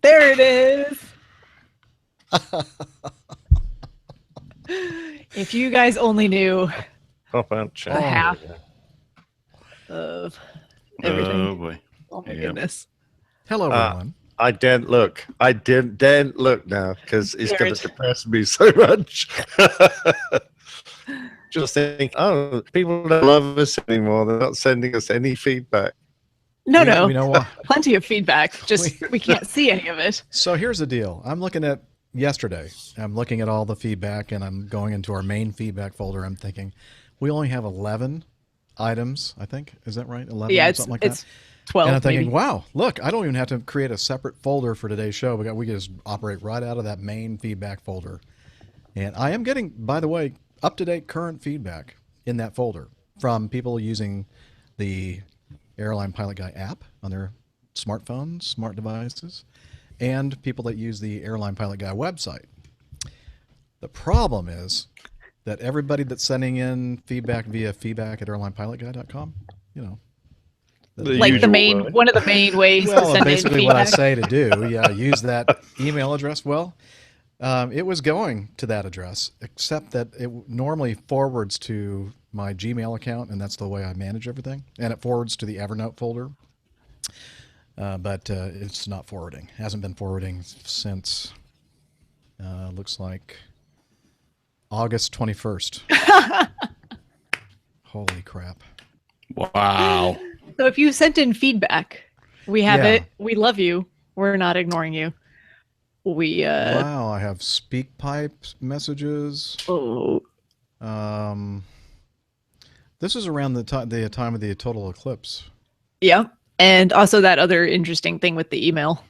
There it is. If you guys only knew Pop-out chat. half of everything. Oh boy. Oh my goodness. Hello, everyone. I daren't look. I daren't look now because it's going to Scared. depress me so much. Just think, oh, people don't love us anymore. They're not sending us any feedback. No, We know why. plenty of feedback. Just we can't see any of it. So here's the deal. I'm looking at yesterday. I'm looking at all the feedback, and I'm going into our main feedback folder. I'm thinking, we only have 11 items, I think. Is that right? 11 Yeah, or it's something like that? it's 12 And I'm thinking, maybe. wow, look, I don't even have to create a separate folder for today's show. We can just operate right out of that main feedback folder. And I am getting, by the way, up-to-date current feedback in that folder from people using the Airline Pilot Guy app on their smartphones, smart devices, and people that use the Airline Pilot Guy website. The problem is that everybody that's sending in feedback via feedback@airlinepilotguy.com, you know, Like the main one of the main ways to well, send in basically what I feedback. say to do, yeah, use that email address. Well, it was going to that address, except that it normally forwards to my Gmail account, and that's the way I manage everything. And it forwards to the Evernote folder, but it's not forwarding. Hasn't been forwarding since, looks like, August 21st. Holy crap. Wow. So if you sent in feedback, we have Yeah. it. We love you. We're not ignoring you. We Wow, I have SpeakPipe messages. oh This is around the time of the total eclipse. yeah. And also that other interesting thing with the email.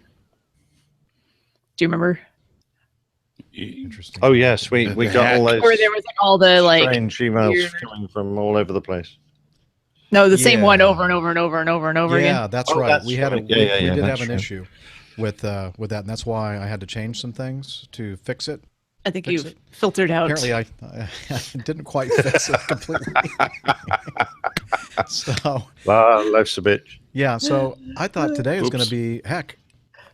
Do you remember? Interesting. Oh, yes, we The got all hack. those Where there was like all the like strange emails weird- coming from all over the place. no, the same one Yeah. over and over and over and over and over Yeah, again. that's Oh, right. that's We had right. we Yeah, did have that's an right. issue with that, and that's why I had to change some things to fix it. I think Fix you've it. filtered out. Apparently, I didn't quite fix it completely. So Life's a bitch. yeah, so I thought today was going Oops. to be heck.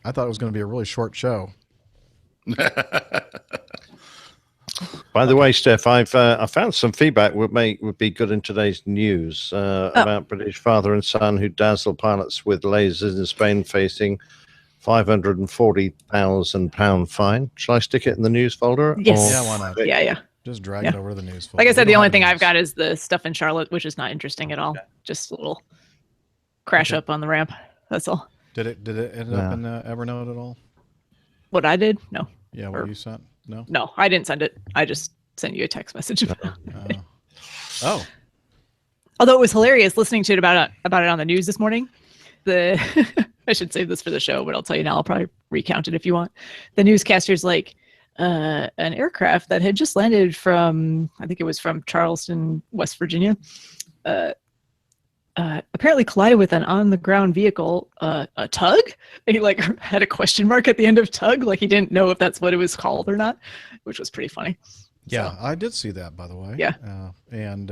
I thought it was going to be a really short show. By the way, Steph, I found some feedback would be good in today's news about British father and son who dazzle pilots with lasers in Spain facing £540,000 fine. Shall I stick it in the news folder? Yes. Yeah, why not? Yeah. Just drag Yeah. it over to the news. Like I said, We the don't only have thing any I've news. got is the stuff in Charlotte, which is not interesting at all. Just a little crash up on the ramp. That's all. Did it end up in Evernote at all? What I did? No. Yeah, what you sent? No. No, I didn't send it. I just sent you a text message. Oh, Although it was hilarious listening to it about it on the news this morning. I should save this for the show, but I'll tell you now. I'll probably recount it if you want. The newscaster's like, an aircraft that had just landed from, I think it was from Charleston, West Virginia, apparently collided with an on-the-ground vehicle, a tug. And he like had a question mark at the end of tug, like he didn't know if that's what it was called or not, which was pretty funny. yeah, So, I did see that, by the way. Yeah. And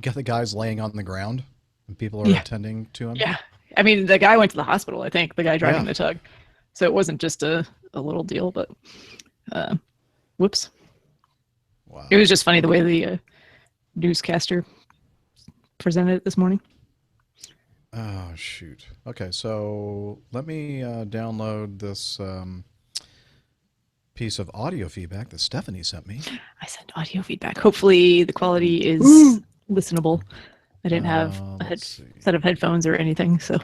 got the guys laying on the ground, and people are Yeah. attending to him. yeah. I mean, the guy went to the hospital, I think, the guy driving Yeah. the tug. So it wasn't just a little deal, but whoops. Wow. It was just funny the way the newscaster presented it this morning. Oh shoot. Okay, so let me download this piece of audio feedback that Stephanie sent me. I sent audio feedback. Hopefully the quality is listenable. I didn't have a Let's see. set of headphones or anything, so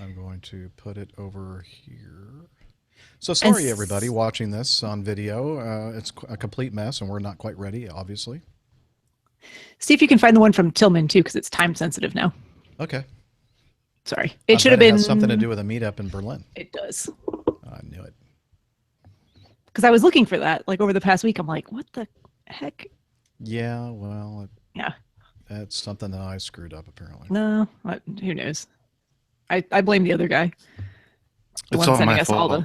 I'm going to put it over here. So sorry, s- everybody watching this on video. It's a complete mess, and we're not quite ready, obviously. see if you can find the one from Tillman too, because it's time sensitive now. Okay. Sorry, I it should bet have been has something to do with a meetup in Berlin. It does, I knew it. because I was looking for that like over the past week. I'm like, what the heck? Yeah, well, Yeah, that's something that I screwed up apparently. no, who knows? I blame the other guy. The It's one all sending my us all fault.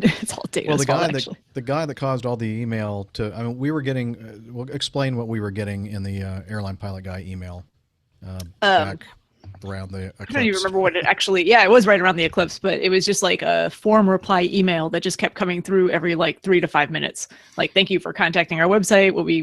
it's all Data's Well, fault, actually. the guy that caused all the email to, I mean, we were getting. We'll explain what we were getting in the Airline Pilot Guy email back around the eclipse. I don't even remember what it actually. Yeah, it was right around the eclipse, but it was just like a form reply email that just kept coming through every like 3 to 5 minutes. Like, thank you for contacting our website. Will we,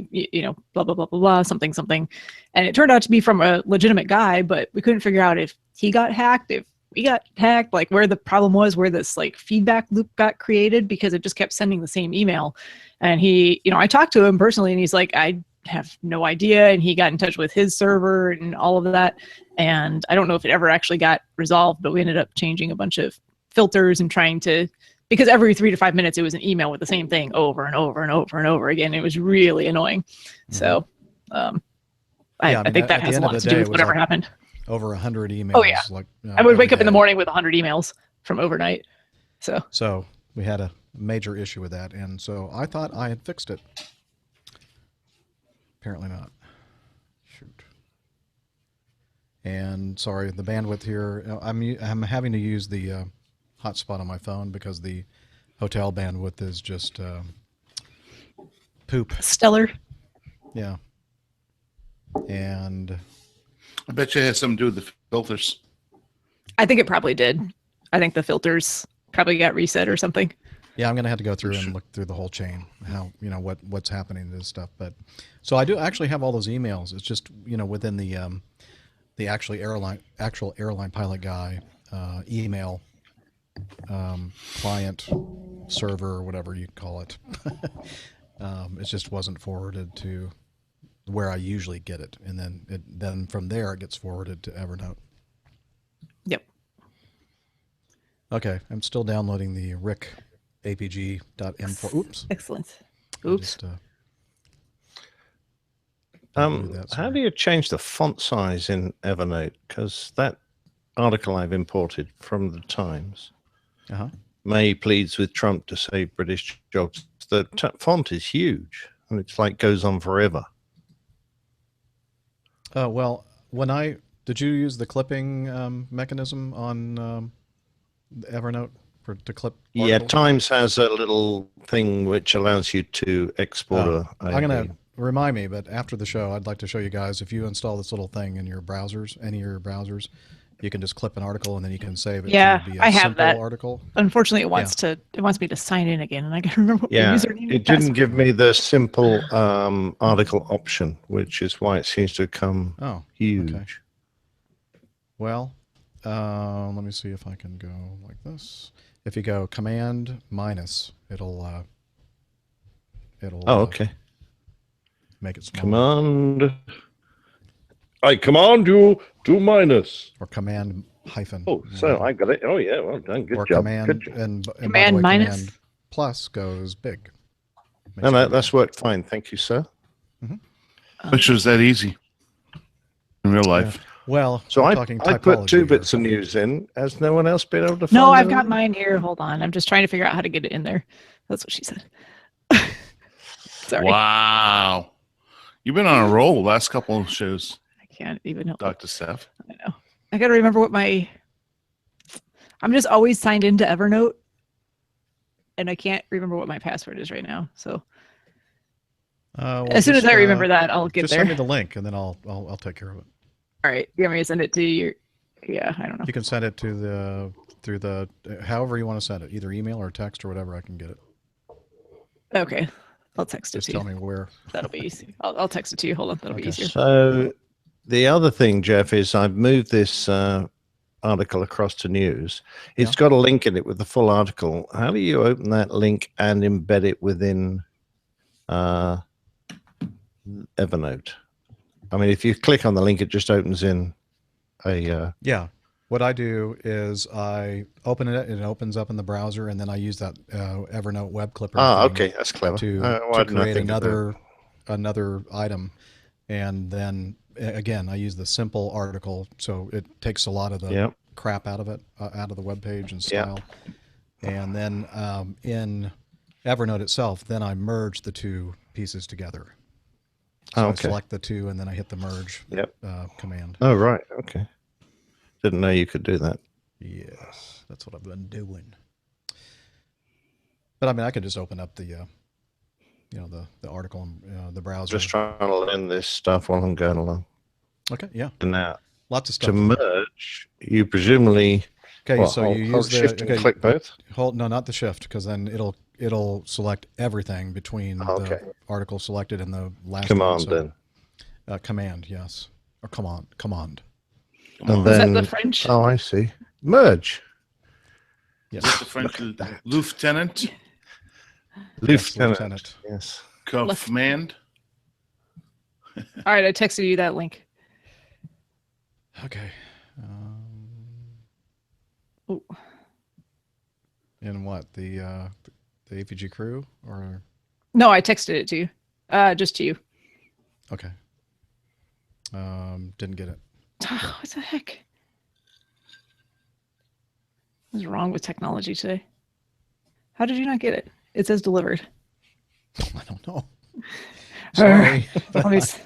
blah blah blah blah blah, something something, and it turned out to be from a legitimate guy, but we couldn't figure out if he got hacked, if we got hacked, like where the problem was, where this like feedback loop got created, because it just kept sending the same email. And he, I talked to him personally, and he's like, I have no idea, and he got in touch with his server and all of that, and I don't know if it ever actually got resolved, but we ended up changing a bunch of filters and trying to, because every 3 to 5 minutes it was an email with the same thing over and over and over and over again. It was really annoying. So I think that has a lot to do with whatever happened. Over 100 emails. Oh yeah, like, I would wake up in the morning with 100 emails from overnight. So we had a major issue with that, and so I thought I had fixed it. Apparently not. Shoot. And sorry, the bandwidth here. I'm having to use the hotspot on my phone because the hotel bandwidth is just poop. Stellar. Yeah. And I bet you it had something to do with the filters. I think it probably did. I think the filters probably got reset or something. yeah, I'm going to have to go through and look through the whole chain, how, what's happening to this stuff. But so I do actually have all those emails. It's just, within the actual airline pilot guy email client server or whatever you call it. It just wasn't forwarded to where I usually get it, and then from there it gets forwarded to Evernote. Yep. Okay, I'm still downloading the Rick apg.m4. Oops. Excellent. Oops. How do you change the font size in Evernote? Because that article I've imported from the Times, May pleads with Trump to save British jobs. The font is huge, and it's like goes on forever. Well, did you use the clipping mechanism on Evernote to clip articles? Yeah, Times has a little thing which allows you to export I'm going to remind me, but after the show, I'd like to show you guys, if you install this little thing in your browsers, any of your browsers, you can just clip an article and then you can save it to be a I have simple that article. Unfortunately, it wants me to sign in again, and I can't remember what my username it didn't give me the simple article option, which is why it seems to come huge. Okay. Well, let me see if I can go like this. If you go Command minus, it'll make it smaller. I command you to minus. Or Command hyphen. Oh, so I got it. Oh yeah, well done. Good or job. Command Good job. and Command minus. Command plus goes big. No, that's worked fine. Thank you, sir. Which was that easy in real life. Yeah. Well, so I put 2 here. bits of news in. Has no one else been able to find No, I've got them? mine here. Hold on. I'm just trying to figure out how to get it in there. That's what she said. Sorry. Wow. You've been on a roll the last couple of shows. I can't even help Dr. Steph. I know. I got to remember what I'm just always signed into Evernote, and I can't remember what my password is right now. So as soon as I remember that, I'll get just there. Send me the link, and then I'll take care of it. All right. You want me to send it to your? Yeah, I don't know. You can send it to through the however you want to send it, either email or text or whatever. I can get it. Okay, I'll text it Just to you. tell me where. That'll be easy. I'll text it to you. Hold on, that'll be easier. So the other thing, Jeff, is I've moved this article across to news. It's got a link in it with the full article. How do you open that link and embed it within Evernote? I mean, if you click on the link, it just opens in a... Yeah. What I do is I open it, it opens up in the browser, and then I use that Evernote web clipper okay. That's clever. to create another item. And then, again, I use the simple article, so it takes a lot of the crap out of it, out of the web page and style. And then in Evernote itself, then I merge the 2 pieces together. So I select the 2, and then I hit the merge command. Oh, right. Okay. Didn't know you could do that. Yes, that's what I've been doing. But I mean, I could just open up the, the article in the browser. Just trying to learn this stuff while I'm going along. Okay, yeah. Now, Lots of stuff. To merge, you presumably... Okay, so you use the shift and click both? No, not the shift, because then it'll select everything between the article selected and the last command one, so, command, yes. Or command. And Is then, that the French? Oh, I see. Merge. Yes. Is that the French lieutenant? Lieutenant. Yes. Command. All right, I texted you that link. Okay. Ooh. In what, the APG crew or? No, I texted it to you. Just to you. Okay. Didn't get it. What the heck? What's wrong with technology today? How did you not get it? It says delivered. I don't know. Sorry. Let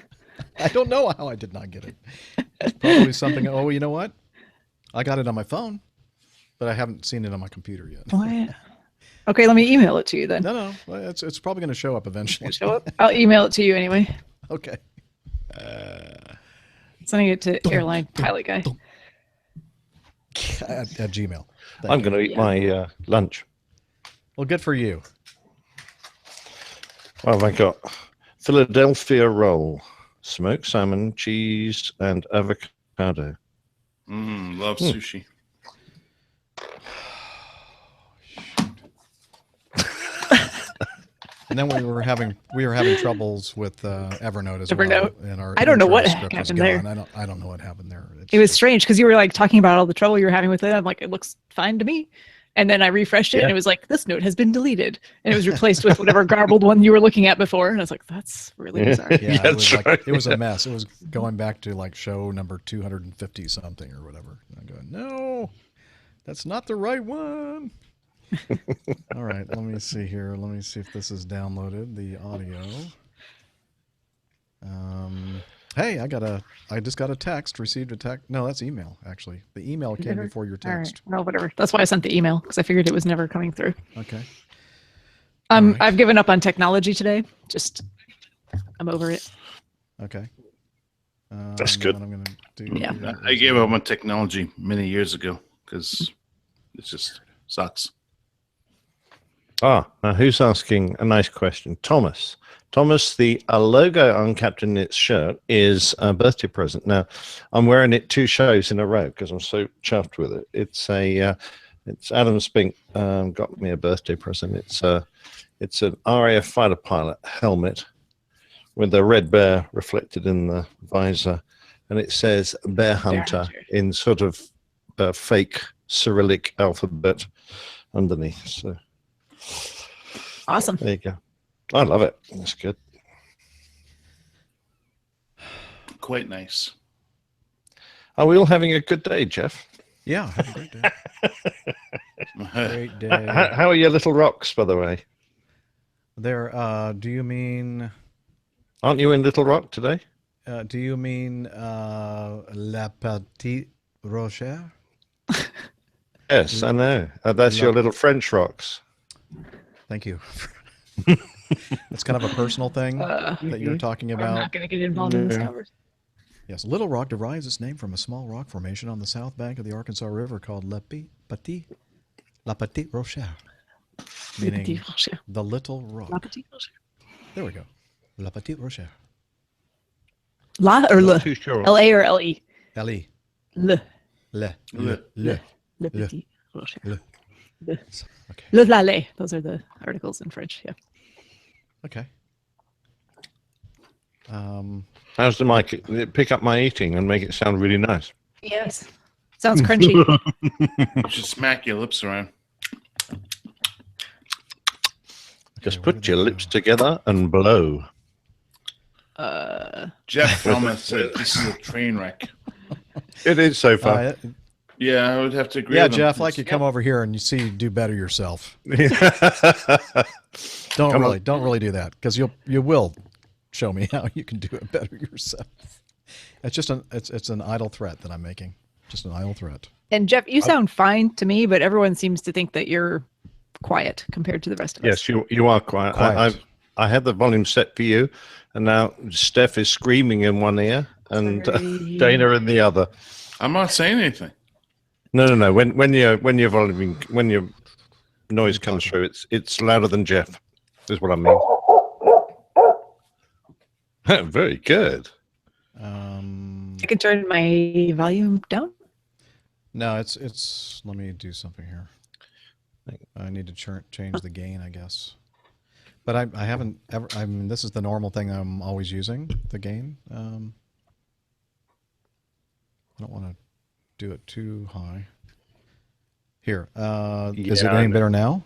I don't know how I did not get it. It's probably something. Oh, you know what? I got it on my phone, but I haven't seen it on my computer yet. What? Okay, let me email it to you then. No. It's probably going to show up eventually. Show up? I'll email it to you anyway. Okay. Sending it to Airline Pilot Guy. At Gmail. I'm going to eat my lunch. Well, good for you. What have I got? Philadelphia roll, smoked salmon, cheese, and avocado. Love sushi. And then we were having troubles with Evernote as Evernote. well. And our I don't know what intro script was happened there. gone. I don't know what happened there. It was strange because you were like talking about all the trouble you were having with it. I'm like, it looks fine to me. And then I refreshed it and it was like, this note has been deleted. And it was replaced with whatever garbled one you were looking at before. And I was like, that's really bizarre. Yeah, it was it was a mess. It was going back to like show number 250 something or whatever. And I'm going, no, that's not the right one. All right, let me see here. Let me see if this is downloaded, the audio. Hey, I just got a text, received a text. No, that's email, actually. The email came before your text. All right. No, whatever. That's why I sent the email, because I figured it was never coming through. Okay. Right. I've given up on technology today. I'm over it. Okay. That's good. What I'm gonna do I gave up on technology many years ago because it just sucks. Now who's asking a nice question? Thomas. Thomas, the logo on Captain Knit's shirt is a birthday present. Now, I'm wearing it 2 shows in a row because I'm so chuffed with it. It's Adam Spink got me a birthday present. It's an RAF fighter pilot helmet with a red bear reflected in the visor, and it says Bear Hunter in sort of fake Cyrillic alphabet underneath. So awesome. There you go. I love it. That's good. Quite nice. Are we all having a good day, Jeff? Yeah, have a great day. Great day. How are your little rocks, by the way? There. Do you mean? Aren't you in Little Rock today? Do you mean La Petite Rochère? Yes, I know. That's your little French rocks. Thank you. It's kind of a personal thing that you're talking about. I'm not going to get involved in this hours. Yes, Little Rock derives its name from a small rock formation on the south bank of the Arkansas River called La Petite Rochère, meaning the Little Rock. La Petite Rochère. There we go. La Petite Rochère. La or le? L-A or L-E? L-E. Le. Le. Le. Le. Le Petit Rochère. Le. Le. Okay. Le Vlalé. Those are the articles in French. Yeah. Okay. How's the mic? Pick up my eating and make it sound really nice. Yes. Sounds crunchy. You should smack your lips around. Just put your lips together and blow. Jeff Helmuth said this is a train wreck. It is so far. Yeah, I would have to agree. Yeah, with him. Jeff, like you come over here and you see you do better yourself. Don't really do that, because you will show me how you can do it better yourself. It's just it's an idle threat that I'm making. Just an idle threat. And Jeff, you sound fine to me, but everyone seems to think that you're quiet compared to the rest of us. Yes, you are quiet. I had the volume set for you, and now Steph is screaming in one ear, and Dana in the other. I'm not saying anything. No. When your noise comes through, it's louder than Jeff. Is what I mean. Very good. I can turn my volume down. No, it's. Let me do something here. I need to change the gain, I guess. But I haven't ever. I mean, this is the normal thing I'm always using. The gain. I don't want to do it too high. Here. Is it any better now?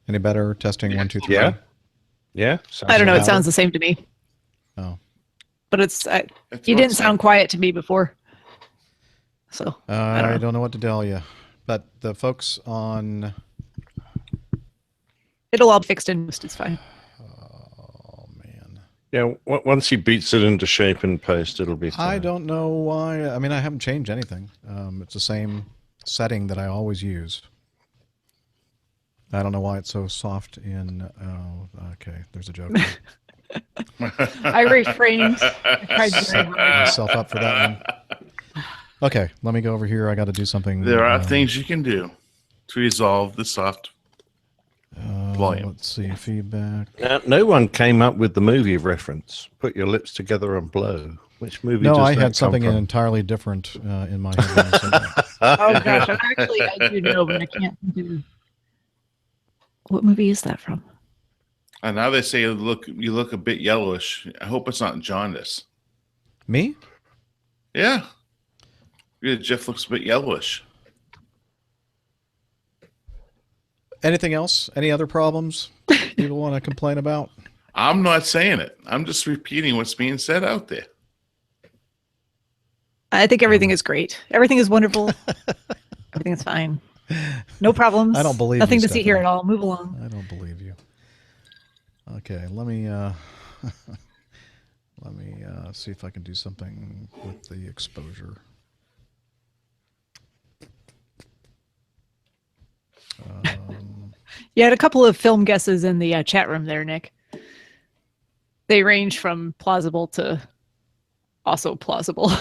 Any better? Testing 1, 2, 3. Yeah. I don't know. It sounds the same to me. Oh. But you didn't sound quiet to me before. So I don't know what to tell you. But the folks on... It'll all be fixed in post. It's fine. Oh, man. Yeah, once he beats it into shape in post, it'll be fine. I don't know why. I mean, I haven't changed anything. It's the same setting that I always use. I don't know why it's so soft in... Oh, okay. There's a joke. I refrained. I tried to set myself up for that one. Okay, let me go over here. I got to do something. There are things you can do to resolve the soft volume. Let's see, feedback. No one came up with the movie reference. Put your lips together and blow. Which movie? No, does I that had something come from? entirely different in my head. Oh gosh, I do know, but I can't do. What movie is that from? And now they say you look a bit yellowish. I hope it's not jaundice. Me? Yeah. Jeff looks a bit yellowish. Anything else? Any other problems people want to complain about? I'm not saying it. I'm just repeating what's being said out there. I think everything is great. Everything is wonderful. Everything is fine. No problems. I don't believe Nothing you, to see here Stephanie. at all. Move along. I don't believe you. Okay, let me let me see if I can do something with the exposure. You had a couple of film guesses in the chat room there, Nick. They range from plausible to also plausible.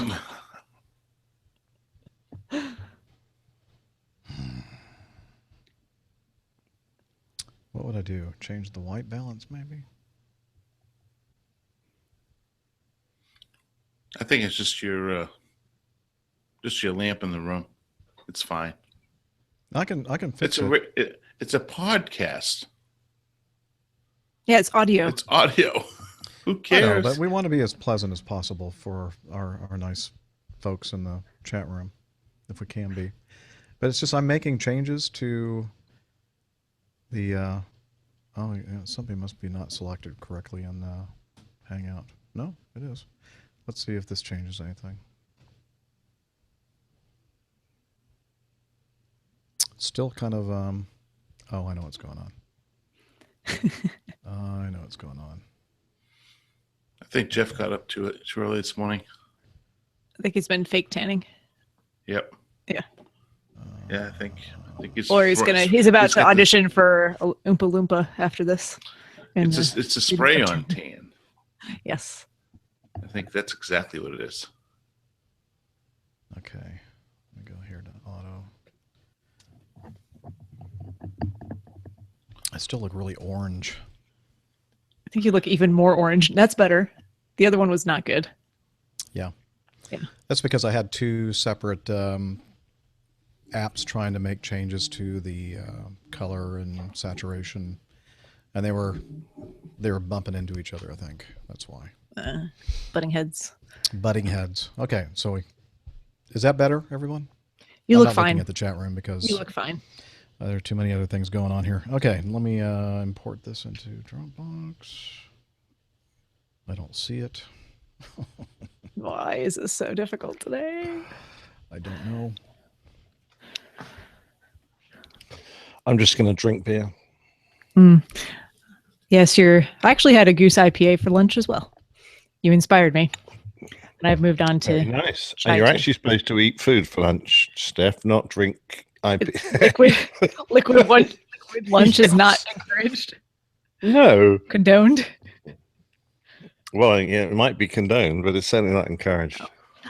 What would I do? Change the white balance, maybe? I think it's just your lamp in the room. It's fine. I can fix it. It's a podcast. Yeah, it's audio. It's audio. Who I cares? know, but we want to be as pleasant as possible for our nice folks in the chat room, if we can be. But it's just I'm making changes to the oh yeah, something must be not selected correctly in Hangout. No, it is. Let's see if this changes anything. Still kind of oh, I know what's going on. I know what's going on. I think Jeff got up to it too early this morning. I think he's been fake tanning. Yep. Yeah. Yeah, I think he's. Or he's about to audition for Oompa Loompa after this. It's a spray on tan. Yes. I think that's exactly what it is. Okay. Let me go here to auto. I still look really orange. I think you look even more orange. That's better. The other one was not good. Yeah. Yeah. That's because I had two separate apps trying to make changes to the color and saturation, and they were bumping into each other. I think that's why. Butting heads. Butting heads. Okay, so is that better, everyone? You I'm look not fine. looking at the chat room because you look fine. There are too many other things going on here. Okay, let me import this into Dropbox. I don't see it. Why is this so difficult today? I don't know. I'm just going to drink beer. Yes, I actually had a Goose IPA for lunch as well. You inspired me. And I've moved on to... Very nice. And you're actually supposed to eat food for lunch, Steph, not drink IPA. Liquid lunch is not encouraged. No. Condoned. Well, yeah, it might be condoned, but it's certainly not encouraged.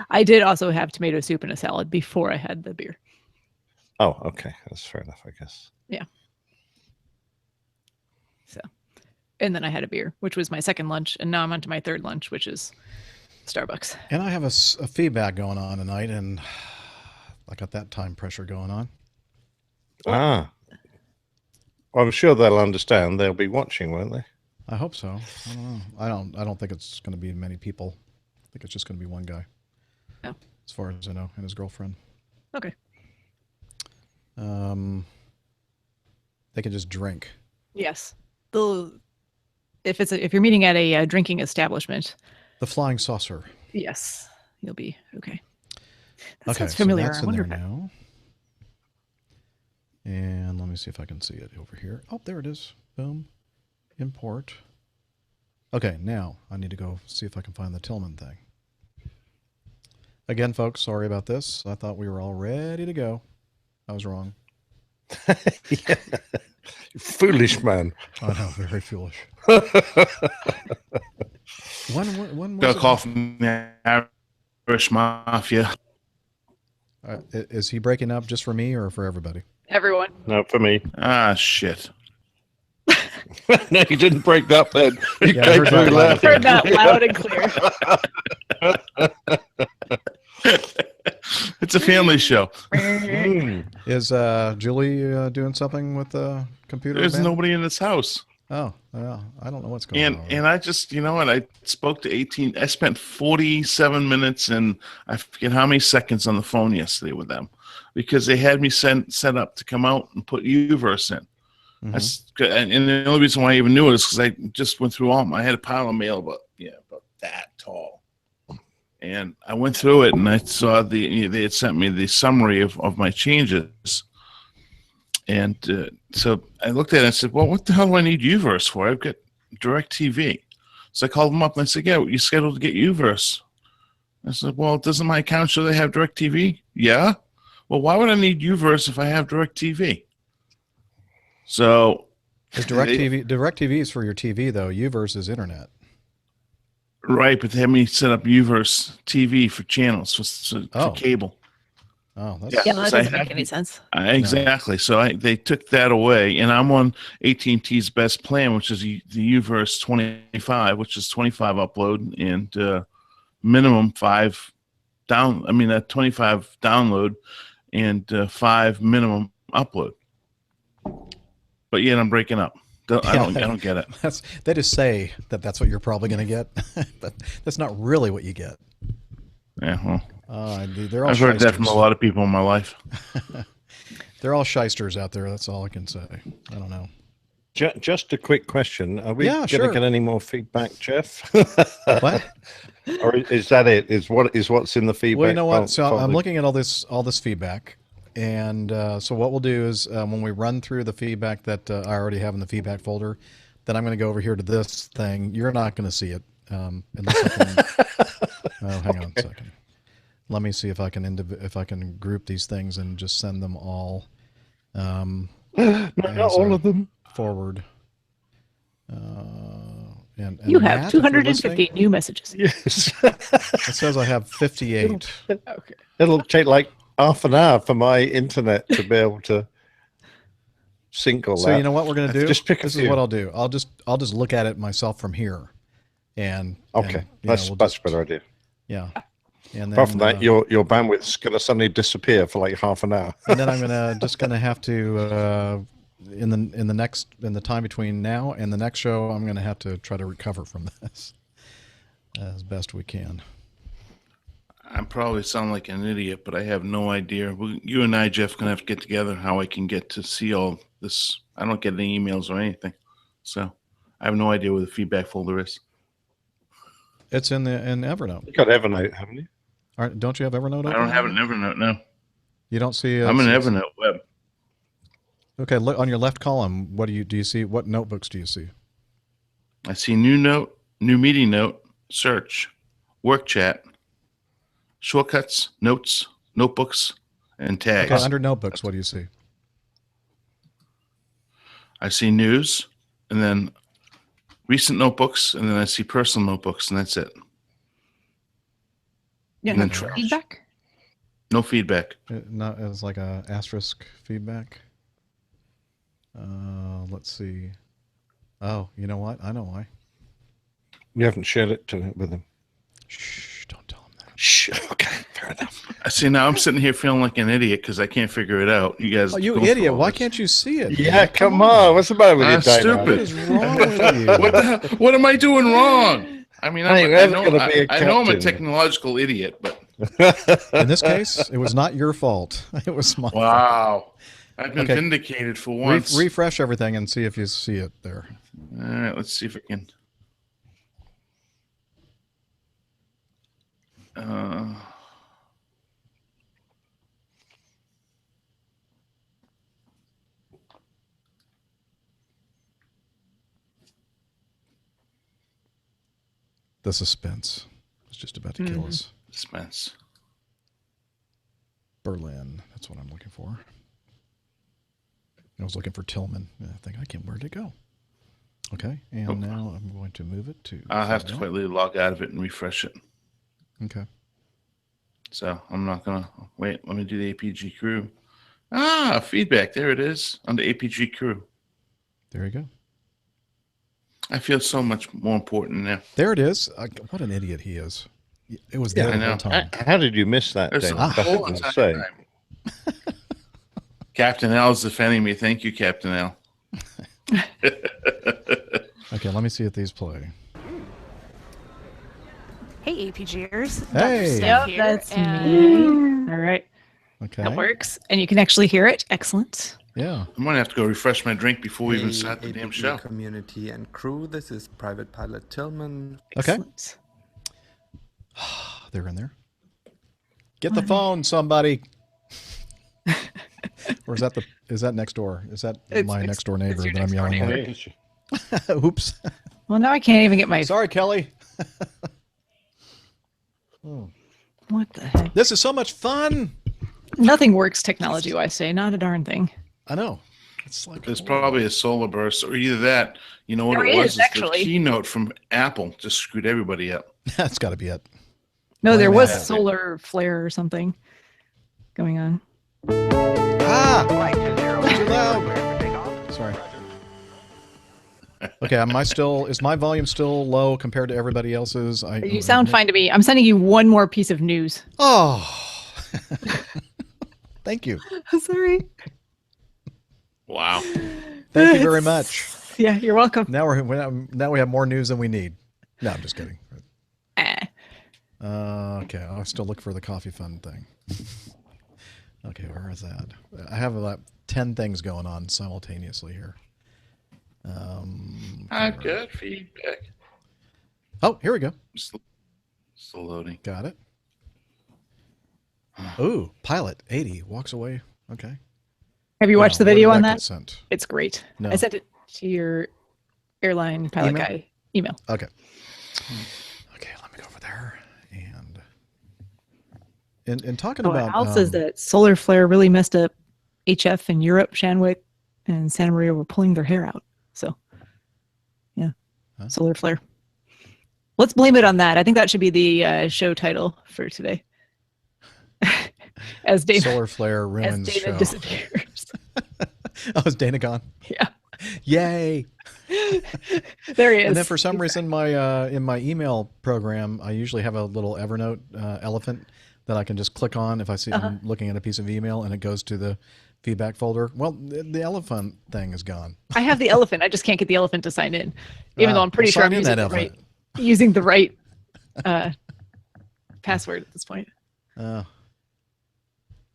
I did also have tomato soup and a salad before I had the beer. Oh, okay. That's fair enough, I guess. Yeah. So, and then I had a beer, which was my second lunch. And now I'm on to my third lunch, which is Starbucks. And I have a feedback going on tonight, and I got that time pressure going on. Well, I'm sure they'll understand. They'll be watching, won't they? I hope so. I don't know. I don't think it's going to be many people. I think it's just going to be one guy. Oh. As far as I know, and his girlfriend. Okay. They can just drink. Yes. If you're meeting at a drinking establishment. The Flying Saucer. Yes, you'll be okay. That sounds familiar. So that's I wonder in there now. And let me see if I can see it over here. Oh, there it is. Boom. Import. Okay, now I need to go see if I can find the Tillman thing. Again, folks, sorry about this. I thought we were all ready to go. I was wrong. Yeah. Foolish man. I know, very foolish. When Got was a call from the Irish Mafia. is he breaking up just for me or for everybody? Everyone. No, for me. Ah, shit. No, you didn't break that then. You Yeah, I heard that loud. I heard that loud and clear. It's a family show. Is Julie doing something with the computer? There's band? nobody in this house. Oh, well, I don't know what's going on. And I just, you know what? I spoke to 18. I spent 47 minutes and I forget how many seconds on the phone yesterday with them because they had me set up to come out and put Uverse in. Mm-hmm. And the only reason why I even knew it is because I just went through all of them. I had a pile of mail about that tall. And I went through it and I saw they had sent me the summary of my changes. And so I looked at it and I said, well, what the hell do I need Uverse for? I've got DirecTV. So I called them up and I said, yeah, you scheduled to get Uverse. I said, well, doesn't my account show they have DirecTV? Yeah. Well, why would I need Uverse if I have DirecTV? So DirecTV is for your TV, though. Uverse is internet. Right, but they had me set up Uverse TV for channels, for cable. Oh, that's that doesn't make any sense. Exactly. No. So they took that away, and I'm on AT&T's best plan, which is the Uverse 25, which is 25 upload and minimum 5 down. I mean, 25 download and 5 minimum upload. But yet I'm breaking up. I don't get it. They just say that's what you're probably going to get, but that's not really what you get. Yeah, well, I've heard that from a lot of people in my life. They're all shysters out there. That's all I can say. I don't know. Just a quick question: are we going to get any more feedback, Jeff? What? Or is that it? Is what's in the feedback? Well, you know what? So I'm looking at all this feedback. And so what we'll do is when we run through the feedback that I already have in the feedback folder, then I'm going to go over here to this thing. You're not going to see it unless I can. Hang on a second. Let me see if I can group these things and just send them all. Not all of them forward. And you have 250 new messages. Yes. It says I have 58. Okay. It'll take like half an hour for my internet to be able to sync all that. So you know what we're going to do? Just pick this is what I'll do. I'll just look at it myself from here. And that's a better idea. Yeah. And then, apart from that, your bandwidth's going to suddenly disappear for like half an hour. And then I'm going to have to in the time between now and the next show, I'm going to have to try to recover from this as best we can. I probably sound like an idiot, but I have no idea. You and I, Jeff, going to have to get together how I can get to see all this. I don't get any emails or anything. So I have no idea where the feedback folder is. It's in Evernote. You've got Evernote, haven't you? All right, don't you have Evernote open? I don't have an Evernote, no. You don't see I'm in Evernote web. Okay, look on your left column. What do you see? What notebooks do you see? I see new note, new meeting note, search, work chat, shortcuts, notes, notebooks, and tags. Okay, under notebooks, what do you see? I see news, and then recent notebooks, and then I see personal notebooks, and that's it. Yeah, and then no feedback. No feedback. Not as like a asterisk feedback. Let's see. Oh, you know what? I know why. You haven't shared it with him. Shh! Don't tell him that. Shh. Okay, fair enough. I see. Now I'm sitting here feeling like an idiot because I can't figure it out. You guys. Oh, you idiot! Why can't you see it? Yeah, come on. What's the matter with you, Dana? Stupid. What is wrong with you? What the hell? What am I doing wrong? I mean, I know I'm a technological idiot, but in this case, it was not your fault. It was my fault. I've been vindicated for once. Refresh everything and see if you see it there. All right, let's see if I can. The suspense is just about to kill us. Suspense. Berlin. That's what I'm looking for. I was looking for Tillman. Where'd it go? Okay, and now I'm going to move it to... I'll have to quickly log out of it and refresh it. Okay. So I'm not going to... Wait, let me do the APG crew. Feedback. There it is on the APG crew. There you go. I feel so much more important now. There it is. What an idiot he is. It was there the whole time. How did you miss that, Dana? Captain L is defending me. Thank you, Captain L. Okay, let me see if these play. Hey, APGers. Hey. Yep, that's me. All right. Okay. That works. And you can actually hear it. Excellent. Yeah. I'm going to have to go refresh my drink before we even start the damn show. Community and crew, this is Private Pilot Tillman. Okay. Excellent. They're in there. Get the phone, somebody. Or is that next door? Is that my next door neighbor that I'm yelling at? Oops. Well, now I can't even get my... Sorry, Kelly. What the heck? This is so much fun. Nothing works technology-wise today. Not a darn thing. I know. It's like there's probably a solar burst, or either that. You know what it was? The keynote from Apple just screwed everybody up. That's got to be it. No, there was a solar flare or something going on. Too loud. Sorry. Okay, is my volume still low compared to everybody else's? You sound fine to me. I'm sending you one more piece of news. Oh. Thank you. Sorry. Wow. Thank you very much. Yeah, you're welcome. Now we have more news than we need. No, I'm just kidding. Okay, I'll still look for the coffee fund thing. Okay, where is that? I have about 10 things going on simultaneously here. Good feedback. Oh, here we go. Still loading. Got it. Ooh, Pilot 80 walks away. Okay. Have you watched the video on that? Sent? It's great. No. I sent it to your airline pilot guy email. Okay. Okay, let me go over there. And talking about... Al says that solar flare really messed up HF in Europe. Shanwick and Santa Maria were pulling their hair out. So, yeah, solar flare. Let's blame it on that. I think that should be the show title for today. As David, solar flare ruins as David show. Disappears. Oh, is Dana gone? Yeah. Yay. There he is. And then for some reason, in my email program, I usually have a little Evernote elephant that I can just click on if I see I'm looking at a piece of email and it goes to the feedback folder. Well, the elephant thing is gone. I have the elephant. I just can't get the elephant to sign in, even though I'm pretty sure I'm using the right password at this point.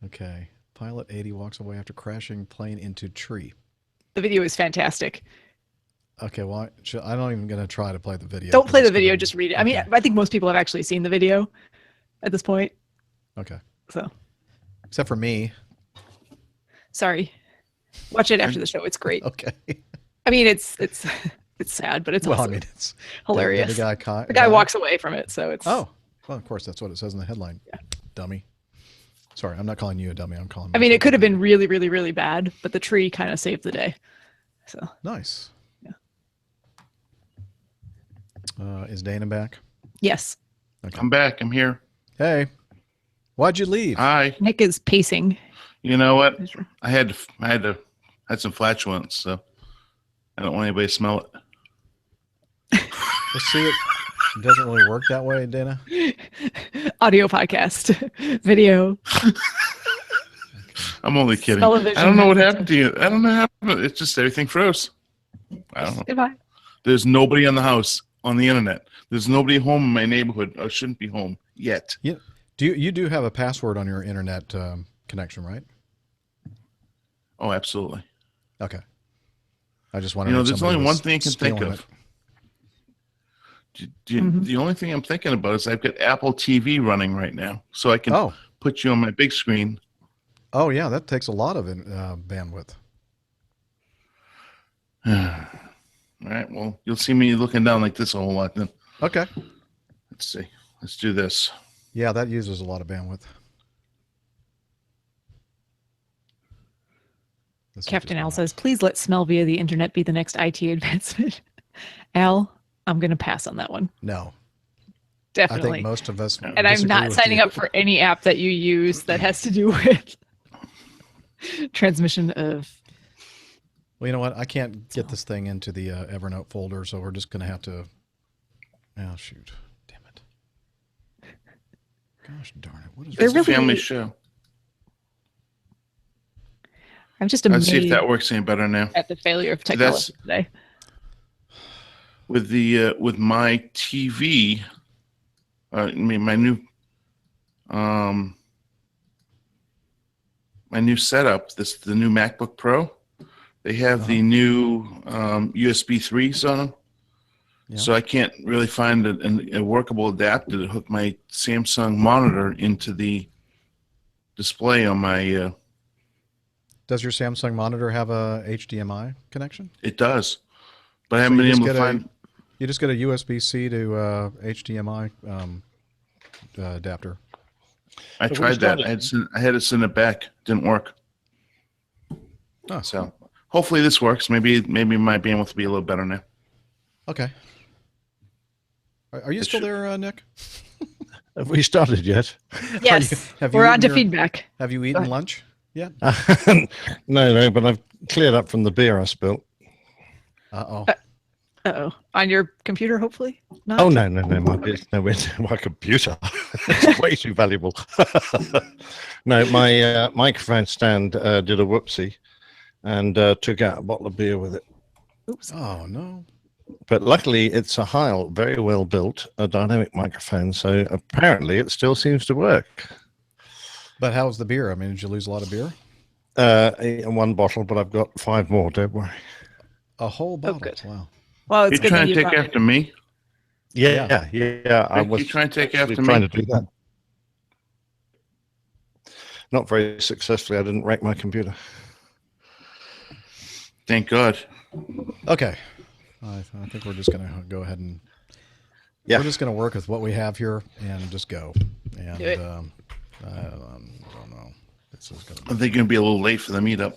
Okay. Pilot 80 walks away after crashing plane into tree. The video is fantastic. Okay, well, I'm not even going to try to play the video. Don't play the video, just read it. Okay. I mean, I think most people have actually seen the video at this point. Okay. So. Except for me. Sorry. Watch it after the show. It's great. Okay. I mean, it's sad, but it's also it's hilarious. The guy walks away from it, so it's... Oh, well, of course, that's what it says in the headline. Yeah. Dummy. Sorry, I'm not calling you a dummy. I'm calling... I mean, it could have been really, really, really bad, but the tree kind of saved the day. So nice. Yeah. Is Dana back? Yes. Okay. I'm back. I'm here. Hey, why'd you leave? Hi. Nick is pacing. You know what? I had some flatulence, so I don't want anybody to smell it. Let's see it. It doesn't really work that way, Dana. Audio podcast, video. I'm only kidding. Television. I don't know what happened to you. I don't know what happened. It's just everything froze. I don't know. Goodbye. There's nobody in the house on the internet. There's nobody home in my neighborhood, or shouldn't be home yet. Yeah. You do have a password on your internet connection, right? Oh, absolutely. Okay. I just wanted to know. There's only one thing I can think of. The only thing I'm thinking about is I've got Apple TV running right now, so I can put you on my big screen. Oh, yeah, that takes a lot of bandwidth. All right, well, you'll see me looking down like this a whole lot then. Okay. Let's see. Let's do this. Yeah, that uses a lot of bandwidth. Captain Al says, please let smell via the internet be the next IT advancement. Al, I'm going to pass on that one. No. Definitely. I think most of us and I'm not signing up for any app that you use that has to do with transmission of... Well, you know what? I can't get this thing into the Evernote folder, so we're just going to have to... Oh, shoot. Damn it. Gosh darn it. What is this? It's a family show. I'm just amazed. Let's see if that works any better now. At the failure of technology today. With my TV, my new setup, the new MacBook Pro, they have the new USB 3s on them. Yeah. So I can't really find a workable adapter to hook my Samsung monitor into the display on my. Does your Samsung monitor have a HDMI connection? It does, but I haven't been able to find. You just get a USB-C to HDMI adapter. I tried that. I had to send it back. Didn't work. Oh, so hopefully this works. Maybe my bandwidth will be a little better now. Okay. Are you still there, Nick? Have we started yet? Yes. We're on to feedback. Have you eaten lunch yet? No, but I've cleared up from the beer I spilt. Uh-oh. Uh-oh. On your computer, hopefully? Not? Oh, no. My computer. It's way too valuable. No, my microphone stand did a whoopsie and took out a bottle of beer with it. Oops. Oh, no. But luckily, it's a Heil, very well built, a dynamic microphone, so apparently it still seems to work. But how's the beer? I mean, did you lose a lot of beer? One bottle, but I've got 5 more, don't worry. A whole bottle? Oh, good. Wow. Well, it's you're trying to take after me? Yeah. I was trying to take after me? Trying to do that. Not very successfully. I didn't wreck my computer. Thank God. Okay. I think we're just going to go ahead and we're just going to work with what we have here and just go. And I don't know. This is going to. I think you're going to be a little late for the meetup.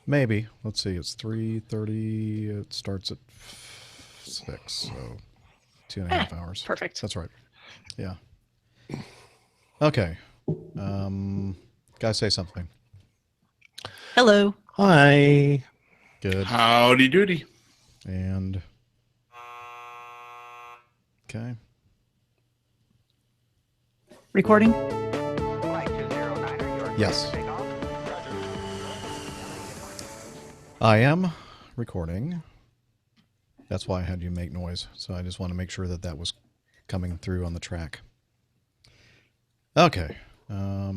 Maybe. Let's see. It's 3:30. It starts at 6, so 2.5 hours. Perfect. That's right. Yeah. Okay. Guys, say something. Hello. Hi. Good. Howdy doody. And okay. Recording? Yes. I am recording. That's why I had you make noise. So I just want to make sure that that was coming through on the track. Okay. How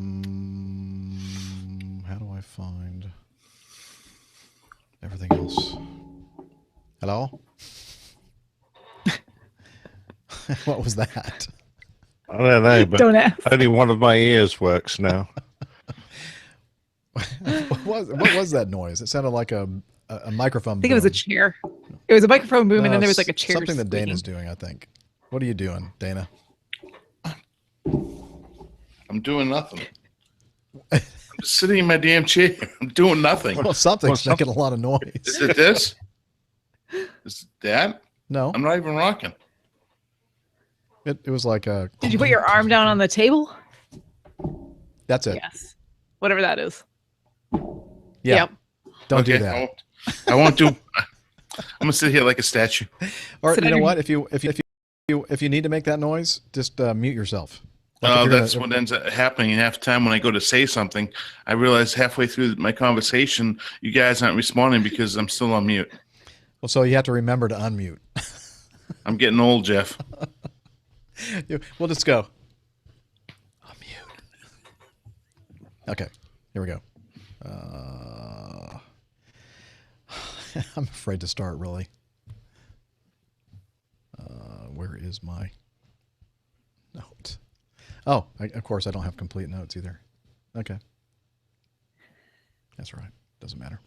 do I find everything else? Hello? What was that? I don't know, but don't ask. Only one of my ears works now. What was that noise? It sounded like a microphone. I think it was a chair. It was a microphone boom, and then there was like a chair. Something that squeaking. Dana's doing, I think. What are you doing, Dana? I'm doing nothing. I'm just sitting in my damn chair. I'm doing nothing. Well, something's making a lot of noise. Is it this? Is it that? No. I'm not even rocking. It was like a... Did you put your arm down on the table? That's it. Yes. Whatever that is. Yeah. Yep. Don't do Okay, that. I won't do. I'm gonna sit here like a statue. Or Sit you know under- what? If you need to make that noise, just mute yourself. Like if Oh, you're that's what ends up happening. And half the time when I go to say something, I realize halfway through my conversation, you guys aren't responding because I'm still on mute. Well, so you have to remember to unmute. I'm getting old, Jeff. We'll just go. Unmute. Okay, here we go. I'm afraid to start, really. Where is my note? Oh, of course, I don't have complete notes either. Okay. That's right. Doesn't matter.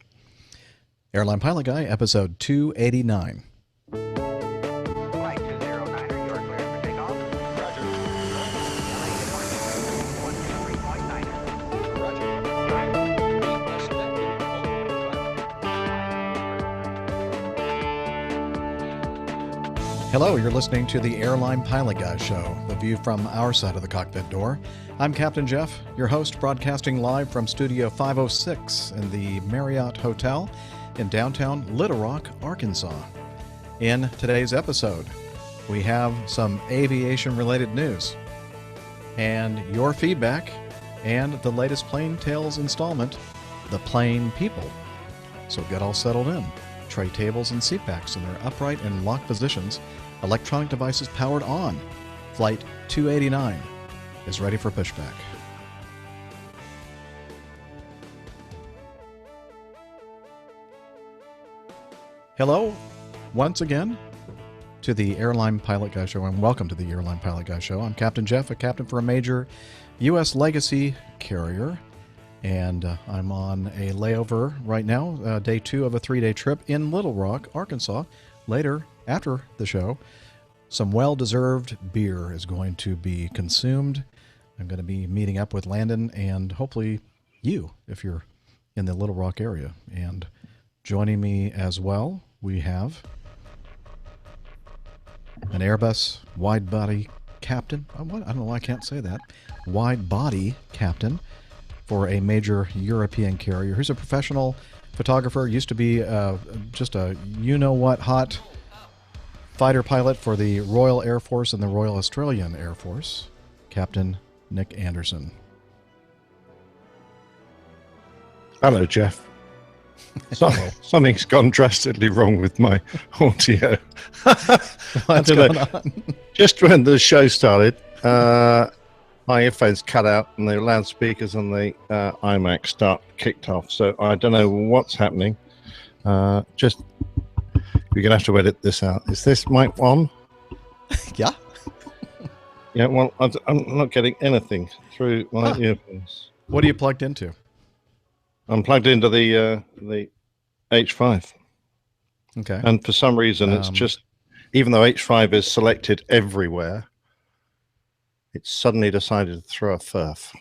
Airline Pilot Guy, episode 289. Flight 209, you are cleared for takeoff. Roger. Hello, you're listening to the Airline Pilot Guy Show, the view from our side of the cockpit door. I'm Captain Jeff, your host, broadcasting live from Studio 506 in the Marriott Hotel in downtown Little Rock, Arkansas. In today's episode, we have some aviation-related news and your feedback and the latest Plane Tales installment, The Plane People. So get all settled in. Tray tables and seat backs in their upright and locked positions. Electronic devices powered on. Flight 289 is ready for pushback. Hello, once again, to the Airline Pilot Guy Show, and welcome to the Airline Pilot Guy Show. I'm Captain Jeff, a captain for a major U.S. legacy carrier, and I'm on a layover right now, day 2 of a 3-day trip in Little Rock, Arkansas. Later, after the show, some well-deserved beer is going to be consumed. I'm going to be meeting up with Landon and hopefully you, if you're in the Little Rock area. And joining me as well, we have an Airbus wide-body captain. I don't know why I can't say that. Wide-body captain for a major European carrier. Who's a professional photographer, used to be just a you-know-what hot fighter pilot for the Royal Air Force and the Royal Australian Air Force, Captain Nick Anderson. Hello, Jeff. Something's gone drastically wrong with my audio. What's going on? Just when the show started, my earphones cut out and the loudspeakers on the iMac kicked off. So I don't know what's happening. We're going to have to edit this out. Is this mic on? Yeah. Yeah, well, I'm not getting anything through my earphones. What are you plugged into? I'm plugged into the H5. Okay. And for some reason, it's just, even though H5 is selected everywhere, it's suddenly decided to throw a furf.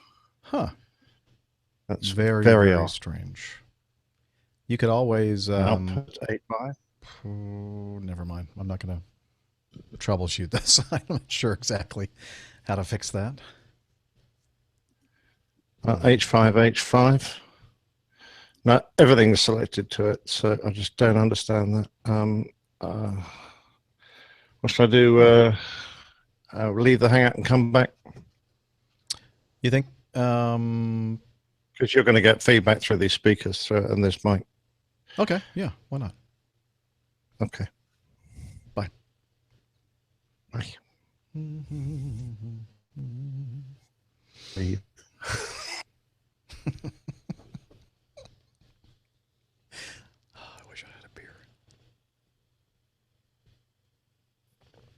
Huh. That's very odd. strange. You could always... output 8.5? Never mind. I'm not going to troubleshoot this. I'm not sure exactly how to fix that. H5. No, everything's selected to it, so I just don't understand that. What should I do? Leave the hangout and come back? You think? Because you're going to get feedback through these speakers and this mic. Okay, yeah, why not? Okay. Bye. Bye. I wish I had a beer.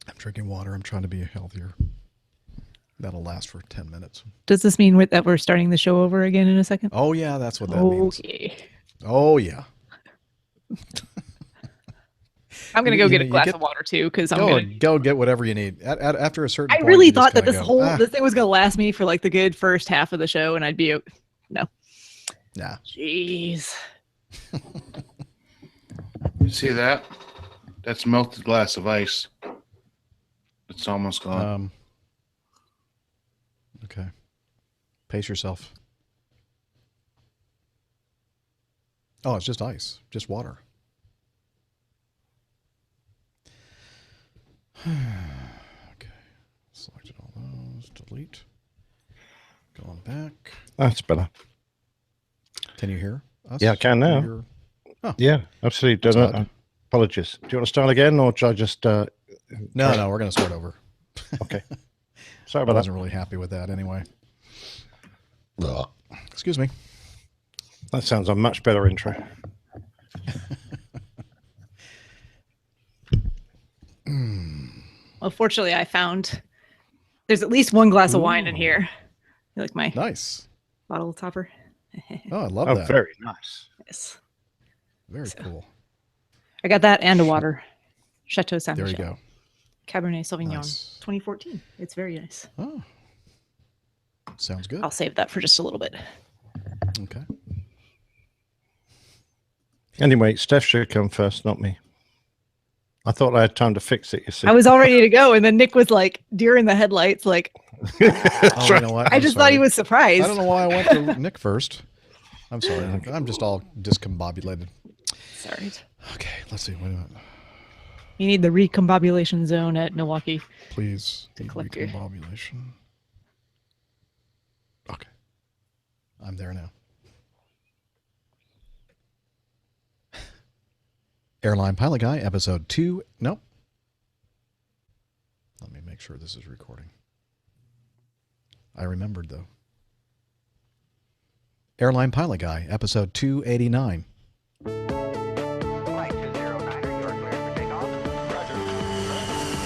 I'm drinking water. I'm trying to be healthier. That'll last for 10 minutes. Does this mean that we're starting the show over again in a second? Oh, yeah, that's what that means. Okay. Oh, yeah. I'm going to go get a glass of water, too, because I'm going to... Go get whatever you need. After a certain point, really you just thought that kinda this thing was going to last me for, like, the good first half of the show, and I'd be... No. Nah. Jeez. See that? That's melted glass of ice. It's almost gone. Okay. Pace yourself. Oh, it's just ice. Just water. Okay. Selected all those. Delete. Going back. That's better. Can you hear us? Yeah, I can now. Oh, yeah, absolutely. Apologies. Do you want to start again, or should I just... No, we're going to start over. Okay. Sorry about I that. wasn't really happy with that anyway. Excuse me. That sounds a much better intro. Well, fortunately, I found there's at least one glass of wine in here. You like my nice bottle topper? Oh, I love that. Very nice. Yes. Very cool. I got that and a water. Chateau Saint There Michel. you go. Cabernet Sauvignon, Nice. 2014. It's very nice. Oh, sounds good. I'll save that for just a little bit. Okay. Anyway, Steph should come first, not me. I thought I had time to fix it, you see. I was all ready to go, and then Nick was like, deer in the headlights, like, Oh, you know what? I just thought he was surprised. I don't know why I went to Nick first. I'm sorry. I'm just all discombobulated. Sorry. Okay, let's see. Wait a minute. You need the recombobulation zone at Milwaukee. Please. To collect your- Recombobulation. Okay. I'm there now. Airline Pilot Guy, episode 2. Nope. Let me make sure this is recording. I remembered, though. Airline Pilot Guy, episode 289. Flight 209, are you clear for takeoff? Roger.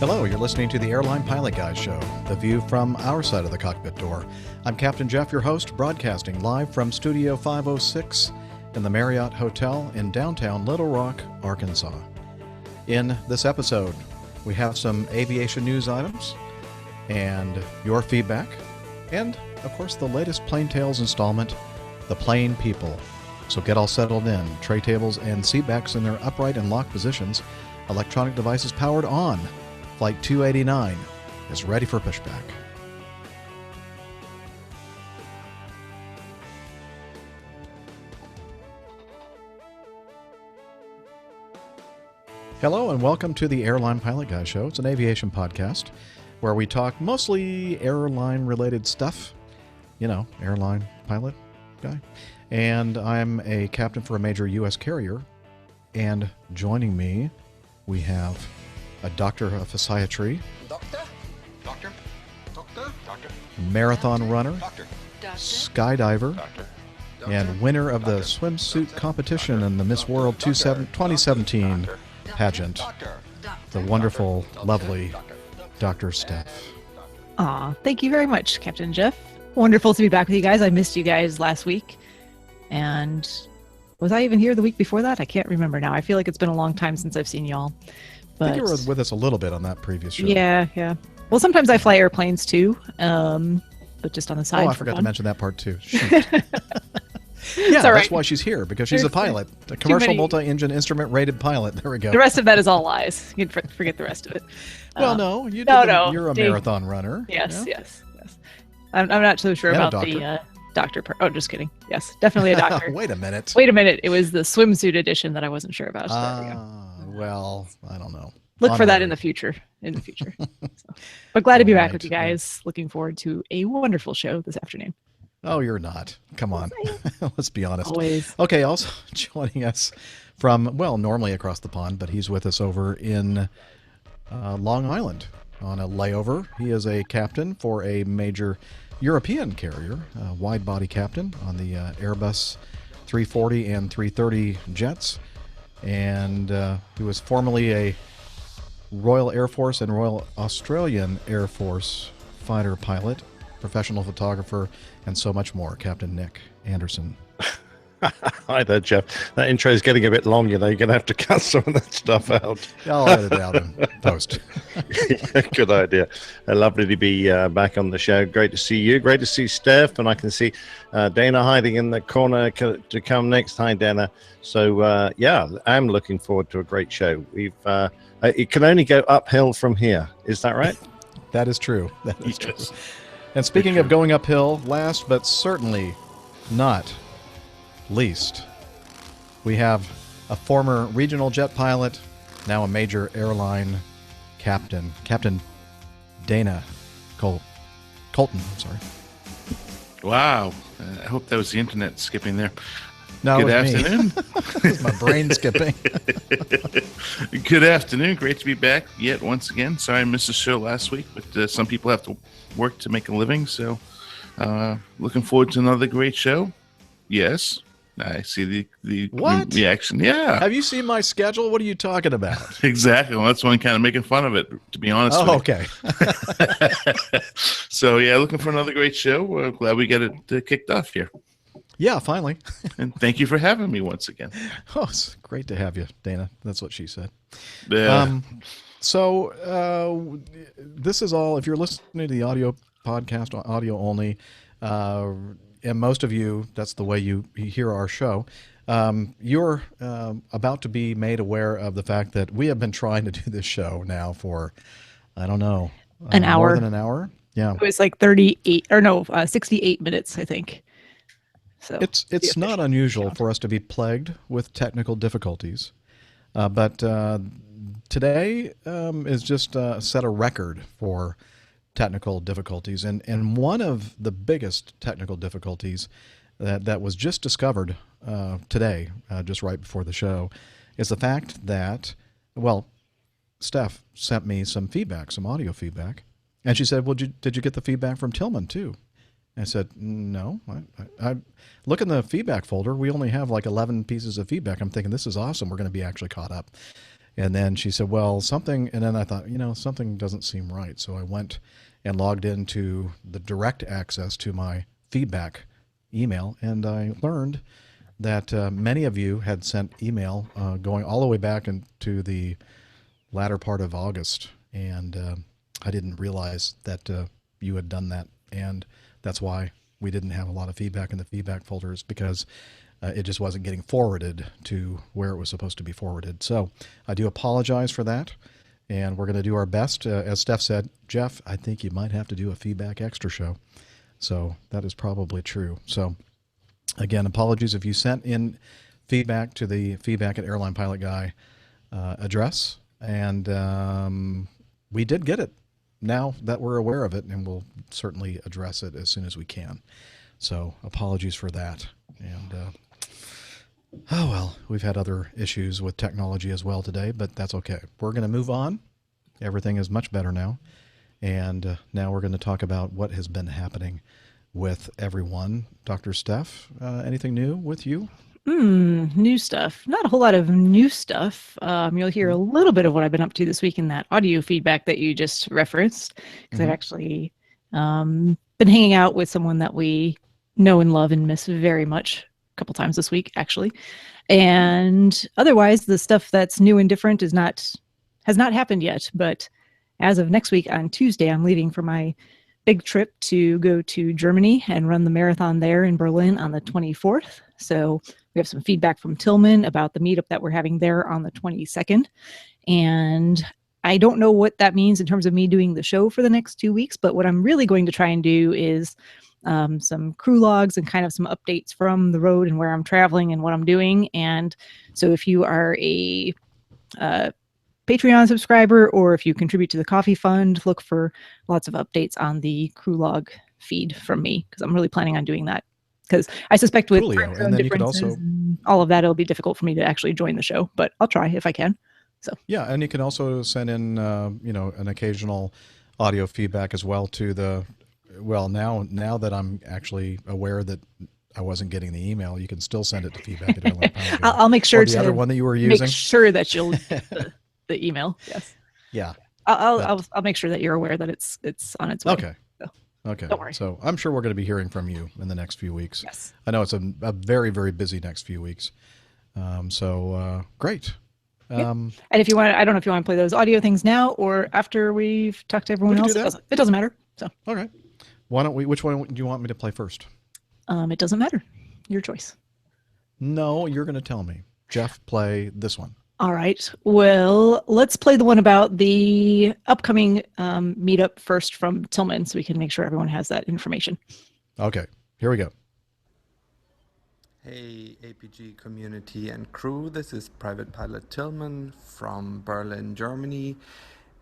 Hello, you're listening to the Airline Pilot Guy Show, the view from our side of the cockpit door. I'm Captain Jeff, your host, broadcasting live from Studio 506 in the Marriott Hotel in downtown Little Rock, Arkansas. In this episode, we have some aviation news items and your feedback, and, of course, the latest Plane Tales installment, The Plane People. So get all settled in, tray tables and seatbacks in their upright and locked positions, electronic devices powered on. Flight 289 is ready for pushback. Hello and welcome to the Airline Pilot Guy Show. It's an aviation podcast where we talk mostly airline-related stuff. You know, airline pilot guy. And I'm a captain for a major U.S. carrier. And joining me, we have a doctor of physiatry, marathon runner, skydiver, and winner of the swimsuit competition in the Miss World 2017 pageant, the wonderful, lovely Dr. Steph. Aw, thank you very much, Captain Jeff. Wonderful to be back with you guys. I missed you guys last week. And was I even here the week before that? I can't remember now. I feel like it's been a long time since I've seen y'all. I think you were with us a little bit on that previous show. Yeah. Well, sometimes I fly airplanes too, but just on the side. Oh, I for forgot fun. to mention that part too. Yeah, all that's right. why she's here, because she's a There's pilot, a commercial many- multi-engine instrument-rated pilot. There we go. The rest of that is all lies. You can forget the rest of it. Well, no, you no, did no, you're a Dave- marathon runner. Yes, yeah? yes. I'm not so sure And a about the doctor. doctor part. Oh, just kidding. Yes, definitely a doctor. Wait a minute. Wait a minute. It was the swimsuit edition that I wasn't sure about. So there we go. Well, I don't know. Look for that Honorary. in the future. So, but glad to be back Right, with you guys. Looking forward to a wonderful show this afternoon. Oh, you're not. Come on. Let's be honest. Always. Okay, also joining us from, well, normally across the pond, but he's with us over in Long Island on a layover. He is a captain for a major European carrier, a wide-body captain on the Airbus 340 and 330 jets. And he was formerly a Royal Air Force and Royal Australian Air Force fighter pilot, professional photographer, and so much more. Captain Nick Anderson. Hi there, Jeff. That intro is getting a bit long. You're going to have to cut some of that stuff out. I'll edit it out in post. Good idea. Lovely to be back on the show. Great to see you. Great to see Steph, and I can see Dana hiding in the corner to come next. Hi, Dana. So yeah, I'm looking forward to a great show. It can only go uphill from here. Is that right? That is true. That is true. And speaking of going uphill, last but certainly not least, we have a former regional jet pilot, now a major airline captain, Captain Dana Colton. I'm sorry. Wow. I hope that was the internet skipping there. No, Good afternoon. It was my brain skipping. Good afternoon. Great to be back yet once again. Sorry I missed the show last week, but some people have to work to make a living, so looking forward to another great show. Yes. I see the reaction. Yeah. Have you seen my schedule? What are you talking about? Exactly. Well, that's why I'm kind of making fun of it, to be honest with you. Okay. So, yeah, looking for another great show. We're glad we get it kicked off here. Yeah, finally. And thank you for having me once again. Oh, it's great to have you, Dana. That's what she said. Yeah. So this is all, if you're listening to the audio podcast, audio only, and most of you, that's the way you hear our show, you're about to be made aware of the fact that we have been trying to do this show now for, I don't know, an hour. More than an hour? Yeah. It was like 68 minutes, I think. So it's not unusual for us to be plagued with technical difficulties, but today is just set a record for technical difficulties, and one of the biggest technical difficulties that was just discovered today, just right before the show, is the fact that, well, Steph sent me some feedback, some audio feedback, and she said, well, did you get the feedback from Tillman too? I said, no. I look in the feedback folder. We only have like 11 pieces of feedback. I'm thinking, this is awesome. We're going to be actually caught up. And then she said, well, something, and then I thought, something doesn't seem right. So I went and logged into the direct access to my feedback email, and I learned that many of you had sent email going all the way back into the latter part of August, and I didn't realize that you had done that, and that's why we didn't have a lot of feedback in the feedback folders, because it just wasn't getting forwarded to where it was supposed to be forwarded. So I do apologize for that, and we're going to do our best. As Steph said, Jeff, I think you might have to do a feedback extra show. So that is probably true. So again, apologies if you sent in feedback to the feedback at Airline Pilot Guy address, and we did get it now that we're aware of it, and we'll certainly address it as soon as we can. So apologies for that. And oh well, we've had other issues with technology as well today, but that's okay. We're going to move on. Everything is much better now. And now we're going to talk about what has been happening with everyone. Dr. Steph, anything new with you? New stuff. Not a whole lot of new stuff. You'll hear a little bit of what I've been up to this week in that audio feedback that you just referenced, because I've actually been hanging out with someone that we know and love and miss very much a couple times this week, actually. And otherwise, the stuff that's new and different has not happened yet. But as of next week on Tuesday, I'm leaving for my big trip to go to Germany and run the marathon there in Berlin on the 24th. So we have some feedback from Tillman about the meetup that we're having there on the 22nd. And I don't know what that means in terms of me doing the show for the next 2 weeks, but what I'm really going to try and do is some crew logs and kind of some updates from the road and where I'm traveling and what I'm doing. And so if you are a Patreon subscriber, or if you contribute to the coffee fund, look for lots of updates on the crew log feed from me, because I'm really planning on doing that, because I suspect with and then you could also all of that, it'll be difficult for me to actually join the show, but I'll try if I can. So yeah, and you can also send in an occasional audio feedback as well to the now that I'm actually aware that I wasn't getting the email, you can still send it to feedback at Airline Pilot. I'll make sure the to other one that you were using. Make sure that you'll get the email. Yes. Yeah. I'll make sure that you're aware that it's on its way. Okay. So. Okay. Don't worry. So I'm sure we're going to be hearing from you in the next few weeks. Yes. I know it's a very, very busy next few weeks. Great. And if you want, I don't know if you want to play those audio things now or after we've talked to everyone We can else. do that. It doesn't matter. So Okay. Why don't we? Which one do you want me to play first? it doesn't matter. Your choice. No, you're going to tell me. Jeff, play this one. All right. Well, let's play the one about the upcoming meetup first from Tillman, so we can make sure everyone has that information. Okay. Here we go. Hey APG community and crew, this is Private Pilot Tillman from Berlin, Germany,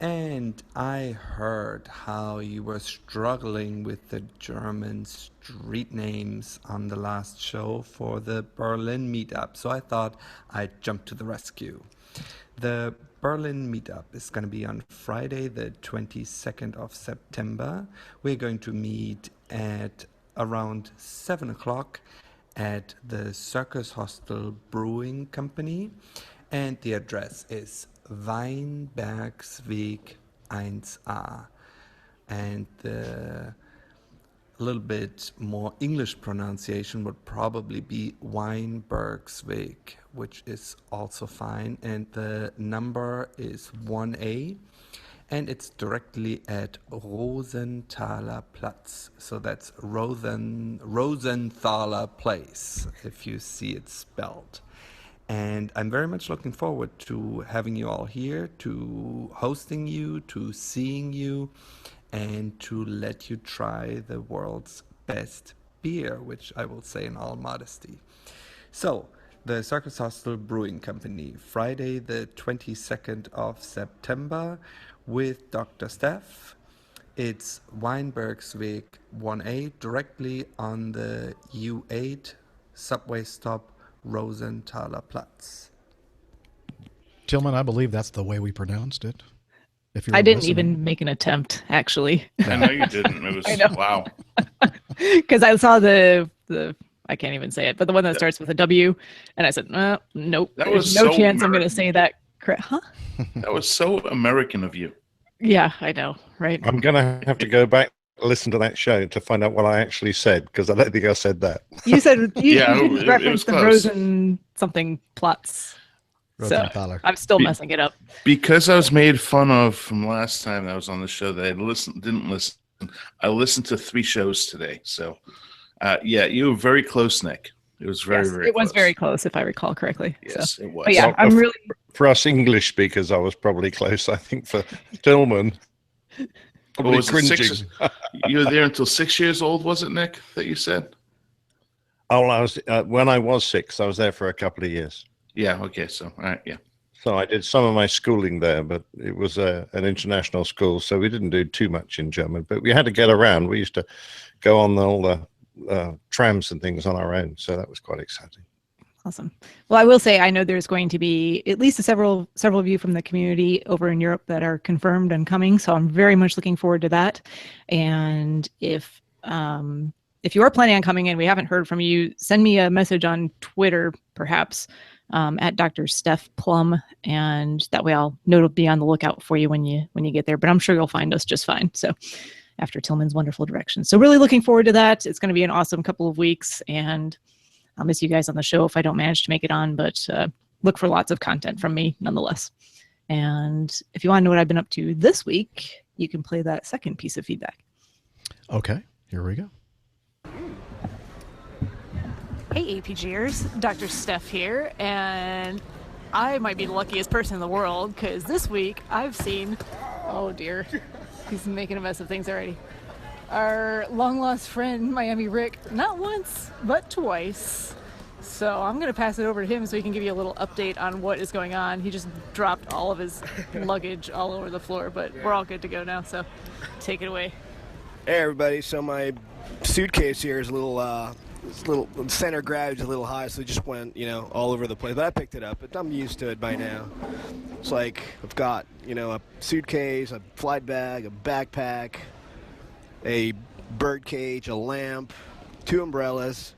and I heard how you were struggling with the German street names on the last show for the Berlin meetup, so I thought I'd jump to the rescue. The Berlin meetup is going to be on Friday the 22nd of September. We're going to meet at around 7 o'clock at the Circus Hostel Brewing Company, and the address is Weinbergsweg 1a, and the little bit more English pronunciation would probably be Weinbergsweg, which is also fine, and the number is 1A, and it's directly at Rosenthaler Platz. So that's Rosenthaler Place, if you see it spelled. And I'm very much looking forward to having you all here, to hosting you, to seeing you, and to let you try the world's best beer, which I will say in all modesty. So, the Circus Hostel Brewing Company, Friday the 22nd of September with Dr. Steph. It's Weinbergsweg 1A, directly on the U8 subway stop, Rosenthaler Platz. Tillman, I believe that's the way we pronounced it. If you I didn't even make an attempt, actually. I know you didn't. It was wow. Because I saw the I can't even say it, but the one that starts with a W, and I said, nope, there's no chance I'm going to say that correct. Huh? That was so American of you. Yeah, I know, right? I'm going to have to go back and listen to that show to find out what I actually said, because I don't think I said that. You said you it referenced the close. Rosen something plots. So Rosenthaler. I'm still messing it up. Because I was made fun of from last time I was on the show that I didn't listen. I listened to 3 shows today. So, yeah, you were very close, Nick. It was very Yes, very it was close. very close, if I recall correctly. Yes, So. it was. But yeah, Well, I'm really. For us English speakers, I was probably close. I think for Tillman, probably was it cringing. You were there until 6 years old, was it, Nick? That you said? Oh, I was when I was 6. I was there for a couple of years. Yeah. Okay. So, all right. Yeah. So I did some of my schooling there, but it was an international school, so we didn't do too much in German. But we had to get around. We used to go on all the trams and things on our own, so that was quite exciting. Awesome. Well, I will say I know there's going to be at least several of you from the community over in Europe that are confirmed and coming. So I'm very much looking forward to that. And if you are planning on coming in, we haven't heard from you, send me a message on Twitter, perhaps, at Dr. Steph Plum, and that way I'll know to be on the lookout for you when you get there. But I'm sure you'll find us just fine. So after Tillman's wonderful direction. So really looking forward to that. It's going to be an awesome couple of weeks, and I'll miss you guys on the show if I don't manage to make it on, but look for lots of content from me nonetheless. And if you want to know what I've been up to this week, you can play that second piece of feedback. Okay, here we go. Hey APGers, Dr. Steph here, and I might be the luckiest person in the world because this week I've seen, oh dear, he's making a mess of things already. Our long lost friend, Miami Rick, not once, but twice. So I'm going to pass it over to him so he can give you a little update on what is going on. He just dropped all of his luggage all over the floor, but we're all good to go now, so take it away. Hey everybody, so my suitcase here is a little center gravity is a little high, so it just went, all over the place. But I picked it up, but I'm used to it by now. It's like I've got, a suitcase, a flight bag, a backpack, a bird cage, a lamp, 2 umbrellas.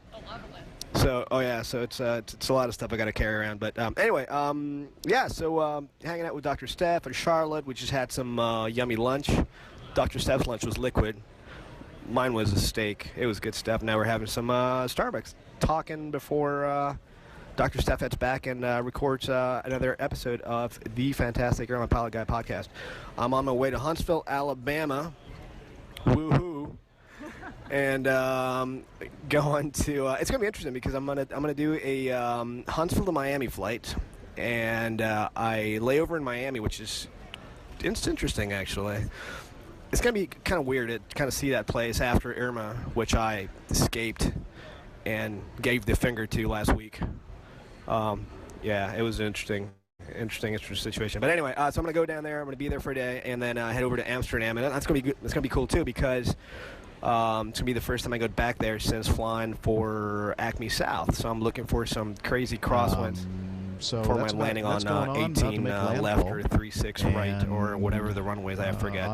So, so it's a lot of stuff I got to carry around. But anyway, hanging out with Dr. Steph and Charlotte. We just had some yummy lunch. Dr. Steph's lunch was liquid. Mine was a steak. It was good stuff. Now we're having some Starbucks. Talking before Dr. Steph heads back and records another episode of the fantastic Airline Pilot Guy podcast. I'm on my way to Huntsville, Alabama. Woohoo! And going to it's gonna be interesting because I'm gonna do a Huntsville to Miami flight, and I lay over in Miami, which is it's interesting actually. It's going to be kind of weird to kind of see that place after Irma, which I escaped and gave the finger to last week. Yeah, it was an interesting situation. But anyway, so I'm going to go down there. I'm going to be there for a day and then head over to Amsterdam. And that's going to be good. That's going to be cool, too, because it's going to be the first time I go back there since flying for Acme South. So I'm looking for some crazy crosswinds. So for my landing on 18 left or 36 right or whatever the runways I forget.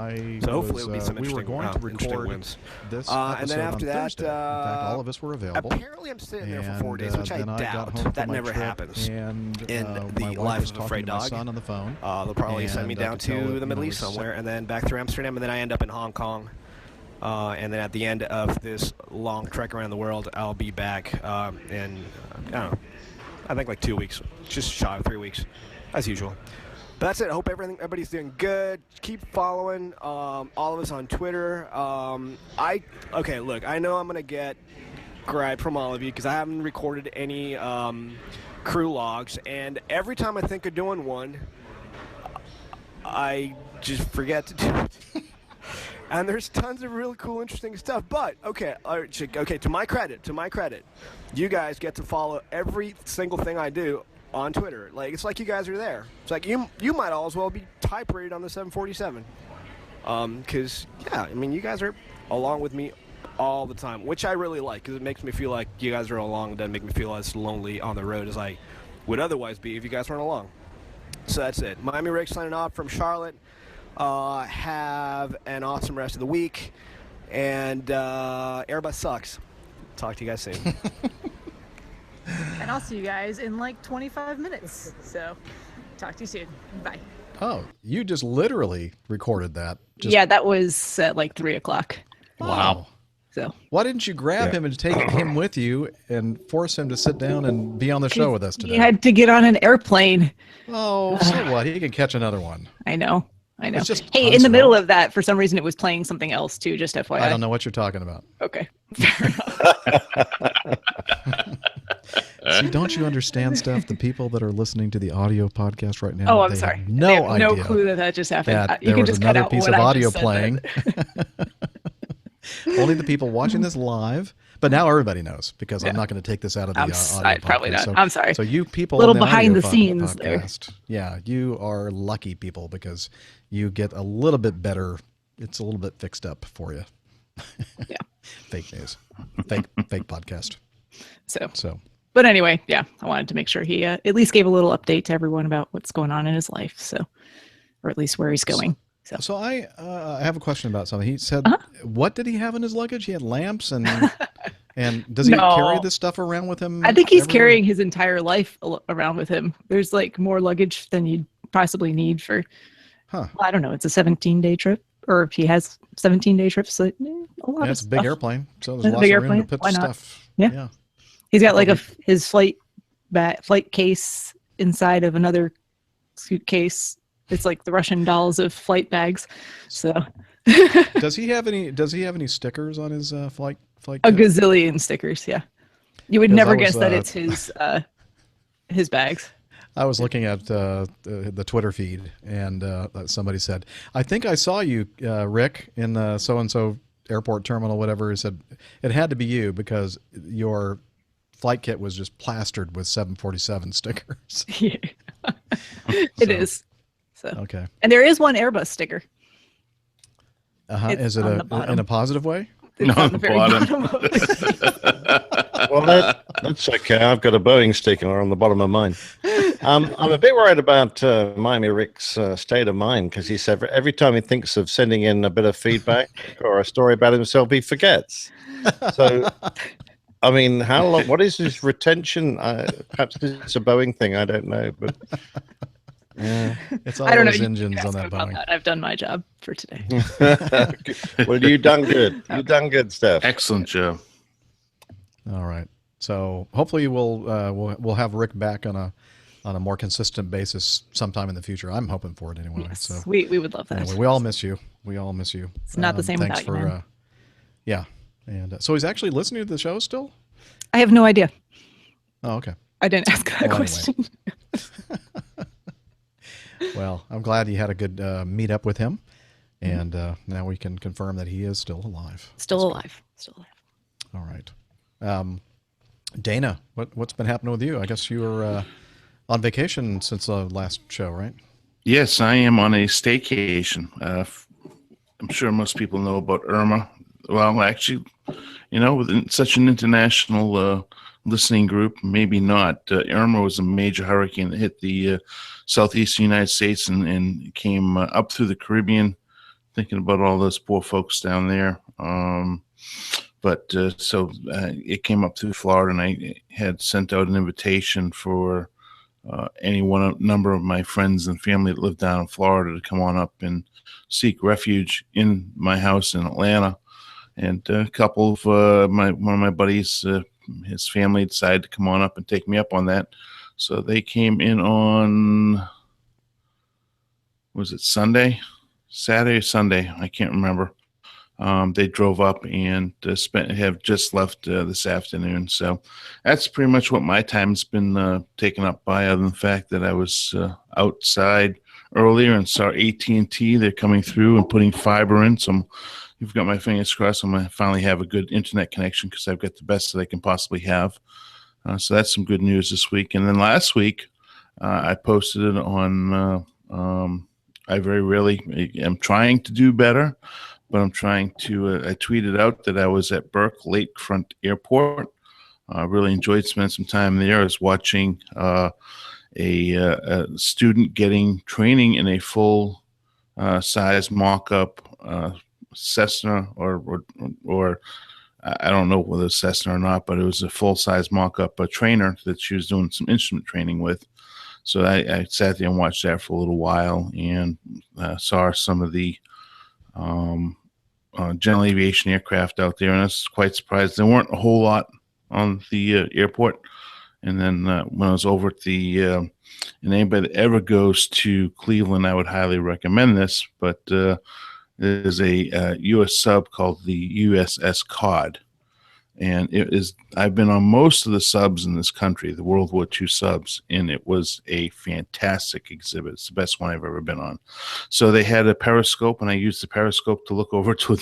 So hopefully it'll be some interesting, winds. This and then after that, in fact, all of us were available. Apparently I'm sitting there for 4 days, which I doubt. That never happens in the lives of a freight dog. On the phone. They'll probably send me down to the Middle East somewhere and then back through Amsterdam, and then I end up in Hong Kong. And then at the end of this long trek around the world, I'll be back in, I don't know, I think like 2 weeks, just shy of 3 weeks, as usual. But that's it. I hope everybody's doing good. Keep following all of us on Twitter. Okay, look, I know I'm gonna get gripe from all of you because I haven't recorded any crew logs, and every time I think of doing one, I just forget to do it. And there's tons of really cool, interesting stuff. But okay, to my credit, you guys get to follow every single thing I do on Twitter. Like it's like you guys are there. It's like you might all as well be type rated on the 747. Because yeah, I mean you guys are along with me all the time, which I really like because it makes me feel like you guys are along. It doesn't make me feel as lonely on the road as I would otherwise be if you guys weren't along. So that's it. Miami Rick signing off from Charlotte. Have an awesome rest of the week, and Airbus sucks. Talk to you guys soon. And I'll see you guys in like 25 minutes. So, talk to you soon. Bye. Oh, you just literally recorded that. Yeah, that was at like 3 o'clock. Wow. So why didn't you grab him and take him with you and force him to sit down and be on the show with us today? He had to get on an airplane. Oh, so what? He can catch another one. I know. Just hey, in the middle of that, for some reason, it was playing something else too. Just FYI. I don't know what you're talking about. Okay. Fair enough. See, don't you understand, Steph? The people that are listening to the audio podcast right now, oh, I'm sorry. No they have idea. No clue that just happened. That you can just cut out piece what of I audio just said playing. Only the people watching this live. But now everybody knows because I'm not going to take this out of the audio podcast. Probably not. So, I'm sorry. So you people, a little in the behind the audio scenes podcast, yeah, you are lucky people because you get a little bit better. It's a little bit fixed up for you. Yeah. Fake news. Fake podcast. So. But anyway, yeah, I wanted to make sure he at least gave a little update to everyone about what's going on in his life. So, or at least where he's going. So I have a question about something. He said, what did he have in his luggage? He had lamps and does he carry this stuff around with him? I think he's carrying his entire life around with him. There's like more luggage than you'd possibly need for, well, I don't know. It's a 17-day trip, or if he has 17-day trips, so a lot of it's a big airplane, so there's it's lots of room to put Why stuff. Not? Yeah. He's got like his flight case inside of another suitcase. It's like the Russian dolls of flight bags. So, does he have any stickers on his flight? A gazillion stickers. Yeah, you would never guess that it's his bags. I was looking at the Twitter feed, and somebody said, "I think I saw you, Rick, in the so and so airport terminal, whatever." He said it had to be you because your flight kit was just plastered with 747 stickers. Yeah, it is. So okay, and there is one Airbus sticker. Is it in a positive way? It's on the bottom. Well, that's okay. I've got a Boeing sticker on the bottom of mine. I'm a bit worried about Miami Rick's state of mind because he said every time he thinks of sending in a bit of feedback or a story about himself, he forgets. So, I mean, how long? What is his retention? Perhaps it's a Boeing thing. I don't know, but It's all I don't know. those You engines can on ask that about Boeing. that. I've done my job for today. Well, you done good. You done good stuff. Excellent job. All right. So hopefully we'll have Rick back on a more consistent basis sometime in the future. I'm hoping for it anyway. Yes, So we would love that. anyway, we all miss you. We all miss you. It's not the same Thanks without you, man. yeah. And so he's actually listening to the show still? I have no idea. Oh, okay. I didn't ask that question. Anyway. Well, I'm glad you had a good meetup with him, and now we can confirm that he is still alive. Still alive. Still alive. All right. Dana, what's been happening with you? I guess you were on vacation since the last show, right? Yes, I am on a staycation. I'm sure most people know about Irma. Well, actually, with such an international listening group, maybe not. Irma was a major hurricane that hit the southeastern United States and came up through the Caribbean. Thinking about all those poor folks down there. So it came up through Florida, and I had sent out an invitation for number of my friends and family that live down in Florida to come on up and seek refuge in my house in Atlanta. And a couple of one of my buddies, his family decided to come on up and take me up on that. So they came in on, was it Saturday or Sunday? I can't remember. They drove up and have just left this afternoon. So that's pretty much what my time's been taken up by, other than the fact that I was outside earlier and saw AT&T. They're coming through and putting fiber in. So you've got my fingers crossed. I'm going to finally have a good internet connection because I've got the best that I can possibly have. So that's some good news this week. And then last week, I posted it on, I very rarely am trying to do better, but I'm trying to, I tweeted out that I was at Burke Lakefront Airport. I really enjoyed spending some time there. I was watching a student getting training in a full size mock-up Cessna or I don't know whether it's Cessna or not, but it was a full-size mock-up trainer that she was doing some instrument training with. So I sat there and watched that for a little while and saw some of the general aviation aircraft out there, and I was quite surprised. There weren't a whole lot on the airport. And then when I was over at the, and anybody that ever goes to Cleveland, I would highly recommend this, but there's a U.S. sub called the USS Cod. And I've been on most of the subs in this country, the World War II subs, and it was a fantastic exhibit. It's the best one I've ever been on. So they had a periscope, and I used the periscope to look over to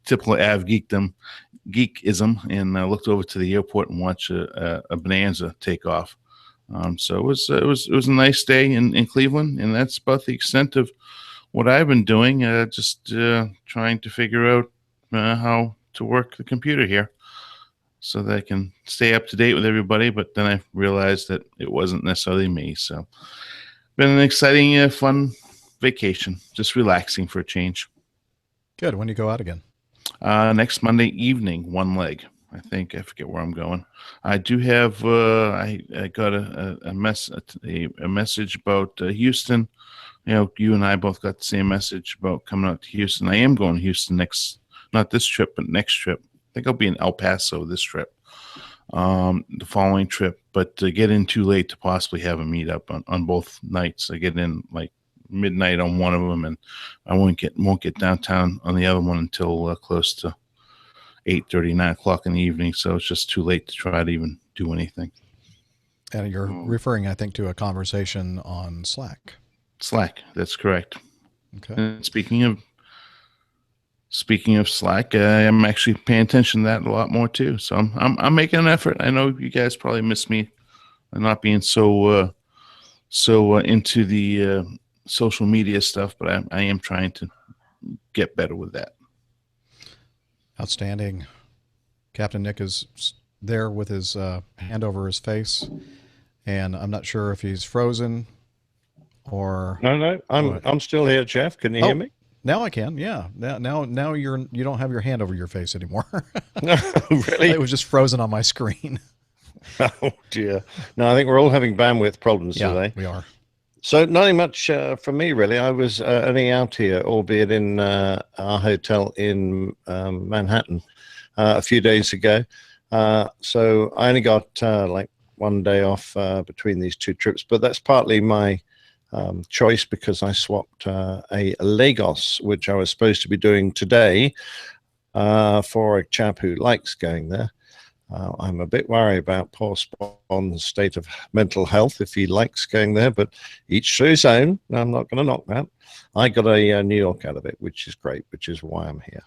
typical Av geekism, and I looked over to the airport and watched a Bonanza take off. So it was a nice day in Cleveland, and that's about the extent of what I've been doing. Just trying to figure out how to work the computer here so that I can stay up to date with everybody. But then I realized that it wasn't necessarily me. So been an exciting, fun vacation, just relaxing for a change. Good. When do you go out again? Next Monday evening, one leg. I forget where I'm going. I do have, I got a message about Houston. You and I both got the same message about coming out to Houston. I am going to Houston not this trip, but next trip. I think I'll be in El Paso this trip, the following trip, but to get in too late to possibly have a meetup on both nights. I get in like midnight on one of them, and I won't get downtown on the other one until close to 8:30, 9 o'clock in the evening. So it's just too late to try to even do anything. And you're referring, I think, to a conversation on Slack. Slack, that's correct. Okay. And speaking of Slack, I am actually paying attention to that a lot more too. So I'm making an effort. I know you guys probably miss me not being so into the social media stuff, but I am trying to get better with that. Outstanding. Captain Nick is there with his hand over his face, and I'm not sure if he's frozen or no. I'm still here, Jeff. Can you hear me? Now I can. Yeah. Now you don't have your hand over your face anymore. No, really? It was just frozen on my screen. Oh dear. No, I think we're all having bandwidth problems today. We are. So nothing much from me, really. I was only out here, albeit in our hotel in Manhattan a few days ago. So I only got like one day off between these two trips, but that's partly my choice because I swapped a Lagos, which I was supposed to be doing today, for a chap who likes going there. I'm a bit worried about poor Spawn's state of mental health if he likes going there, but each to his own. I'm not going to knock that. I got a New York out of it, which is great, which is why I'm here.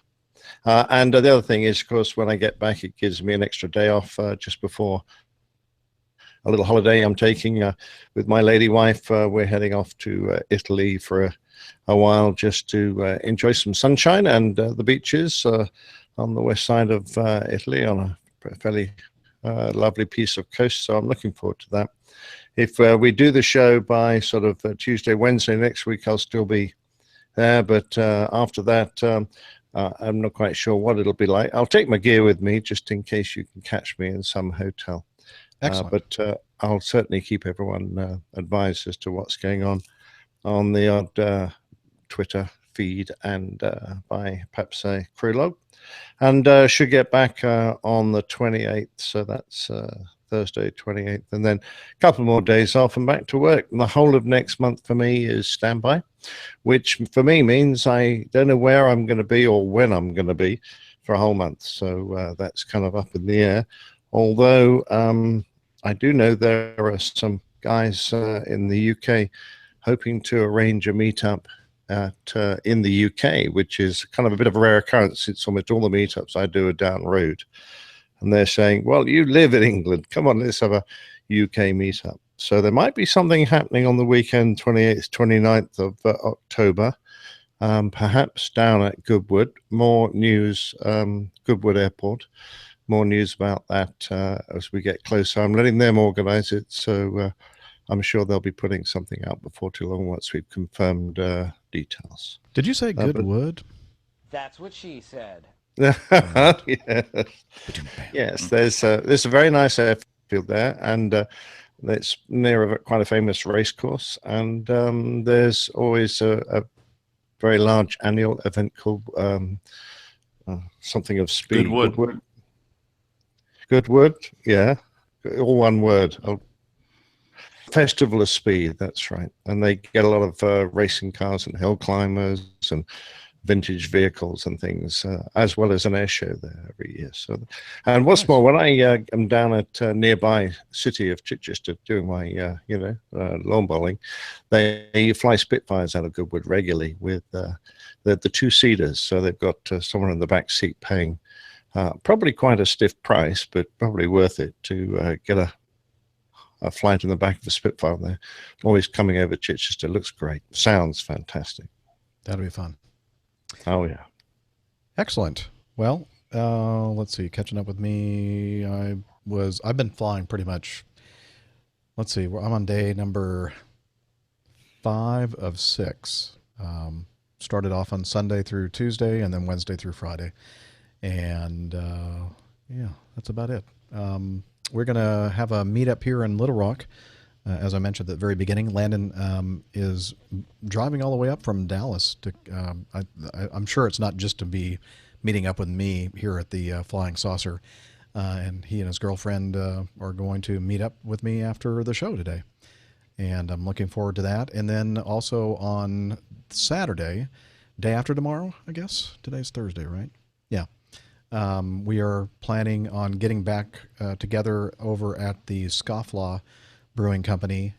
And the other thing is, of course, when I get back, it gives me an extra day off just before a little holiday I'm taking with my lady wife. We're heading off to Italy for a while just to enjoy some sunshine and the beaches on the west side of Italy on a fairly lovely piece of coast. So I'm looking forward to that. If we do the show by sort of Tuesday, Wednesday next week, I'll still be there. But after that, I'm not quite sure what it'll be like. I'll take my gear with me just in case you can catch me in some hotel. Excellent. But I'll certainly keep everyone advised as to what's going on the odd Twitter feed and by perhaps a crew log. And should get back on the 28th. So that's Thursday, 28th. And then a couple more days off and back to work. And the whole of next month for me is standby, which for me means I don't know where I'm going to be or when I'm going to be for a whole month. So that's kind of up in the air. Although I do know there are some guys in the UK hoping to arrange a meetup in the UK, which is kind of a bit of a rare occurrence since almost all the meetups I do are down road. And they're saying, well, you live in England. Come on, let's have a UK meetup. So there might be something happening on the weekend, 28th, 29th of October, perhaps down at Goodwood. More news, Goodwood Airport. More news about that as we get closer. I'm letting them organize it. So I'm sure they'll be putting something out before too long once we've confirmed details. Did you say Goodwood? That's what she said. Yes, there's a very nice airfield there, and it's near quite a famous race course. And there's always a very large annual event called something of speed. Goodwood, yeah, all one word. Festival of Speed, that's right. And they get a lot of racing cars and hill climbers and vintage vehicles and things, as well as an air show there every year. So, and what's more, when I am down at nearby city of Chichester doing my, lawn bowling, they fly Spitfires out of Goodwood regularly with the two-seaters. So they've got someone in the back seat paying probably quite a stiff price, but probably worth it to get a flight in the back of a Spitfire there. Always coming over Chichester. Looks great. Sounds fantastic. That'll be fun. Oh, yeah. Excellent. Well, let's see. Catching up with me, I've been flying pretty much. Let's see. I'm on day number 5 of 6. Started off on Sunday through Tuesday and then Wednesday through Friday. And yeah, that's about it. We're going to have a meetup here in Little Rock. As I mentioned at the very beginning, Landon is driving all the way up from Dallas. I'm sure it's not just to be meeting up with me here at the Flying Saucer. And he and his girlfriend are going to meet up with me after the show today. And I'm looking forward to that. And then also on Saturday, day after tomorrow, I guess. Today's Thursday, right? Yeah. We are planning on getting back together over at the Scofflaw Brewing Company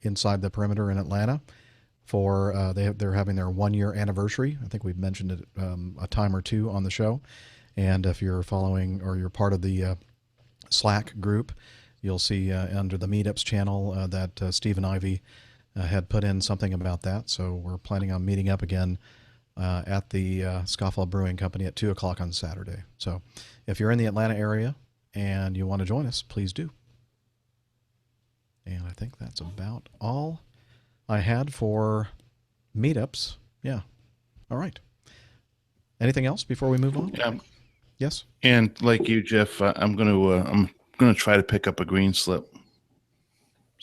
inside the perimeter in Atlanta for they're having their 1-year anniversary. I think we've mentioned it a time or two on the show. And if you're following or you're part of the Slack group, you'll see under the Meetups channel that Steve and Ivy had put in something about that. So we're planning on meeting up again at the Scofflaw Brewing Company at 2 o'clock on Saturday. So if you're in the Atlanta area and you want to join us, please do. And I think that's about all I had for meetups. Yeah. All right. Anything else before we move on? Yeah. Yes. And like you, Jeff, I'm gonna try to pick up a green slip.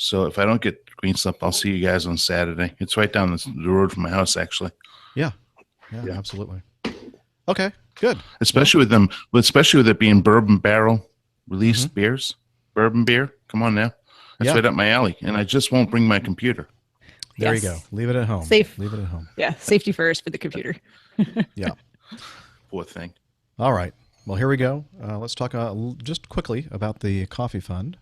So if I don't get green stuff. I'll see you guys on Saturday. It's right down the road from my house, actually. Yeah, absolutely. Okay, good. Especially with it being bourbon barrel released beers, bourbon beer. Come on now, that's right up my alley. And I just won't bring my computer. There you go. Leave it at home. Safe. Leave it at home. Yeah, safety first for the computer. Yeah. Poor thing. All right. Well, here we go. Let's talk just quickly about the coffee fund.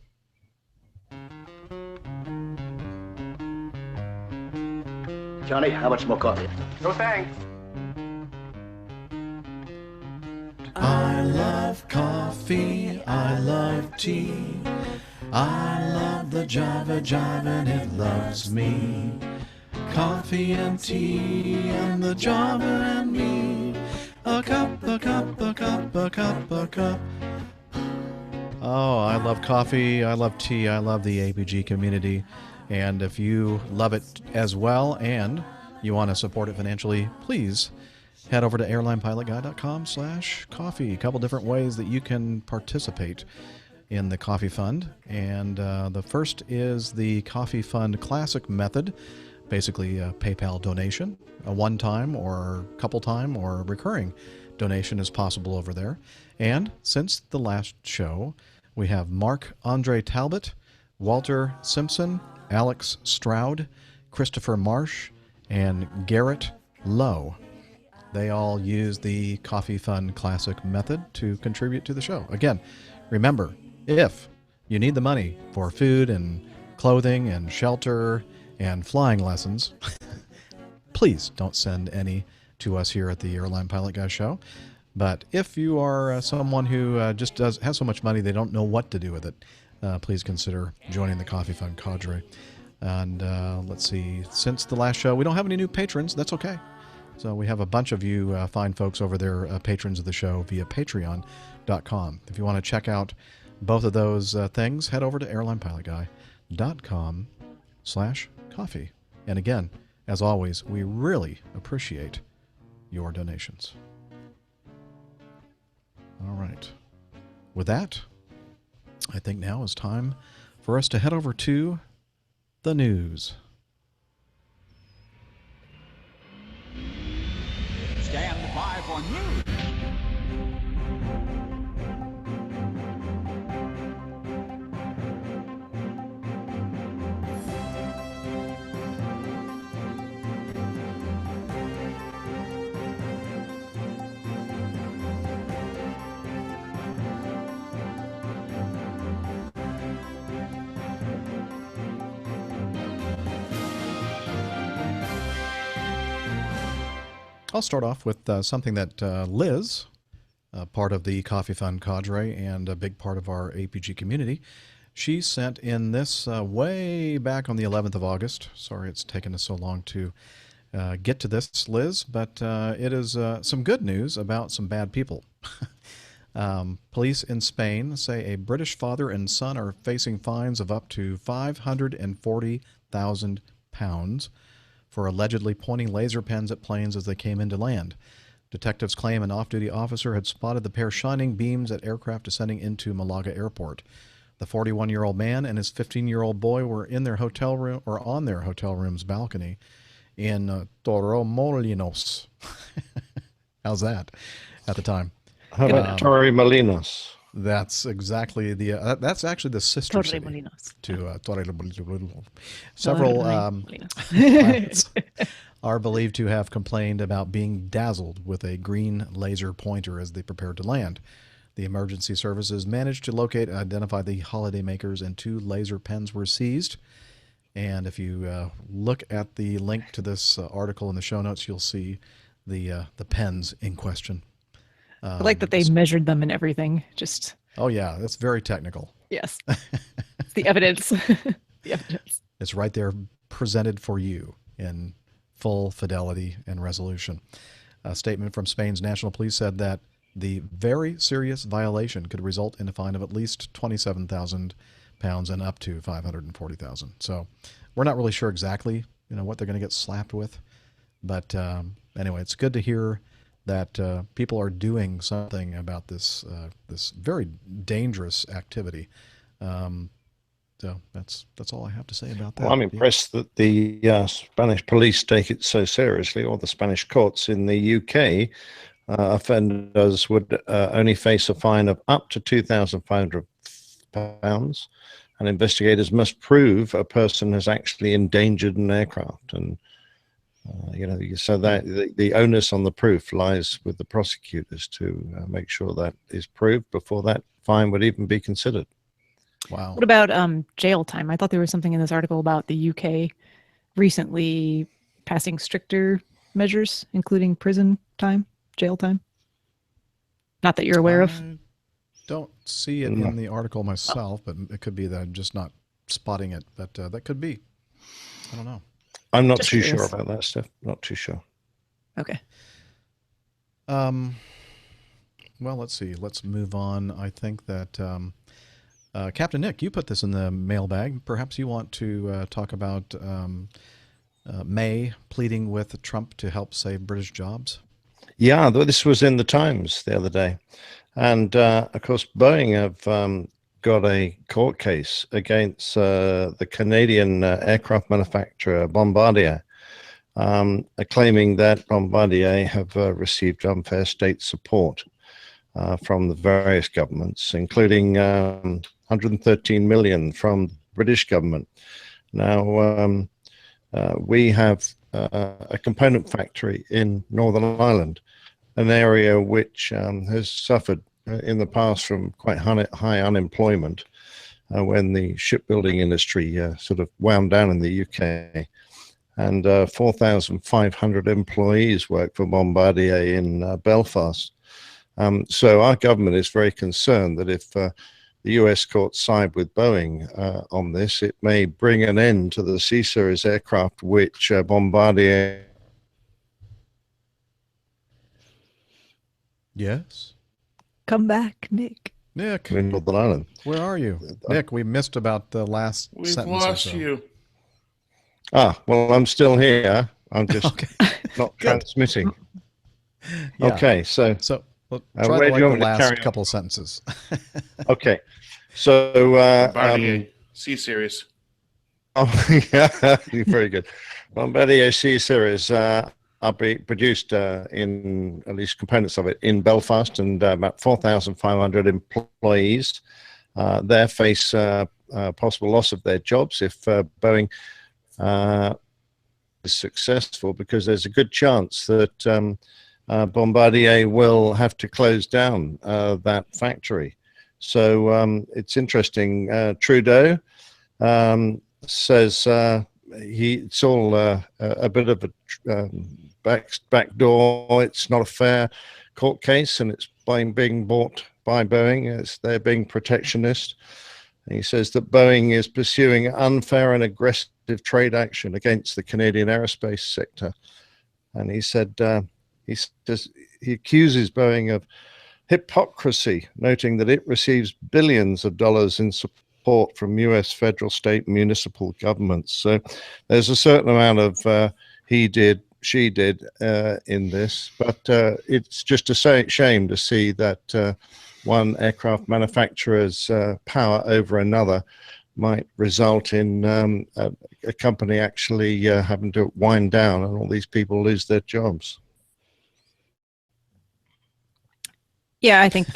Johnny, how much more coffee? No thanks. I love coffee. I love tea. I love the Java Jive and it loves me. Coffee and tea and the Java and me. A cup, a cup, a cup, a cup, a cup. Oh, I love coffee. I love tea. I love the APG community. And if you love it as well and you want to support it financially, please head over to airlinepilotguy.com/coffee. A couple different ways that you can participate in the coffee fund. And the first is the coffee fund classic method, basically a PayPal donation. A one-time or couple-time or recurring donation is possible over there. And since the last show, we have Mark Andre Talbot, Walter Simpson, Alex Stroud, Christopher Marsh, and Garrett Lowe. They all use the Coffee Fund Classic method to contribute to the show. Again, remember, if you need the money for food and clothing and shelter and flying lessons, please don't send any to us here at the Airline Pilot Guy Show. But if you are someone who just has so much money they don't know what to do with it, please consider joining the Coffee Fund cadre. And let's see, since the last show, we don't have any new patrons. That's okay. So we have a bunch of you fine folks over there, patrons of the show via patreon.com. If you want to check out both of those things, head over to airlinepilotguy.com/coffee. And again, as always, we really appreciate your donations. All right. With that, I think now is time for us to head over to the news. Stand by for news. I'll start off with something that Liz, part of the Coffee Fund cadre and a big part of our APG community, she sent in this way back on the 11th of August. Sorry it's taken us so long to get to this, Liz, but it is some good news about some bad people. Police in Spain say a British father and son are facing fines of up to £540,000 for allegedly pointing laser pens at planes as they came into land. Detectives claim an off-duty officer had spotted the pair shining beams at aircraft descending into Malaga Airport. The 41-year-old man and his 15-year-old boy were in their hotel room or on their hotel room's balcony in Torremolinos. How's that at the time? How about Torremolinos? That's exactly the. That's actually the sister city to Torremolinos. Several pilots are believed to have complained about being dazzled with a green laser pointer as they prepared to land. The emergency services managed to locate and identify the holidaymakers, and 2 laser pens were seized. And if you look at the link to this article in the show notes, you'll see the pens in question. I like that they measured them and everything. Just oh yeah, that's very technical. Yes, it's the evidence. The evidence. It's right there, presented for you in full fidelity and resolution. A statement from Spain's national police said that the very serious violation could result in a fine of at least £27,000 and up to $540,000. So we're not really sure exactly, what they're going to get slapped with, but anyway, it's good to hear that people are doing something about this this very dangerous activity. So that's all I have to say about that. Well, I'm impressed that the Spanish police take it so seriously, or the Spanish courts. In the UK, offenders would only face a fine of up to £2,500, and investigators must prove a person has actually endangered an aircraft. And so that the onus on the proof lies with the prosecutors to make sure that is proved before that fine would even be considered. Wow. What about jail time? I thought there was something in this article about the UK recently passing stricter measures, including prison time, jail time. Not that you're aware of. Don't see it in the article myself, but it could be that I'm just not spotting it. But that could be. I don't know. I'm not too sure about that stuff. Not too sure. Okay. Well, let's see. Let's move on. I think that Captain Nick, you put this in the mailbag. Perhaps you want to talk about May pleading with Trump to help save British jobs. Yeah, this was in the Times the other day. And, of course, Boeing have got a court case against the Canadian aircraft manufacturer Bombardier, claiming that Bombardier have received unfair state support from the various governments, including 113 million from the British government. Now, we have a component factory in Northern Ireland, an area which has suffered in the past from quite high unemployment when the shipbuilding industry sort of wound down in the UK. And 4,500 employees work for Bombardier in Belfast. So our government is very concerned that if the US courts side with Boeing on this, it may bring an end to the C-Series aircraft, which Bombardier... Yes? Come back, Nick. Nick. In Northern Ireland. Where are you? Nick, we missed about the last sentence. We've lost you. Ah, well, I'm still here. I'm just not transmitting. Yeah. Okay, so well, try to like the last couple of sentences. Okay, so Bombardier C-Series. Oh, yeah, very good. Bombardier C-Series are being produced in at least components of it in Belfast, and about 4,500 employees there face possible loss of their jobs if Boeing is successful, because there's a good chance that Bombardier will have to close down that factory. So it's interesting. Trudeau says it's all a bit of a back door. It's not a fair court case, and it's being bought by Boeing. They're being protectionist. And he says that Boeing is pursuing unfair and aggressive trade action against the Canadian aerospace sector. And he said he accuses Boeing of hypocrisy, noting that it receives billions of dollars in support from US federal, state, and municipal governments. So there's a certain amount of he did, she did in this, but it's just a shame to see that one aircraft manufacturer's power over another might result in a company actually having to wind down and all these people lose their jobs. Yeah, I think,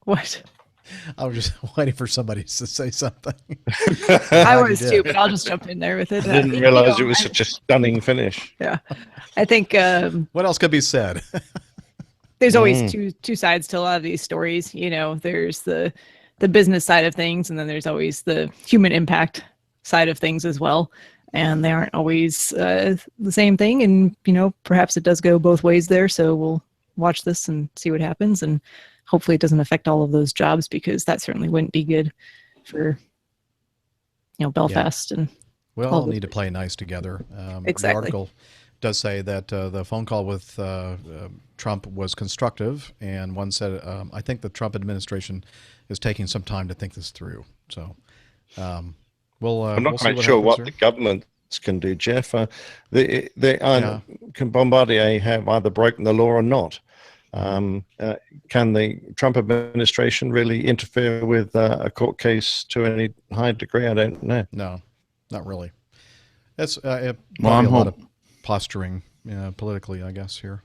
what? I was just waiting for somebody to say something. I was too, but I'll just jump in there with it. I didn't realize it was such a stunning finish. Yeah, I think. What else could be said? There's always two sides to a lot of these stories. There's the business side of things, and then there's always the human impact side of things as well. And they aren't always the same thing. And perhaps it does go both ways there. So we'll watch this and see what happens, and hopefully it doesn't affect all of those jobs, because that certainly wouldn't be good for Belfast. And we all need to play nice together. Exactly. The article does say that the phone call with Trump was constructive, and one said, I think the Trump administration is taking some time to think this through. So I'm not quite sure what the governments can do, Jeff. Can Bombardier have either broken the law or not? Can the Trump administration really interfere with a court case to any high degree? I don't know. No, not really. It's probably a lot of posturing politically, I guess, here.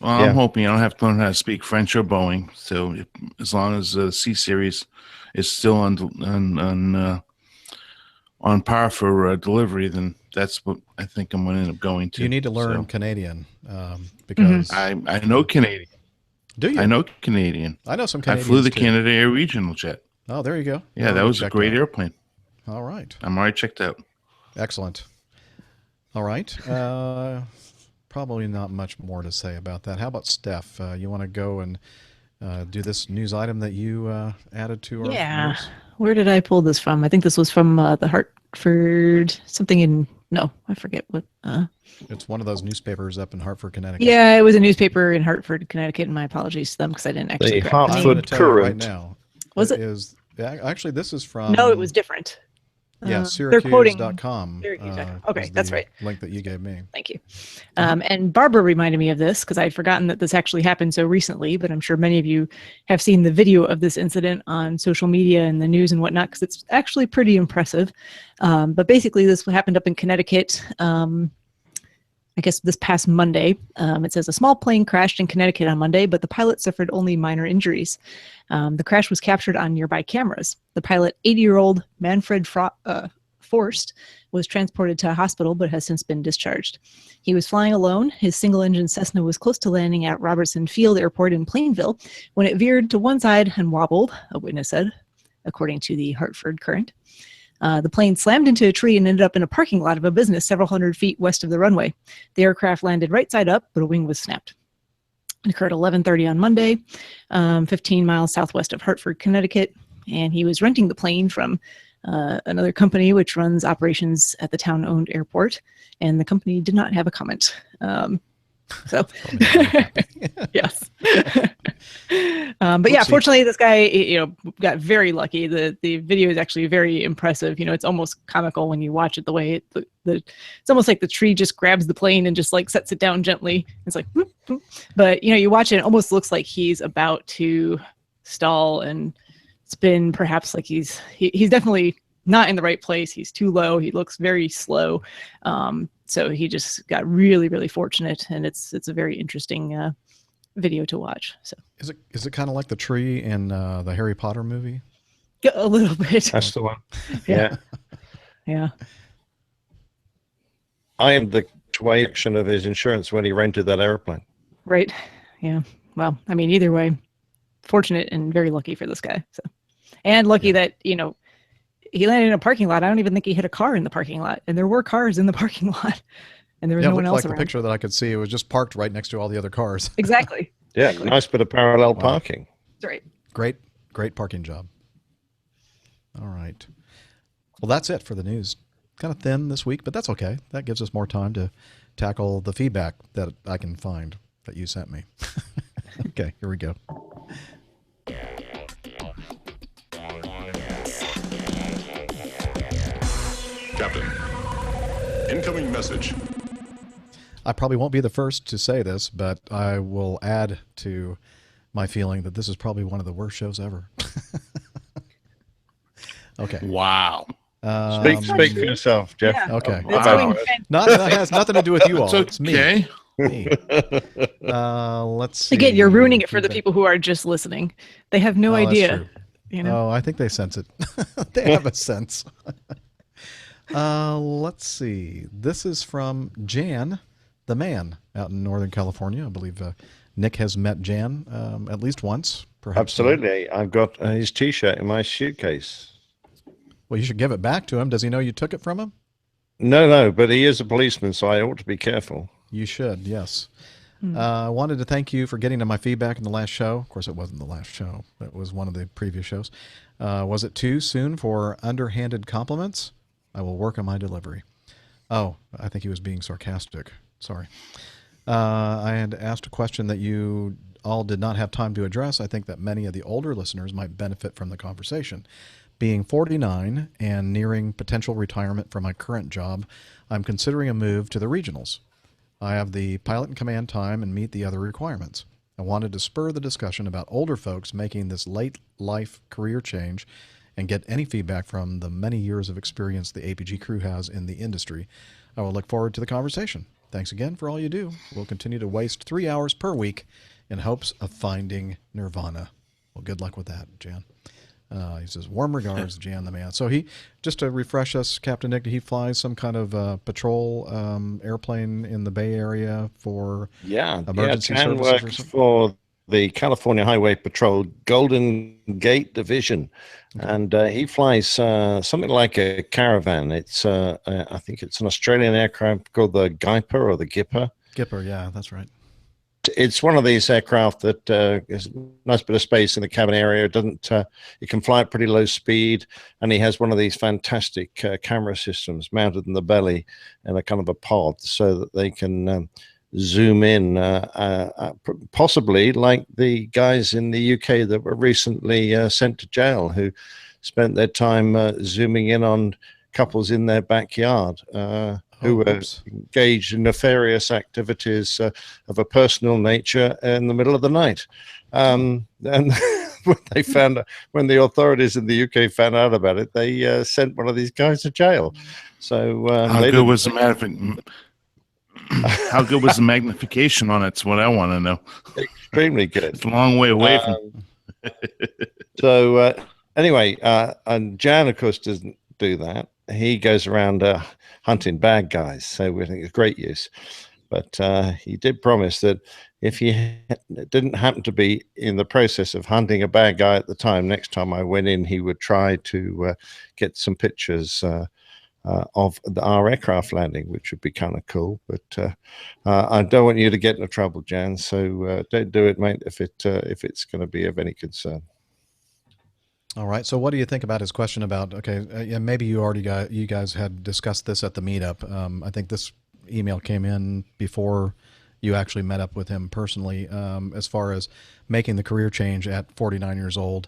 Well, I'm hoping I don't have to learn how to speak French or Boeing. So as long as the C series is still on par for delivery, then that's what I think I'm going to end up going to. You need to learn Canadian because I know Canadian. Do you? I know Canadian. I know some Canadians. I flew the too. Canada Air regional jet. Oh, there you go. Yeah, that was a great airplane. All right. I'm already checked out. Excellent. All right. Probably not much more to say about that. How about Steph? You want to go and do this news item that you added to our news? Where did I pull this from? I think this was from the Hartford, something in, no, I forget what. It's one of those newspapers up in Hartford, Connecticut. Yeah, it was a newspaper in Hartford, Connecticut, and my apologies to them because I didn't actually. The Hartford Courant. Right now. Was it? Actually, this is from. No, it was different. Yeah, Syracuse.com. Okay, that's right. Link that you gave me. Thank you. And Barbara reminded me of this because I'd forgotten that this actually happened so recently, but I'm sure many of you have seen the video of this incident on social media and the news and whatnot because it's actually pretty impressive. But basically, this happened up in Connecticut. I guess this past Monday. It says a small plane crashed in Connecticut on Monday, but the pilot suffered only minor injuries. The crash was captured on nearby cameras. The pilot, 80-year-old Manfred Forst, was transported to a hospital but has since been discharged. He was flying alone. His single-engine Cessna was close to landing at Robertson Field Airport in Plainville when it veered to one side and wobbled, a witness said, according to the Hartford Courant. The plane slammed into a tree and ended up in a parking lot of a business several hundred feet west of the runway. The aircraft landed right side up, but a wing was snapped. It occurred 11:30 on Monday, 15 miles southwest of Hartford, Connecticut, and he was renting the plane from another company which runs operations at the town-owned airport, and the company did not have a comment. So, yes. But yeah, fortunately, this guy, got very lucky. The video is actually very impressive. It's almost comical when you watch it. The way it's almost like the tree just grabs the plane and just like sets it down gently. It's like, whoop, whoop. But you watch it, it almost looks like he's about to stall and spin. Perhaps like he's definitely not in the right place. He's too low. He looks very slow. So he just got really, really fortunate, and it's a very interesting video to watch. So is it kind of like the tree in the Harry Potter movie? Yeah, a little bit. That's the one. Yeah. Yeah. I am the tuition of his insurance when he rented that airplane. Right. Yeah. Well, I mean, either way, fortunate and very lucky for this guy. So, and lucky that he landed in a parking lot. I don't even think he hit a car in the parking lot, and there were cars in the parking lot, and there was no one else around. The picture that I could see, it was just parked right next to all the other cars. Exactly. Yeah, nice bit of parallel parking. That's right. Great parking job. All right. Well, that's it for the news. Kind of thin this week, but that's okay. That gives us more time to tackle the feedback that I can find that you sent me. Okay, here we go. Captain, incoming message. I probably won't be the first to say this, but I will add to my feeling that this is probably one of the worst shows ever. Okay. Wow. Speak for yourself, Jeff. Yeah. Okay. Wow. That has nothing to do with you all. It's me. okay. Let's see. Again, you're ruining it for the people who are just listening. They have no idea. Oh, I think they sense it. They have a sense. Let's see. This is from Jan, the man, out in Northern California. I believe Nick has met Jan at least once. Perhaps. Absolutely. I've got his T-shirt in my suitcase. Well, you should give it back to him. Does he know you took it from him? No, but he is a policeman, so I ought to be careful. You should, yes. I wanted to thank you for getting to my feedback in the last show. Of course, it wasn't the last show. It was one of the previous shows. Was it too soon for underhanded compliments? I will work on my delivery. Oh, I think he was being sarcastic. Sorry. I had asked a question that you all did not have time to address. I think that many of the older listeners might benefit from the conversation. Being 49 and nearing potential retirement from my current job, I'm considering a move to the regionals. I have the pilot in command time and meet the other requirements. I wanted to spur the discussion about older folks making this late life career change and get any feedback from the many years of experience the APG crew has in the industry. I will look forward to the conversation. Thanks again for all you do. We'll continue to waste 3 hours per week in hopes of finding nirvana. Well, good luck with that, Jan. He says, warm regards, Jan the man. So he, just to refresh us, Captain Nick, he flies some kind of patrol airplane in the Bay Area for emergency Jan services or works something? for the California Highway Patrol Golden Gate Division. Okay. And he flies something like a caravan. It's I think it's an Australian aircraft called the Gipper or the Gipper. Gipper, yeah, that's right. It's one of these aircraft that has a nice bit of space in the cabin area. It doesn't. It can fly at pretty low speed, and he has one of these fantastic camera systems mounted in the belly in a kind of a pod, so that they can zoom in, possibly like the guys in the UK that were recently sent to jail, who spent their time zooming in on couples in their backyard. Who were engaged in nefarious activities of a personal nature in the middle of the night. And when they found out, when the authorities in the UK found out about it, they sent one of these guys to jail. So how good was the how good was the magnification on it? It's what I want to know. Extremely good. It's a long way away from. So anyway, and Jan, of course, doesn't do that. He goes around hunting bad guys, so we think it's great use. But he did promise that if he didn't happen to be in the process of hunting a bad guy at the time, next time I went in, he would try to get some pictures of our aircraft landing, which would be kind of cool. But I don't want you to get into trouble, Jan, so don't do it, mate, if it's going to be of any concern. All right. So what do you think about his question about, okay, maybe you guys had discussed this at the meetup. I think this email came in before you actually met up with him personally, as far as making the career change at 49 years old.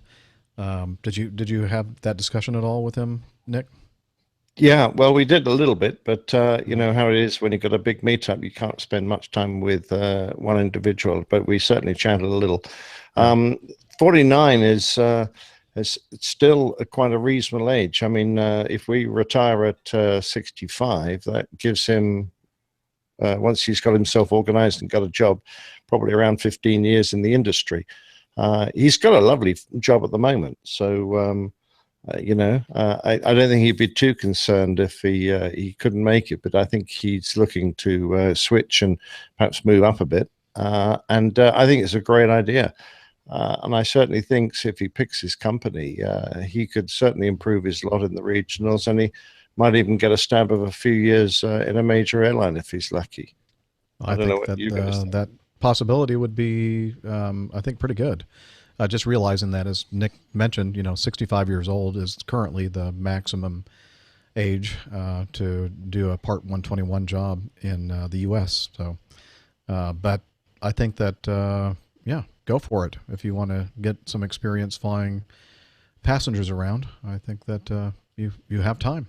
Did you have that discussion at all with him, Nick? Yeah, well, we did a little bit, but you know how it is when you've got a big meetup, you can't spend much time with one individual, but we certainly chatted a little. 49 is it's still quite a reasonable age. I mean, if we retire at 65, that gives him, once he's got himself organized and got a job, probably around 15 years in the industry. He's got a lovely job at the moment. So, you know, I don't think he'd be too concerned if he couldn't make it, but I think he's looking to switch and perhaps move up a bit. And I think it's a great idea. And I certainly think if he picks his company, he could certainly improve his lot in the regionals, and he might even get a stab of a few years in a major airline if he's lucky. I don't know what you guys think. That possibility would be, I think, pretty good. Just realizing that, as Nick mentioned, you know, 65 years old is currently the maximum age to do a Part 121 job in the U.S. So, but I think that, yeah, go for it. If you want to get some experience flying passengers around, I think that you have time.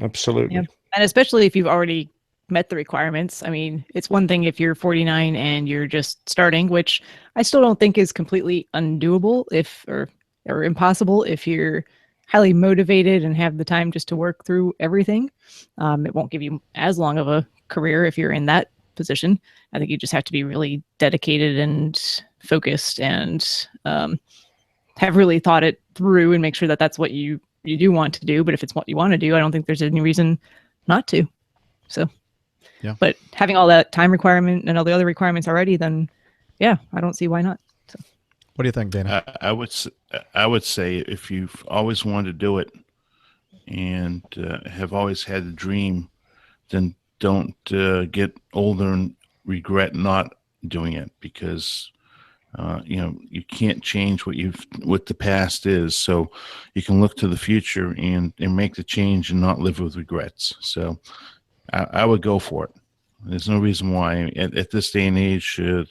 Absolutely. Yeah. And especially if you've already met the requirements. I mean, it's one thing if you're 49 and you're just starting, which I still don't think is completely undoable or impossible if you're highly motivated and have the time just to work through everything. It won't give you as long of a career if you're in that position. I think you just have to be really dedicated and focused and have really thought it through and make sure that that's what you do want to do. But if it's what you want to do, I don't think there's any reason not to. So, yeah. But having all that time requirement and all the other requirements already, then yeah, I don't see why not. So. What do you think, Dana? I would say if you've always wanted to do it and have always had the dream, then don't get older and regret not doing it, because you know, you can't change what the past is. So you can look to the future and make the change and not live with regrets. So I would go for it. There's no reason why at this day and age, you're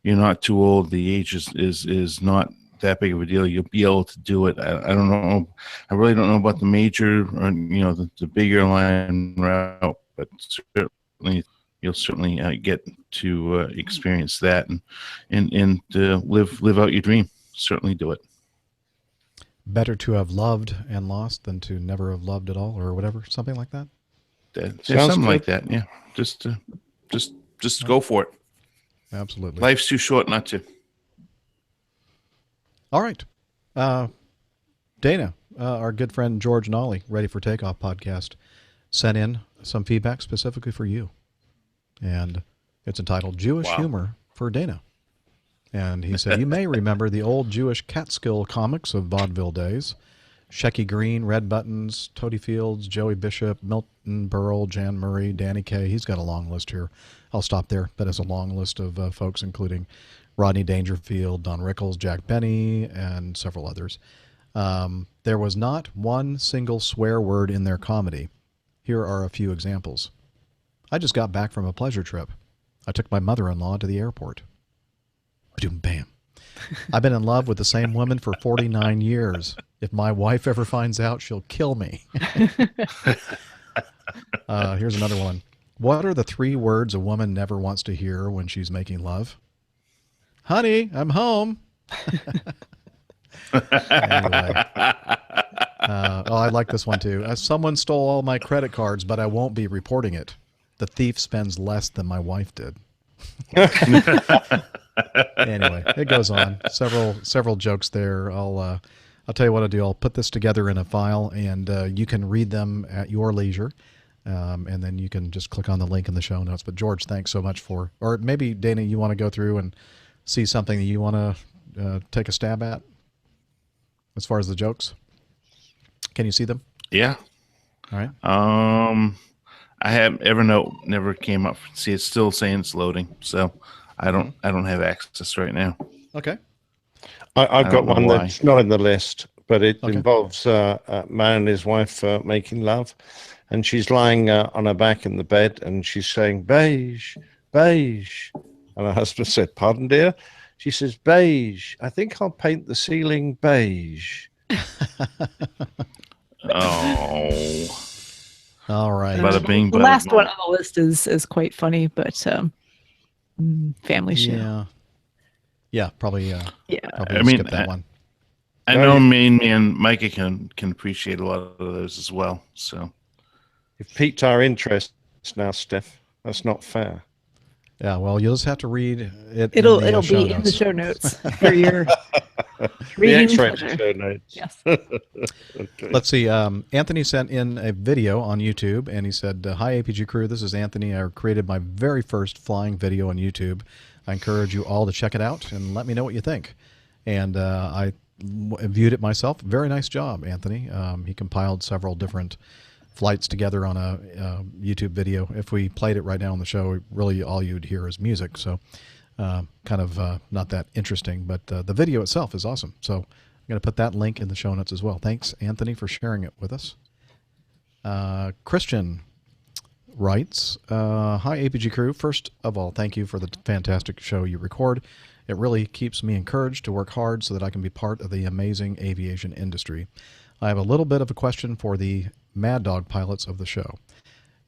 not too old. The age is not that big of a deal. You'll be able to do it. I don't know. I really don't know about the major or, you know, the big airline route, but certainly, you'll certainly get to experience that and live out your dream. Certainly do it. Better to have loved and lost than to never have loved at all, or whatever, something like that. Something like that. Yeah, just go for it. Absolutely. Life's too short not to. All right. Dana, our good friend George Nolly, Ready for Takeoff podcast, sent in some feedback specifically for you. And it's entitled Jewish Humor for Dana. And he said, you may remember the old Jewish Catskill comics of vaudeville days. Shecky Green, Red Buttons, Toady Fields, Joey Bishop, Milton Berle, Jan Murray, Danny Kaye. He's got a long list here. I'll stop there. But it's a long list of folks, including Rodney Dangerfield, Don Rickles, Jack Benny, and several others. There was not one single swear word in their comedy. Here are a few examples. I just got back from a pleasure trip. I took my mother-in-law to the airport. Bam. I've been in love with the same woman for 49 years. If my wife ever finds out, she'll kill me. Here's another one. What are the 3 words a woman never wants to hear when she's making love? Honey, I'm home. Anyway. I like this one too. Someone stole all my credit cards, but I won't be reporting it. The thief spends less than my wife did. Anyway, it goes on. Several jokes there. I'll tell you what I'll do. I'll put this together in a file, and you can read them at your leisure. And then you can just click on the link in the show notes. But George, thanks so much for, or maybe Dana, you want to go through and see something that you want to take a stab at as far as the jokes. Can you see them? Yeah. All right. I have Evernote never came up. See, it's still saying it's loading, so I don't have access right now. Okay. I've got one that's not in the list, but it involves a man and his wife making love, and she's lying on her back in the bed, and she's saying beige, beige, and her husband said, "Pardon, dear?" She says, "Beige. I think I'll paint the ceiling beige." Oh. All right. Bada bing, The bada last boom. one on the list is quite funny, but family show. Yeah, probably. Probably I mean, skip that one. I know main man Micah can appreciate a lot of those as well. So you've piqued our interest now, Steph. That's not fair. Yeah, well, you'll just have to read it. It'll be in the show notes for your reading pleasure. Show notes. Yes. Okay. Let's see. Anthony sent in a video on YouTube, and he said, "Hi, APG crew. This is Anthony. I created my very first flying video on YouTube. I encourage you all to check it out and let me know what you think." And I viewed it myself. Very nice job, Anthony. He compiled several different flights together on a YouTube video. If we played it right now on the show, really all you'd hear is music. So kind of not that interesting, but the video itself is awesome. So I'm going to put that link in the show notes as well. Thanks, Anthony, for sharing it with us. Christian writes, "Hi, APG crew. First of all, thank you for the fantastic show you record. It really keeps me encouraged to work hard so that I can be part of the amazing aviation industry. I have a little bit of a question for the Mad Dog pilots of the show.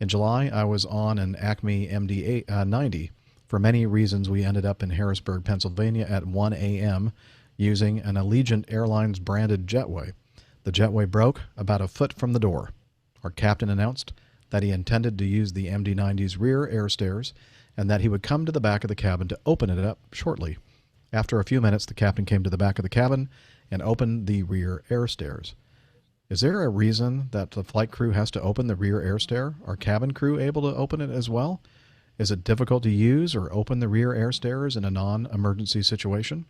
In July, I was on an Acme MD-90. For many reasons, we ended up in Harrisburg, Pennsylvania at 1 a.m. using an Allegiant Airlines branded jetway. The jetway broke about a foot from the door. Our captain announced that he intended to use the MD-90's rear air stairs and that he would come to the back of the cabin to open it up shortly. After a few minutes, the captain came to the back of the cabin and opened the rear air stairs. Is there a reason that the flight crew has to open the rear air stair? Are cabin crew able to open it as well? Is it difficult to use or open the rear air stairs in a non-emergency situation?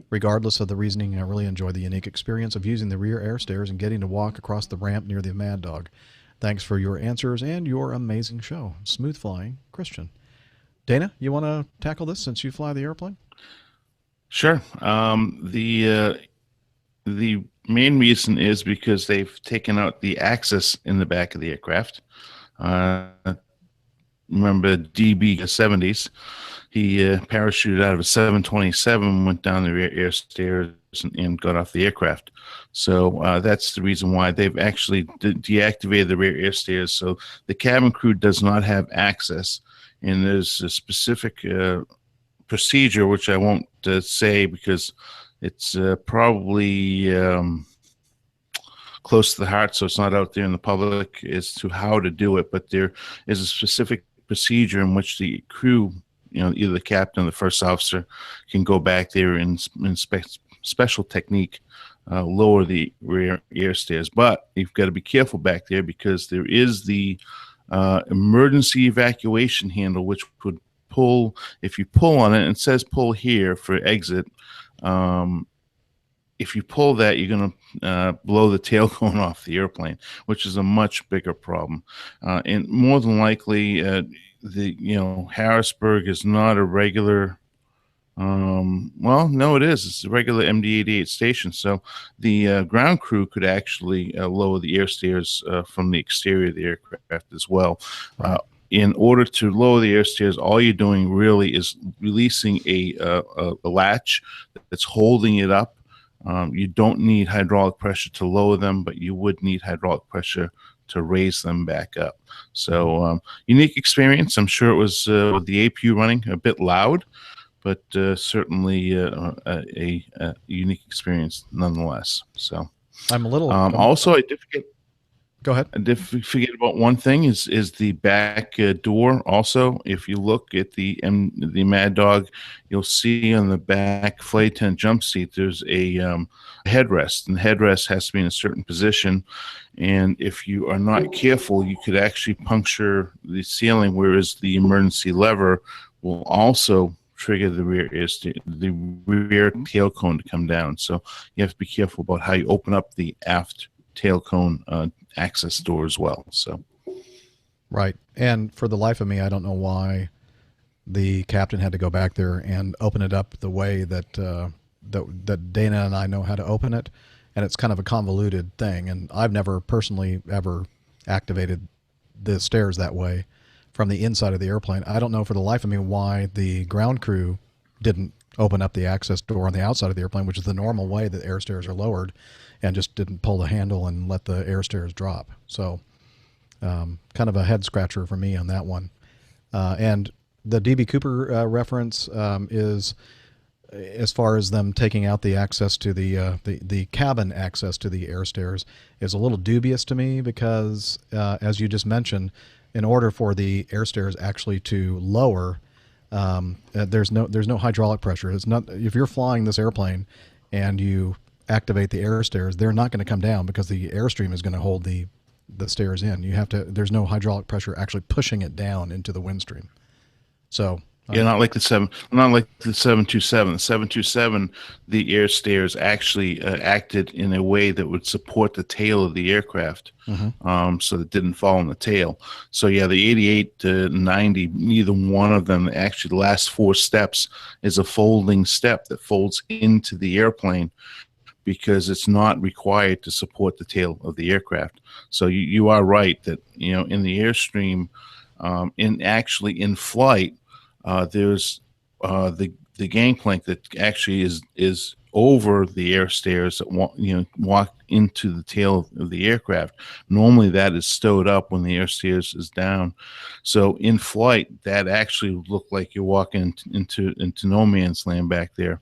Regardless of the reasoning, I really enjoyed the unique experience of using the rear air stairs and getting to walk across the ramp near the Mad Dog. Thanks for your answers and your amazing show. Smooth flying, Christian." Dana, you want to tackle this since you fly the airplane? Sure. The main reason is because they've taken out the axis in the back of the aircraft. Remember DB-70s? He parachuted out of a 727, went down the rear air stairs, and got off the aircraft. So that's the reason why they've actually deactivated the rear air stairs. So the cabin crew does not have access and there's a specific procedure, which I won't say because it's probably close to the heart, so it's not out there in the public as to how to do it. But there is a specific procedure in which the crew, either the captain or the first officer, can go back there and special technique lower the rear air stairs. But you've got to be careful back there because there is the emergency evacuation handle, which would pull, if you pull on it, and it says pull here for exit. If you pull that, you're going to blow the tail cone off the airplane, which is a much bigger problem. And more than likely, Harrisburg is not a regular. Well, no, it is. It's a regular MD-88 station. So the ground crew could actually lower the air stairs from the exterior of the aircraft as well. Right. In order to lower the air stairs, all you're doing really is releasing a latch that's holding it up. You don't need hydraulic pressure to lower them, but you would need hydraulic pressure to raise them back up. So unique experience. I'm sure it was with the APU running a bit loud, but certainly a unique experience nonetheless. So I'm a little also I did forget. Go ahead. I did forget about one thing is the back door. Also, if you look at the Mad Dog, you'll see on the back flight attendant jump seat there's a headrest, and the headrest has to be in a certain position. And if you are not careful, you could actually puncture the ceiling, whereas the emergency lever will also trigger the rear tail cone to come down. So you have to be careful about how you open up the aft tail cone access door as well. So right. And for the life of me, I don't know why the captain had to go back there and open it up the way that that Dana and I know how to open it. And it's kind of a convoluted thing. And I've never personally ever activated the stairs that way from the inside of the airplane. I don't know for the life of me why the ground crew didn't open up the access door on the outside of the airplane, which is the normal way that air stairs are lowered, and just didn't pull the handle and let the air stairs drop. So kind of a head scratcher for me on that one. And the DB Cooper reference is, as far as them taking out the access to the cabin access to the air stairs, is a little dubious to me because, as you just mentioned, in order for the air stairs actually to lower, there's no hydraulic pressure. It's not, if you're flying this airplane and you activate the air stairs, they're not going to come down because the airstream is going to hold the stairs in. You have to. There's no hydraulic pressure actually pushing it down into the wind stream. So yeah, not like the 727. The 727, the air stairs actually acted in a way that would support the tail of the aircraft, so that it didn't fall on the tail. So yeah, the 88 to 90, neither one of them, actually the last four steps is a folding step that folds into the airplane, because it's not required to support the tail of the aircraft. So you are right that, in the airstream, in flight, there's the gangplank that actually is over the air stairs that walk into the tail of the aircraft. Normally that is stowed up when the air stairs is down. So in flight, that actually looked like you're walking into no man's land back there.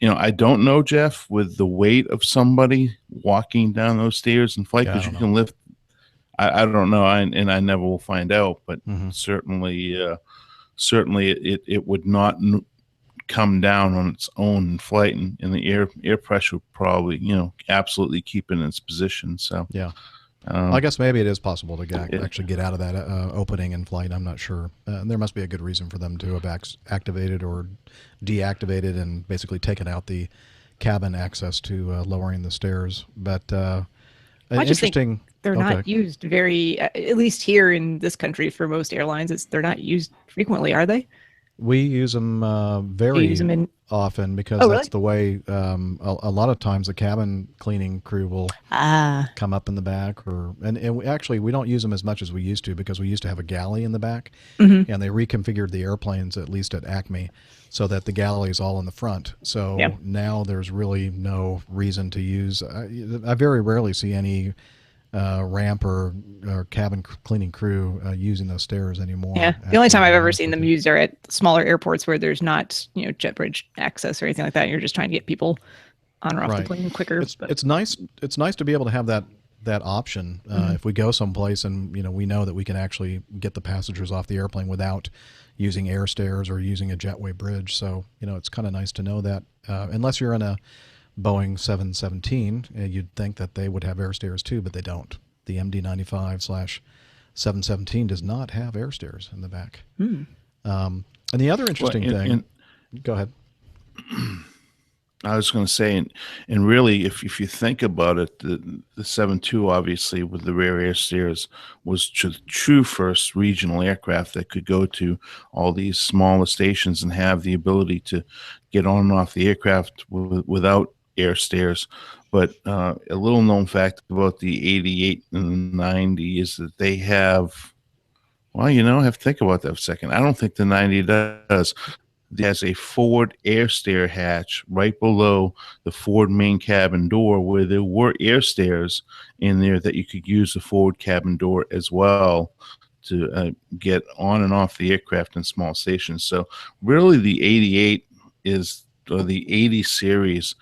I don't know, Jeff, with the weight of somebody walking down those stairs in flight, because you can lift. I don't know, and I never will find out. But certainly it would not come down on its own in flight, and the air pressure would probably absolutely keep it in its position. So yeah. I guess maybe it is possible to actually get out of that opening in flight. I'm not sure. There must be a good reason for them to have activated or deactivated and basically taken out the cabin access to lowering the stairs. But I just think they're not used very, at least here in this country for most airlines, they're not used frequently, are they? We use them very often because that's the way. A lot of times the cabin cleaning crew will come up in the back, and we don't use them as much as we used to, because we used to have a galley in the back, and they reconfigured the airplanes, at least at Acme, so that the galley is all in the front. So now there's really no reason to use. I very rarely see any ramp or cabin cleaning crew using those stairs anymore. Yeah, the only time I've ever seen them used are at smaller airports where there's not, jet bridge access or anything like that. And you're just trying to get people on or off the plane quicker. It's nice. It's nice to be able to have that option if we go someplace and we know that we can actually get the passengers off the airplane without using air stairs or using a jetway bridge. So it's kind of nice to know that unless you're in a Boeing 717, you'd think that they would have air stairs too, but they don't. The MD-95/717 does not have air stairs in the back. And the other interesting thing, go ahead. I was going to say, and really, if you think about it, the 7.2 obviously with the rear air stairs was the true first regional aircraft that could go to all these smaller stations and have the ability to get on and off the aircraft without air stairs. But a little known fact about the 88 and the 90 is that they have, I have to think about that for a second. I don't think the 90 does. There's a forward air stair hatch right below the forward main cabin door where there were air stairs in there that you could use the forward cabin door as well to get on and off the aircraft in small stations. So really the 88 or the 80 series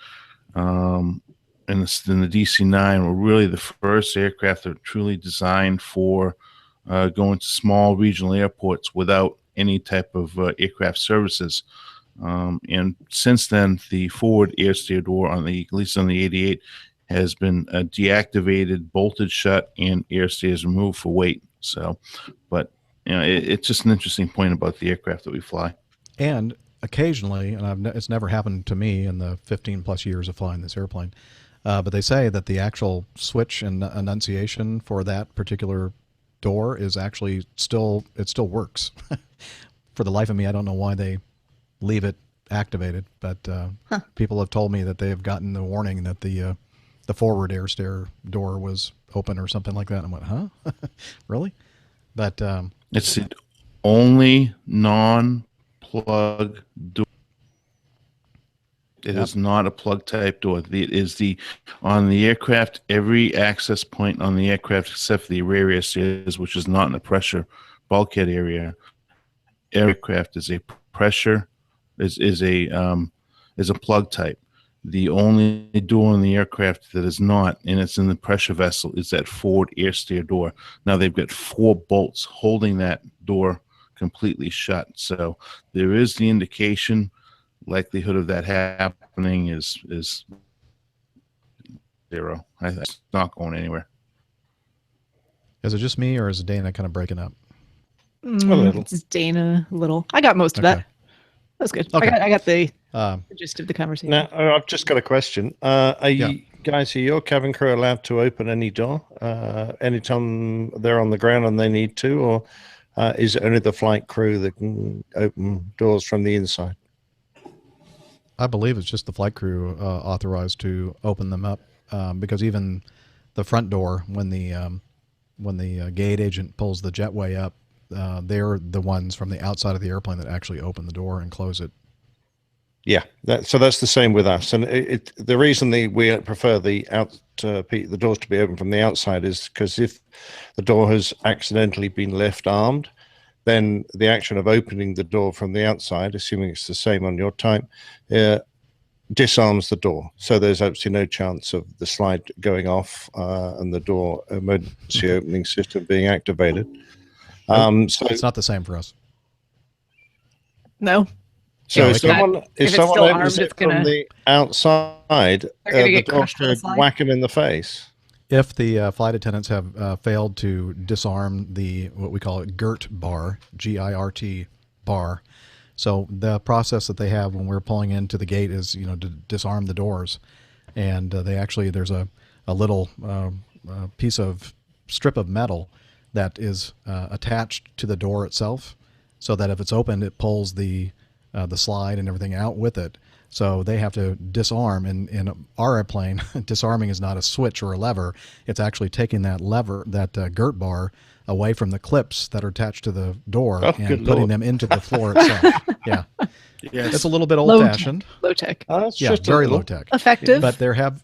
and the DC-9 were really the first aircraft that were truly designed for going to small regional airports without any type of aircraft services. And since then, the forward air stair door at least on the 88 has been deactivated, bolted shut, and air stairs removed for weight. So, but it's just an interesting point about the aircraft that we fly. And occasionally, and it's never happened to me in the 15 plus years of flying this airplane, but they say that the actual switch and annunciation for that particular door is actually it still works. For the life of me, I don't know why they leave it activated, but people have told me that they have gotten the warning that the forward air stair door was open or something like that. And I went, huh? Really? But it's the only non-plug door. It is not a plug type door. It is on the aircraft, every access point on the aircraft except for the rear air stairs, which is not in a pressure bulkhead area. Aircraft is a pressure is a plug type. The only door in the aircraft that is not, and it's in the pressure vessel, is that forward air stair door. Now they've got 4 bolts holding that door completely shut. So there is the indication. Likelihood of that happening is 0. It's not going anywhere. Is it just me, or is Dana kind of breaking up? A little. It's Dana, a little. I got most of that. That's good. Okay. I got the gist of the conversation. Now, I've just got a question. Are your cabin crew allowed to open any door anytime they're on the ground and they need to, or is it only the flight crew that can open doors from the inside? I believe it's just the flight crew authorized to open them up, because even the front door, when the gate agent pulls the jetway up, they're the ones from the outside of the airplane that actually open the door and close it. Yeah, so that's the same with us. And the reason we prefer the doors to be open from the outside is because if the door has accidentally been left armed, then the action of opening the door from the outside, assuming it's the same on your type, disarms the door. So there's absolutely no chance of the slide going off and the door emergency opening system being activated. So it's not the same for us. No. So if someone opens it from the outside, the door should whack him in the face. If the flight attendants have failed to disarm what we call it GIRT bar, G-I-R-T bar. So the process that they have when we're pulling into the gate is, to disarm the doors. And there's a little piece of strip of metal that is attached to the door itself, so that if it's opened, it pulls the slide and everything out with it. So they have to disarm. In our airplane, disarming is not a switch or a lever. It's actually taking that lever, that GIRT bar, away from the clips that are attached to the door and putting them into the floor itself. Yeah. Yes. It's a little bit old-fashioned. Low tech. Yeah, very low tech. Effective. But there have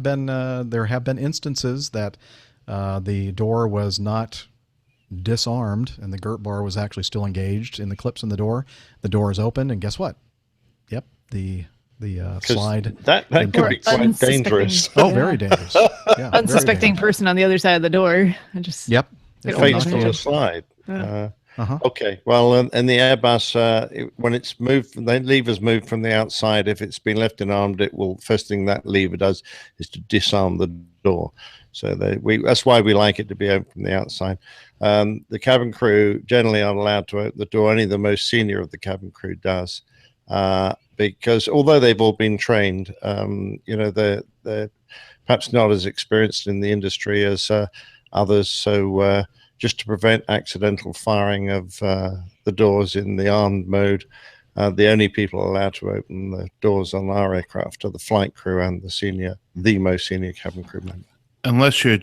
been instances that The door was not disarmed, and the girt bar was actually still engaged in the clips in the door. The door is open, and guess what? Yep, the slide. That could be quite dangerous. Oh, very dangerous. Yeah, unsuspecting person on the other side of the door. And just yep, face on the slide. Okay, well, and the Airbus, when it's moved, the lever's moved from the outside. If it's been left unarmed, it will. First thing that lever does is to disarm the door. So that's why we like it to be open from the outside. The cabin crew generally aren't allowed to open the door. Only the most senior of the cabin crew does, because although they've all been trained, they're perhaps not as experienced in the industry as others. So just to prevent accidental firing of the doors in the armed mode, the only people allowed to open the doors on our aircraft are the flight crew and the most senior cabin crew member. Unless you're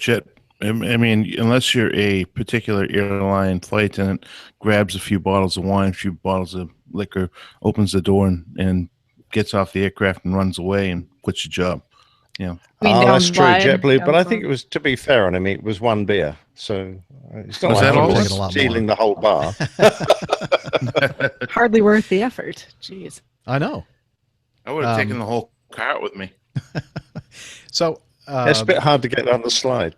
unless you're a particular airline flight attendant, grabs a few bottles of wine, a few bottles of liquor, opens the door and gets off the aircraft and runs away and quits your job. Yeah. That's true, JetBlue. But I think it was, to be fair on him, it was one beer. So it's not like he was stealing the whole bar. Hardly worth the effort. Jeez. I know. I would have taken the whole cart with me. So it's a bit hard to get on the slide.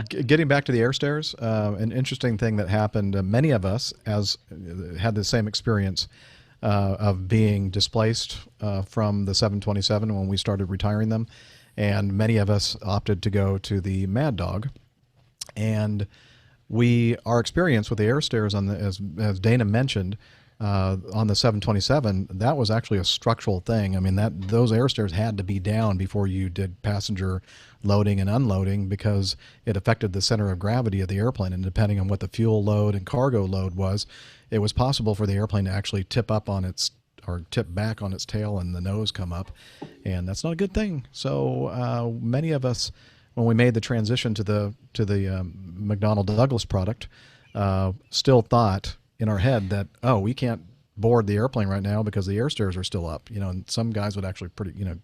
Getting back to the air stairs, an interesting thing that happened, many of us had the same experience of being displaced from the 727 when we started retiring them. And many of us opted to go to the Mad Dog. And our experience with the air stairs, as Dana mentioned, on the 727, that was actually a structural thing. I mean, those air stairs had to be down before you did passenger loading and unloading, because it affected the center of gravity of the airplane. And depending on what the fuel load and cargo load was, it was possible for the airplane to actually tip back on its tail and the nose come up. And that's not a good thing. So many of us, when we made the transition to the McDonnell Douglas product, still thought in our head that, we can't board the airplane right now because the air stairs are still up. And some guys would actually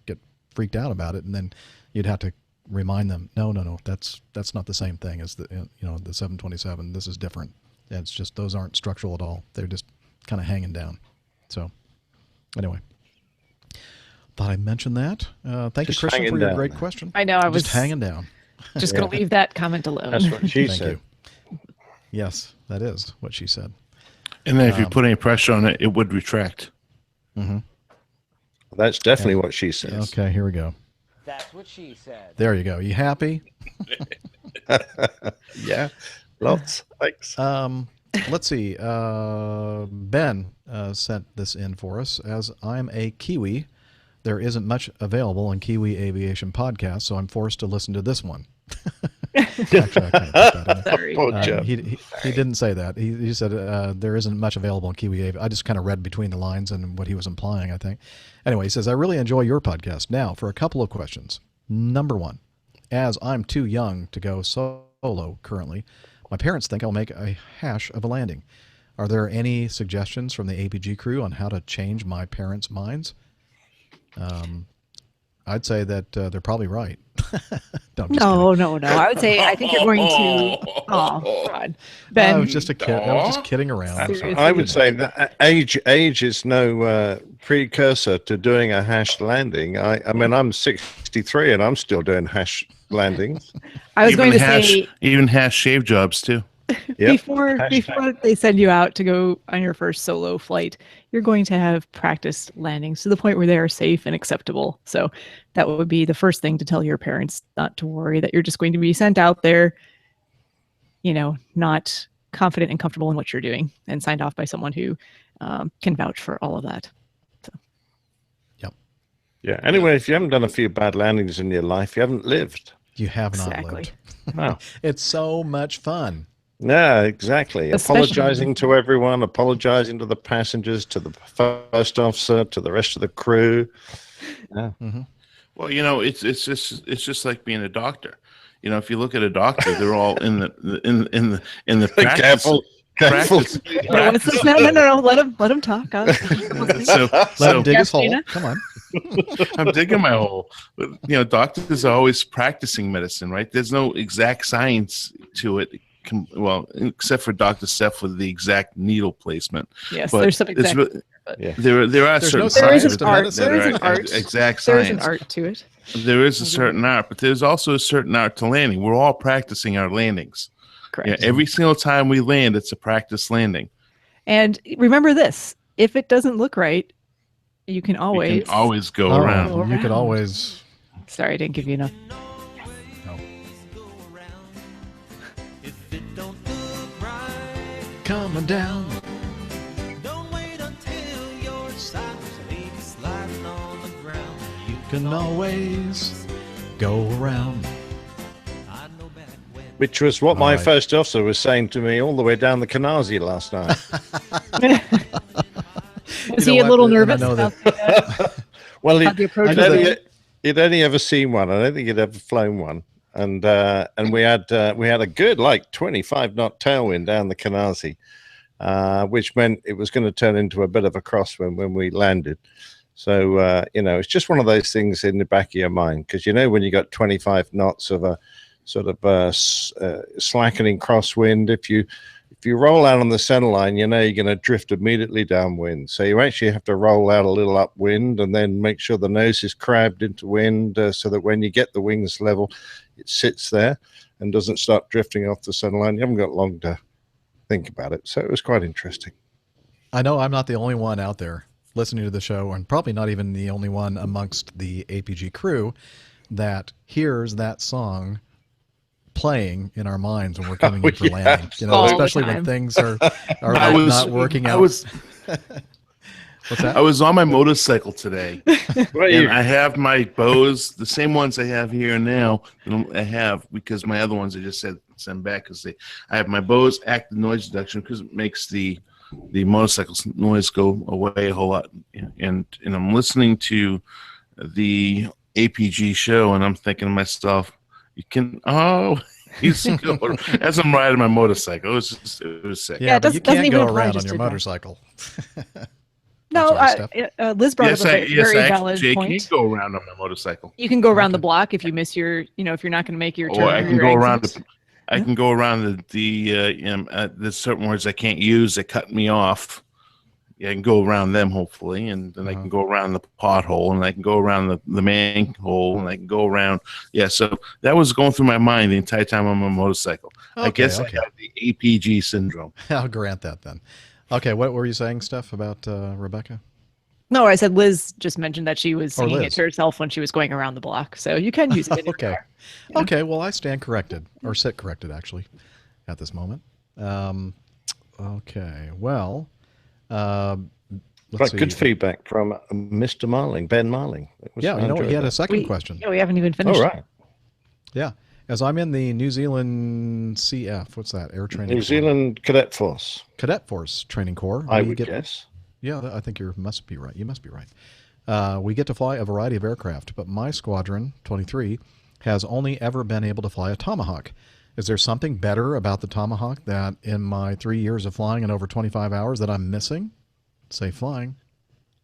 get freaked out about it, and then you'd have to remind them, no, that's not the same thing as the 727. This is different. It's just, those aren't structural at all. They're just kind of hanging down. So anyway, thought I'd mention that. Thank you, Christian, for your great question. I know, I was just hanging down. Just going to leave that comment alone. That's what she Thank said. you. Yes, that is what she said. And then if you put any pressure on it, it would retract. Mm-hmm. That's definitely what she says. Okay, here we go. That's what she said. There you go. You happy? Yeah, lots. Thanks. Let's see. Ben sent this in for us. As I'm a Kiwi, there isn't much available on Kiwi Aviation podcasts, so I'm forced to listen to this one. Actually, I can't put that in. He didn't say that. He said there isn't much available on Kiwi Aviation. I just kind of read between the lines and what he was implying, I think. Anyway, he says, I really enjoy your podcast. Now, for a couple of questions. Number one, as I'm too young to go solo currently, my parents think I'll make a hash of a landing. Are there any suggestions from the APG crew on how to change my parents' minds? I'd say that they're probably right. No. I would say, I think you're going to. Oh, God. Ben. I was just kidding around. I would say that age is no precursor to doing a hashed landing. I mean, I'm 63 and I'm still doing hash landings. I was going to say even hash shave jobs too. Yep. Before they send you out to go on your first solo flight, you're going to have practiced landings to the point where they are safe and acceptable. So that would be the first thing to tell your parents, not to worry that you're just going to be sent out there, not confident and comfortable in what you're doing, and signed off by someone who can vouch for all of that. So. Yep. Yeah. Anyway, if you haven't done a few bad landings in your life, you haven't lived. You have not lived. Wow. It's so much fun. Yeah, exactly. Apologizing to everyone, apologizing to the passengers, to the first officer, to the rest of the crew. Yeah. Mm-hmm. Well, it's just like being a doctor. If you look at a doctor, they're all in the practice. Careful. No. Let him talk. So let him dig his hole. Come on. I'm digging my hole. But, doctors are always practicing medicine, right? There's no exact science to it. Well, except for Dr. Steph with the exact needle placement. Yes, but there's some exact. There are certain sciences that are exact science. There's an art to it. There is a certain art, but there's also a certain art to landing. We're all practicing our landings. Correct. Every single time we land, it's a practice landing. And remember this: if it doesn't look right, you can always go around. You could always. Sorry, I didn't give you enough. Coming down. Don't wait until you're sliding on the ground. You can always go around. Which was what my first officer was saying to me all the way down the Canarsie last night. Was he a little nervous about well, he'd only ever seen one. I don't think he'd ever flown one. And we had a good 25 knot tailwind down the Canarsie, which meant it was going to turn into a bit of a crosswind when we landed. So it's just one of those things in the back of your mind, because when you got 25 knots of a sort of slackening crosswind, if you roll out on the center line, you're going to drift immediately downwind. So you actually have to roll out a little upwind and then make sure the nose is crabbed into wind, so that when you get the wings level, it sits there and doesn't start drifting off the center line. You haven't got long to think about it. So it was quite interesting. I know I'm not the only one out there listening to the show, and probably not even the only one amongst the APG crew that hears that song playing in our minds when we're coming in for landing. Especially when things are not working out. What's that? I was on my motorcycle today, and I have my bows, the same ones I have here now. I have, because my other ones I just said send back, because I have my Bose active noise reduction, because it makes the motorcycle's noise go away a whole lot. And I'm listening to the APG show, and I'm thinking to myself, he's going as I'm riding my motorcycle. It was sick. Yeah, but you can't go around on your motorcycle. No, Liz brought up a very valid point. You can go around on my motorcycle. You can go around the block if you miss your, if you're not going to make your turn. Or I can go around. I can go around there's certain words I can't use that cut me off. I can go around them, hopefully, and then I can go around the pothole, and I can go around the manhole, and I can go around. Yeah, so that was going through my mind the entire time on my motorcycle. I guess I have the APG syndrome. I'll grant that then. Okay, what were you saying, Steph, about Rebecca? No, I said Liz just mentioned that she was singing it to herself when she was going around the block, so you can use it in your car. Yeah. Okay, well, I stand corrected, or sit corrected, actually, at this moment. Okay, well... good feedback from Mr. Marling, Ben Marling. Yeah, he had a second question. Yeah, we haven't even finished. Oh, right. Yeah, as I'm in the New Zealand CF, what's that? Air Training New Zealand Cadet Force. Cadet Force Training Corps. I would guess. Yeah, I think you must be right. You must be right. We get to fly a variety of aircraft, but my squadron, 23, has only ever been able to fly a Tomahawk. Is there something better about the Tomahawk that in my 3 years of flying and over 25 hours that I'm missing? Say flying.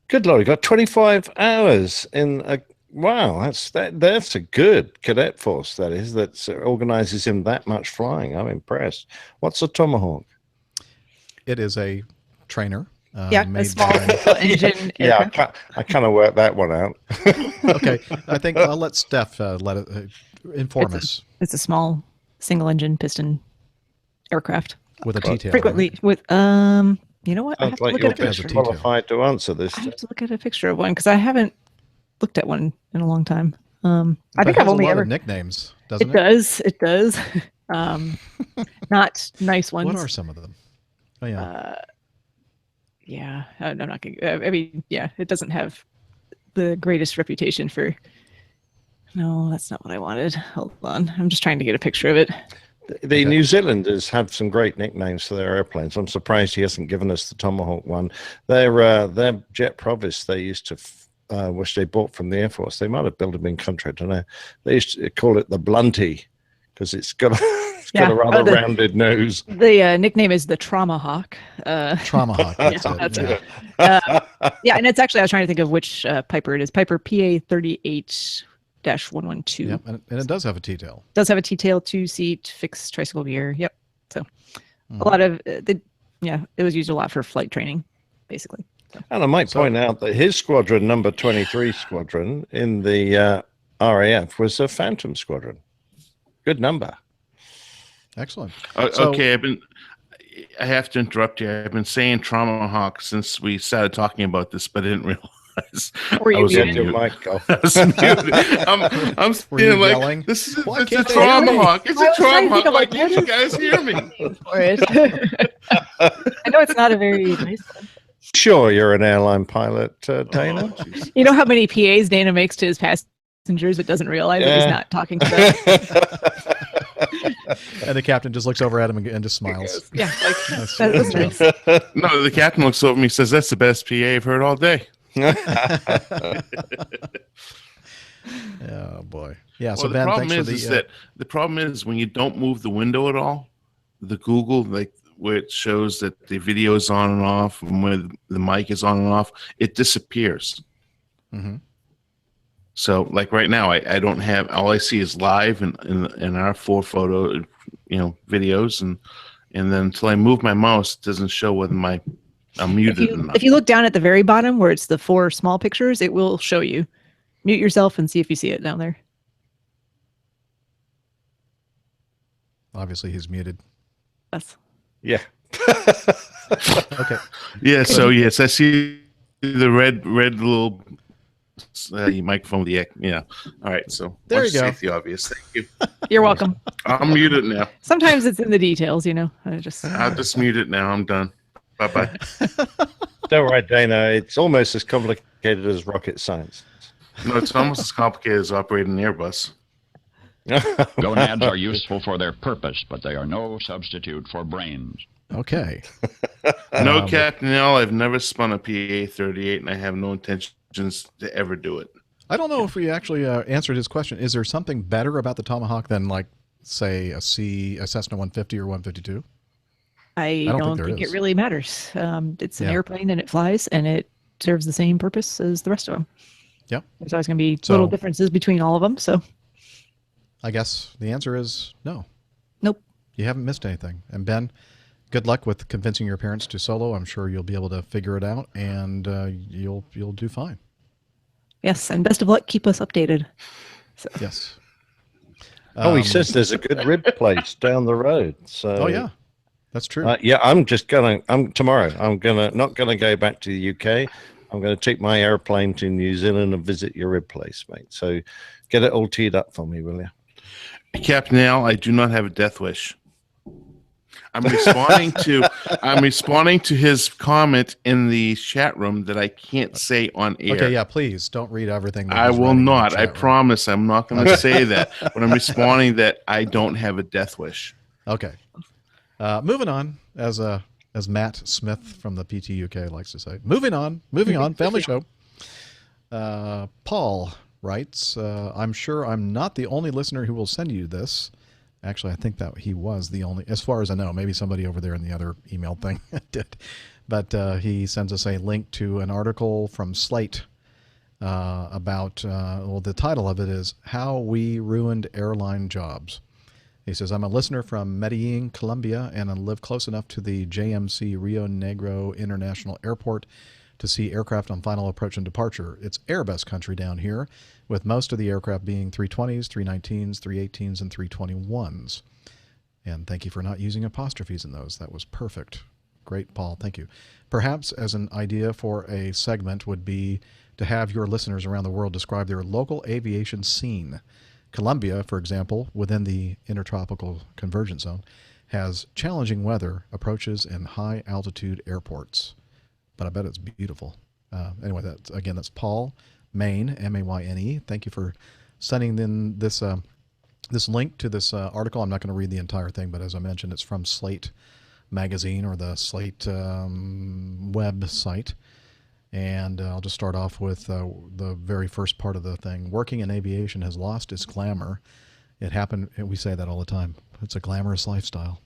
Good Lord, you got 25 hours in a... Wow, that's a good cadet force, that organizes him that much flying. I'm impressed. What's a Tomahawk? It is a trainer. A small engine. Yeah, I kind of worked that one out. Okay, I think I'll let Steph inform us. It's a small single-engine piston aircraft with a T-tail. Frequently with you know what? Sounds like you're best qualified to answer this. I have to look at a picture of one because I haven't looked at one in a long time. I think I've only ever nicknames. Doesn't it? It does. Not nice ones. What are some of them? Oh yeah. Yeah, I'm not gonna. I mean, yeah, it doesn't have the greatest reputation for. No, that's not what I wanted. Hold on, I'm just trying to get a picture of it. The New Zealanders have some great nicknames for their airplanes. I'm surprised he hasn't given us the Tomahawk one. Their Jet Provis they used to, which they bought from the Air Force. They might have built them in country. I don't know. They used to call it the Blunty because it's got got Yeah. a rather the- rounded nose. The nickname is the Trauma Hawk. Trauma Hawk. That's Yeah, it. that's yeah. it. Yeah, and it's actually, I was trying to think of which Piper it is. Piper PA38-112. Yep, and it does have a T-tail. Does have a T-tail, 2-seat, fixed tricycle gear. Yep. So Mm-hmm. a lot of, it was used a lot for flight training, basically. And I might point out that his squadron, number 23 squadron in the RAF, was a Phantom squadron. Good number. Excellent. Okay, I have to interrupt you. I've been saying Trauma Hawk since we started talking about this, but I didn't realize I was muted? Your mic off. I was muted. I'm feeling like yelling? this is Why it's a can't they Trauma hear me? Hawk. It's I a was trying Trauma to think Hawk. of, Like, you guys hear me? For it. I know it's not a very nice one. Sure, you're an airline pilot, Dana. You know how many PAs Dana makes to his passengers but doesn't realize that he's not talking to them? And the captain just looks over at him and just smiles. Yeah, like, That's nice. No, the captain looks over at me and says, "That's the best PA I've heard all day." Oh boy. Yeah. So Well, the Ben, problem thanks is for that the problem is when you don't move the window at all, the Google, like where it shows that the video is on and off and where the mic is on and off, it disappears. Mm-hmm. So like right now, I don't have, all I see is live in our 4 photo, videos. And then until I move my mouse, it doesn't show whether I'm muted or not. If you look down at the very bottom where it's the 4 small pictures, it will show you. Mute yourself and see if you see it down there. Obviously, he's muted. Yes. Yeah. Okay. Yeah. So yes, I see the red little microphone. Yeah. All right. So There you go. State the obvious. Thank you. You're welcome. I'm muted now. Sometimes it's in the details, I'll just mute it now. I'm done. Bye bye. Don't worry, Dana. It's almost as complicated as rocket science. No, it's almost as complicated as operating an Airbus. Gonads are useful for their purpose, but they are no substitute for brains. Okay. No, Captain L, I've never spun a PA-38, and I have no intentions to ever do it. I don't know if we actually answered his question. Is there something better about the Tomahawk than, like, say, a Cessna 150 or 152? I don't think it really matters. It's an Yeah. airplane and it flies and it serves the same purpose as the rest of them. Yep. There's always going to be little differences between all of them. So I guess the answer is no. Nope. You haven't missed anything. And Ben, good luck with convincing your parents to solo. I'm sure you'll be able to figure it out, and you'll do fine. yes, and best of luck. Keep us updated. So. Yes. He says there's a good rib place down the road. So. Oh yeah, that's true. Yeah, tomorrow. I'm not gonna go back to the UK. I'm gonna take my airplane to New Zealand and visit your rib place, mate. So get it all teed up for me, will you? Captain Al, I do not have a death wish. I'm responding to his comment in the chat room that I can't say on air. Okay, yeah, please don't read everything. That I he's will writing in the not. chat I room. promise I'm not going to say that. But I'm responding that I don't have a death wish. Okay. Moving on, as Matt Smith from the PT UK likes to say. Moving on, family show. Paul writes, I'm sure I'm not the only listener who will send you this. Actually, I think that he was the only, as far as I know. Maybe somebody over there in the other email thing did. But he sends us a link to an article from Slate about, the title of it is How We Ruined Airline Jobs. He says, I'm a listener from Medellin, Colombia, and I live close enough to the JMC Rio Negro International Airport to see aircraft on final approach and departure. It's Airbus country down here, with most of the aircraft being 320s, 319s, 318s, and 321s. And thank you for not using apostrophes in those. That was perfect. Great, Paul. Thank you. Perhaps as an idea for a segment would be to have your listeners around the world describe their local aviation scene. Colombia, for example, within the Intertropical Convergence Zone, has challenging weather, approaches, and high-altitude airports. But I bet it's beautiful. Anyway, that's Paul Mayne, M-A-Y-N-E. Thank you for sending in this link to this article. I'm not going to read the entire thing, but as I mentioned, it's from Slate magazine or the Slate website. And I'll just start off with the very first part of the thing. Working in aviation has lost its glamour. It happened, and we say that all the time. It's a glamorous lifestyle.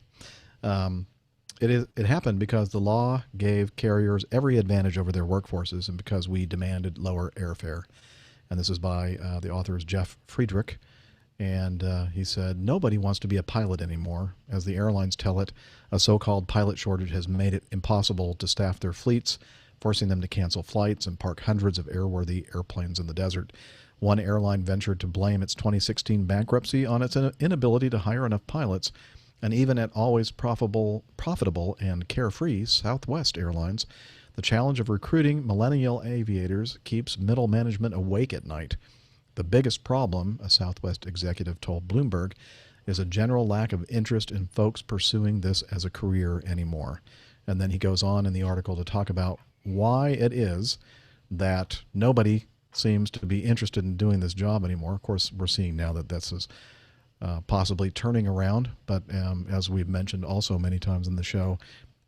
It happened because the law gave carriers every advantage over their workforces, and because we demanded lower airfare. And this is by the author is Jeff Friedrich. And he said, nobody wants to be a pilot anymore. As the airlines tell it, a so-called pilot shortage has made it impossible to staff their fleets, forcing them to cancel flights and park hundreds of airworthy airplanes in the desert. One airline ventured to blame its 2016 bankruptcy on its inability to hire enough pilots. And even at always profitable and carefree Southwest Airlines, the challenge of recruiting millennial aviators keeps middle management awake at night. The biggest problem, a Southwest executive told Bloomberg, is a general lack of interest in folks pursuing this as a career anymore. And then he goes on in the article to talk about why it is that nobody seems to be interested in doing this job anymore. Of course, we're seeing now that this is possibly turning around, but as we've mentioned also many times in the show,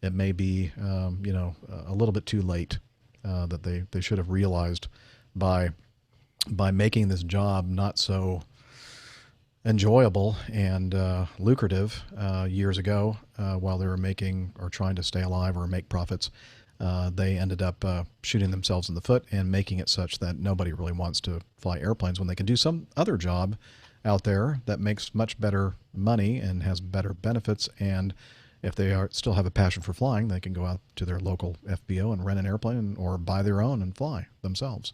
it may be a little bit too late. That they should have realized by making this job not so enjoyable and lucrative years ago, while they were making or trying to stay alive or make profits, they ended up shooting themselves in the foot and making it such that nobody really wants to fly airplanes when they can do some other job out there that makes much better money and has better benefits. And if they still have a passion for flying, they can go out to their local FBO and rent an airplane or buy their own and fly themselves.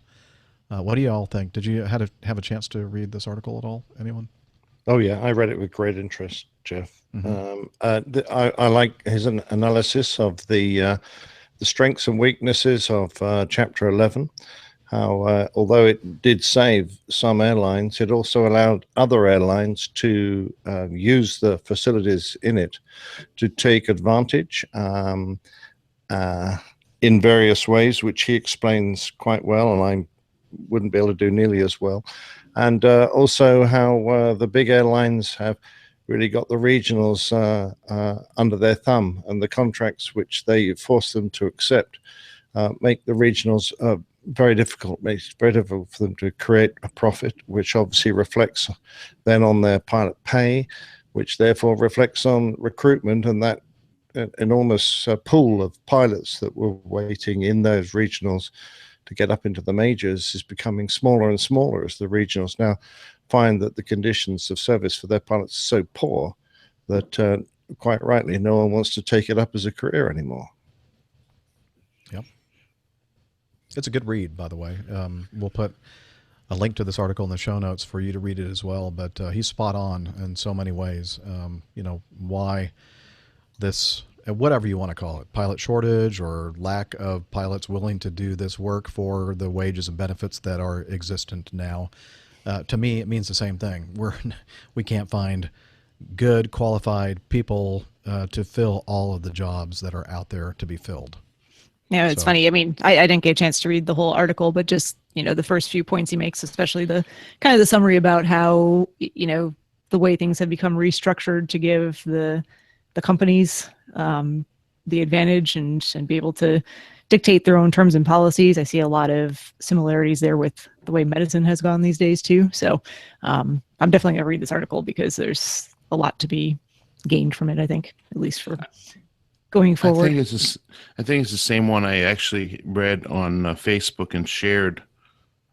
What do you all think? Did you have a chance to read this article at all? Anyone? Oh yeah, I read it with great interest, Jeff. Mm-hmm. I like his analysis of the strengths and weaknesses of Chapter 11. How although it did save some airlines, it also allowed other airlines to use the facilities in it to take advantage in various ways, which he explains quite well, and I wouldn't be able to do nearly as well. And also how the big airlines have really got the regionals under their thumb, and the contracts which they force them to accept make the regionals very difficult. Makes it very difficult for them to create a profit, which obviously reflects then on their pilot pay, which therefore reflects on recruitment, and that enormous pool of pilots that were waiting in those regionals to get up into the majors is becoming smaller and smaller as the regionals now find that the conditions of service for their pilots are so poor that quite rightly no one wants to take it up as a career anymore. Yep. It's a good read, by the way. We'll put a link to this article in the show notes for you to read it as well, but he's spot on in so many ways. Why this, whatever you want to call it, pilot shortage or lack of pilots willing to do this work for the wages and benefits that are existent now. To me, it means the same thing. We can't find good, qualified people to fill all of the jobs that are out there to be filled. Yeah, it's funny. I mean, I didn't get a chance to read the whole article, but just, the first few points he makes, especially the kind of the summary about how, the way things have become restructured to give the companies the advantage and be able to dictate their own terms and policies. I see a lot of similarities there with the way medicine has gone these days too. So I'm definitely gonna read this article because there's a lot to be gained from it, I think, at least for going forward. I think it's the same one I actually read on Facebook and shared.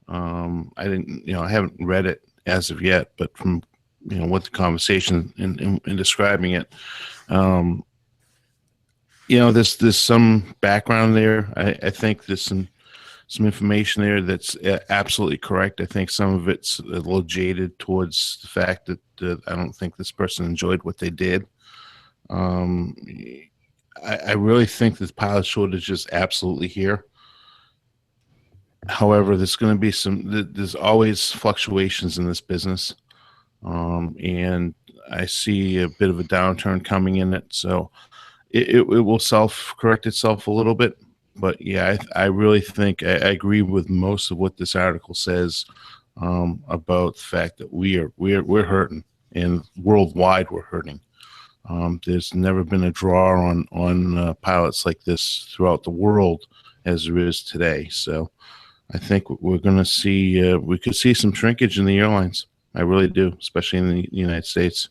I haven't read it as of yet, but from what the conversation in describing it, there's some background there. I think there's some information there that's absolutely correct. I think some of it's a little jaded towards the fact that I don't think this person enjoyed what they did. I really think this pilot shortage is absolutely here. However, there's going to be there's always fluctuations in this business. And I see a bit of a downturn coming in it. So it will self-correct itself a little bit. But yeah, I really think I agree with most of what this article says about the fact that we're hurting, and worldwide we're hurting. There's never been a draw on pilots like this throughout the world as there is today. So I think we're going to see we could see some shrinkage in the airlines. I really do, especially in the United States.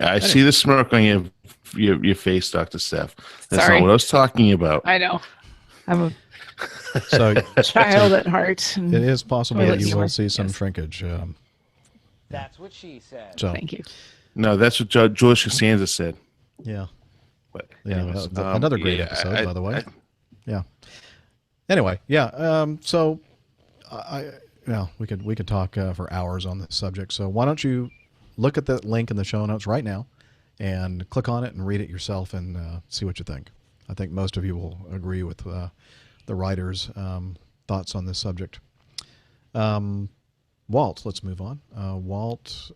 I see the smirk on your face, Dr. Steph. That's Sorry. not what I was talking about. I know. I'm a So child at heart. it is possible that you humor. will see some shrinkage. That's what she said. So Thank you. No, that's what George Costanza said. yeah, But yeah, anyways, another great episode, by the way. Yeah. Anyway, yeah. So we could talk for hours on this subject. So why don't you look at that link in the show notes right now and click on it and read it yourself and see what you think. I think most of you will agree with the writer's thoughts on this subject. Walt, let's move on. Walt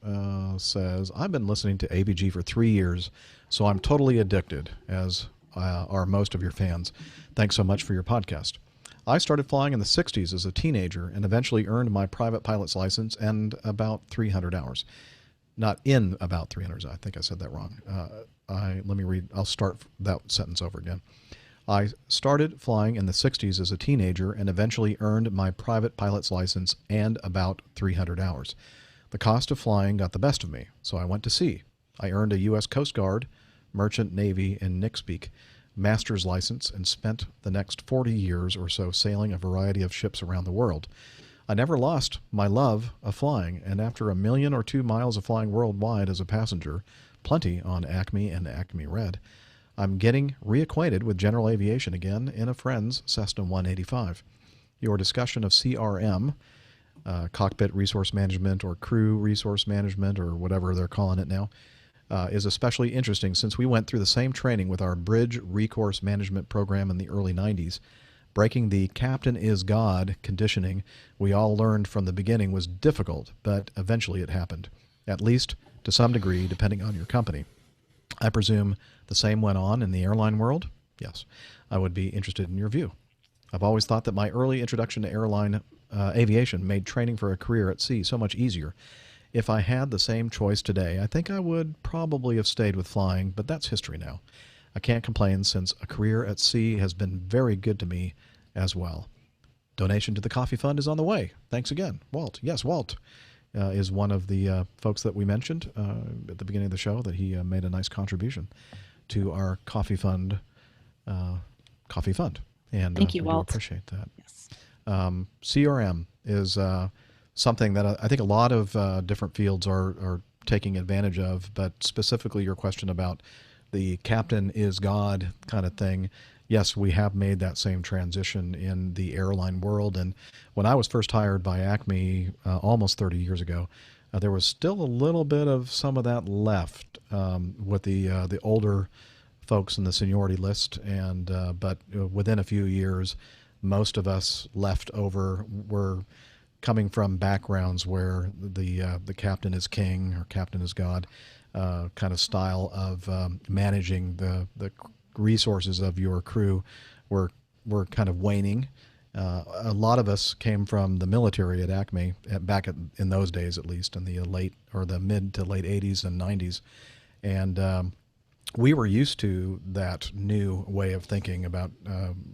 says, I've been listening to AVG for 3 years, so I'm totally addicted, as are most of your fans. Thanks so much for your podcast. I started flying in the 60s as a teenager and eventually earned my private pilot's license and about 300 hours. Not in about 300 hours. I think I said that wrong. Let me read. I'll start that sentence over again. I started flying in the 60s as a teenager and eventually earned my private pilot's license and about 300 hours. The cost of flying got the best of me, so I went to sea. I earned a U.S. Coast Guard, Merchant Navy, and NICSpeak master's license and spent the next 40 years or so sailing a variety of ships around the world. I never lost my love of flying, and after 1 million or 2 miles of flying worldwide as a passenger, plenty on Acme and Acme Red, I'm getting reacquainted with general aviation again in a friend's Cessna 185. Your discussion of CRM, cockpit resource management or crew resource management or whatever they're calling it now, is especially interesting since we went through the same training with our bridge recourse management program in the early 90s. Breaking the captain is God conditioning we all learned from the beginning was difficult, but eventually it happened, at least to some degree, depending on your company. I presume the same went on in the airline world? Yes. I would be interested in your view. I've always thought that my early introduction to airline aviation made training for a career at sea so much easier. If I had the same choice today, I think I would probably have stayed with flying, but that's history now. I can't complain since a career at sea has been very good to me as well. Donation to the coffee fund is on the way. Thanks again, Walt. Yes, Walt is one of the folks that we mentioned at the beginning of the show, that he made a nice contribution to our coffee fund. And thank you, we Walt. Do appreciate that. Yes. CRM is something that I think a lot of different fields are taking advantage of, but specifically your question about the captain is God kind of thing. Yes, we have made that same transition in the airline world. And when I was first hired by Acme almost 30 years ago, there was still a little bit of some of that left with the older folks in the seniority list. And but within a few years, most of us left over were coming from backgrounds where the captain is king or captain is God kind of style of managing the resources of your crew were kind of waning. A lot of us came from the military at Acme in those days, at least in the mid to late 80s and 90s, and we were used to that new way of thinking about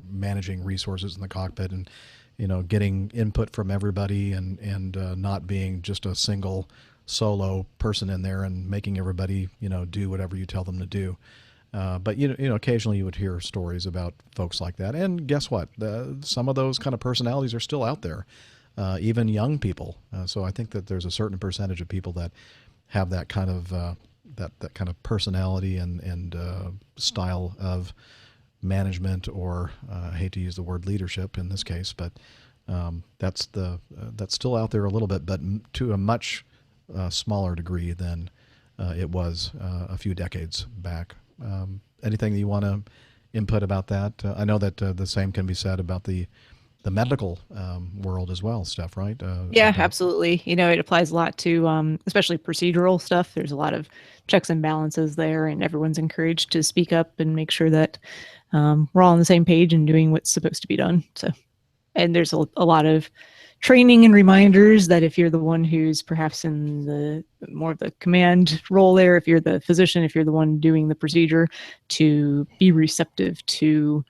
managing resources in the cockpit and getting input from everybody and not being just a single solo person in there and making everybody do whatever you tell them to do. But occasionally you would hear stories about folks like that, and guess what? Some of those kind of personalities are still out there, even young people. So I think that there's a certain percentage of people that have that kind of that kind of personality and style of management, or I hate to use the word leadership in this case, but that's still out there a little bit, but to a much smaller degree than it was a few decades back. Anything that you want to input about that? I know that the same can be said about the medical world as well, Steph, right? Yeah, absolutely. It applies a lot to especially procedural stuff. There's a lot of checks and balances there, and everyone's encouraged to speak up and make sure that we're all on the same page and doing what's supposed to be done. So, and there's a lot of training and reminders that if you're the one who's perhaps in the more of the command role there, if you're the physician, if you're the one doing the procedure, to be receptive to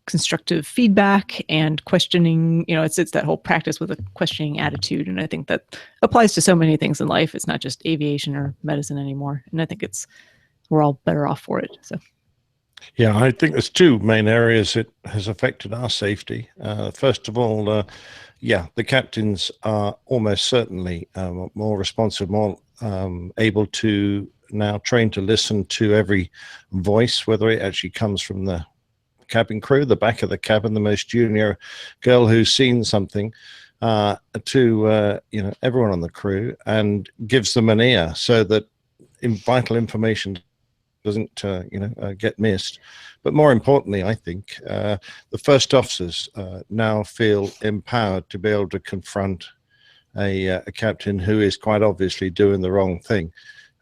constructive feedback and questioning. It's that whole practice with a questioning attitude, and I think that applies to so many things in life. It's not just aviation or medicine anymore, and I think we're all better off for it. So. Yeah, I think there's two main areas it has affected our safety. First of all, the captains are almost certainly more responsive, more able to now train to listen to every voice, whether it actually comes from the cabin crew, the back of the cabin, the most junior girl who's seen something, to everyone on the crew, and gives them an ear so that vital information doesn't get missed. But more importantly, I think the first officers now feel empowered to be able to confront a captain who is quite obviously doing the wrong thing,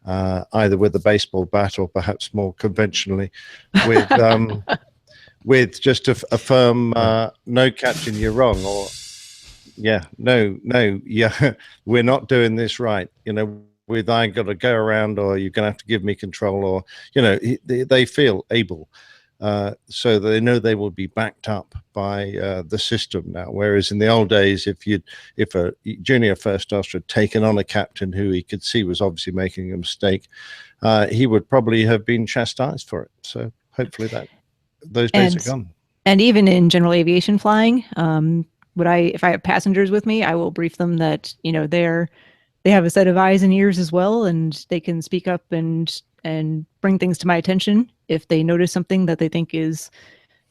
either with a baseball bat or perhaps more conventionally with with just a firm no, captain, you're wrong, or no, we're not doing this right, with I got to go around, or you're going to have to give me control, or they feel able, so they know they will be backed up by the system now. Whereas in the old days, if a junior first officer had taken on a captain who he could see was obviously making a mistake, he would probably have been chastised for it. So hopefully those days are gone. And even in general aviation flying, if I have passengers with me, I will brief them that they have a set of eyes and ears as well, and they can speak up and bring things to my attention if they notice something that they think is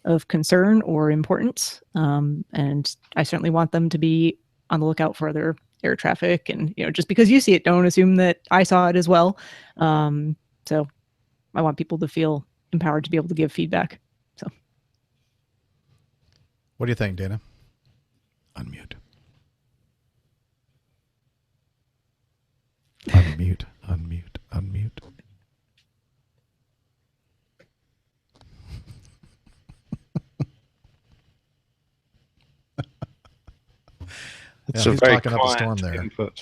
of concern or importance. And I certainly want them to be on the lookout for other air traffic. And just because you see it, don't assume that I saw it as well. So I want people to feel empowered to be able to give feedback. So, what do you think, Dana? Unmute. Unmute, unmute, unmute. It's he's talking up a storm there, but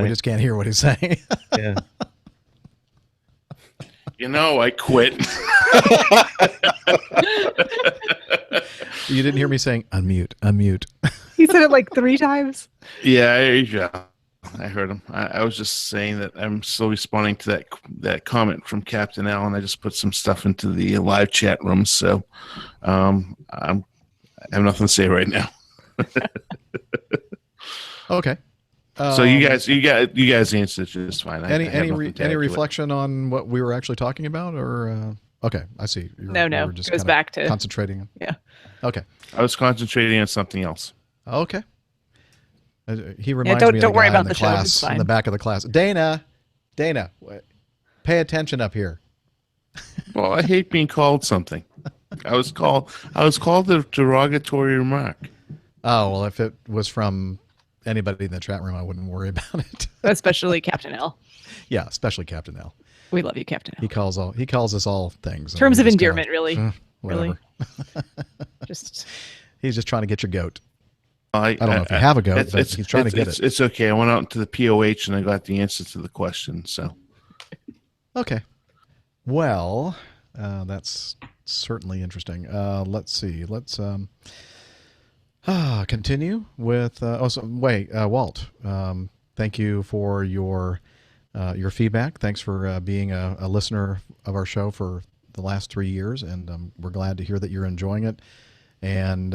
we just can't hear what he's saying. Yeah. I quit. You didn't hear me saying unmute, unmute. He said it like 3 times. Yeah. I heard him. I was just saying that I'm still responding to that comment from Captain Allen. I just put some stuff into the live chat room, so I have nothing to say right now. Okay. So you guys answered just fine. Any reflection on what we were actually talking about, or okay? I see. No. It goes back to concentrating. Yeah. Okay. I was concentrating on something else. Okay. He reminds me of the guy in the class, in the back of the class. Dana, pay attention up here. Well, I hate being called something. I was called a derogatory remark. Oh, well, if it was from anybody in the chat room, I wouldn't worry about it. Especially Captain L. Yeah, especially Captain L. We love you, Captain L. He calls us all things. Terms of endearment, really. Whatever. Really. He's just trying to get your goat. I don't know if you have a goat, but he's trying to get it. It's okay. I went out into the POH and I got the answer to the question. So, okay. Well, that's certainly interesting. Let's see. Let's continue with. Walt. Thank you for your feedback. Thanks for being a listener of our show for the last 3 years, and we're glad to hear that you're enjoying it. And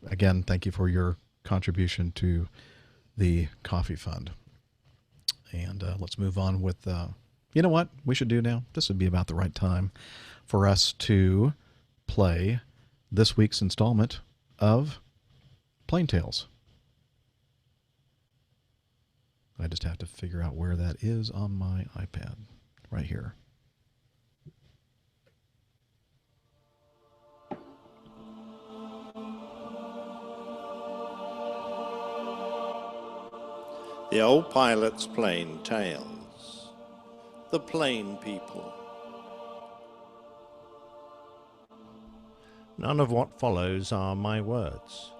again, thank you for your contribution to the Coffee Fund. And let's move on with, you know what we should do now? This would be about the right time for us to play this week's installment of Plain Tales. I just have to figure out where that is on my iPad. Right here. The Old Pilot's Plain Tales. The Plain People. None of what follows are my words.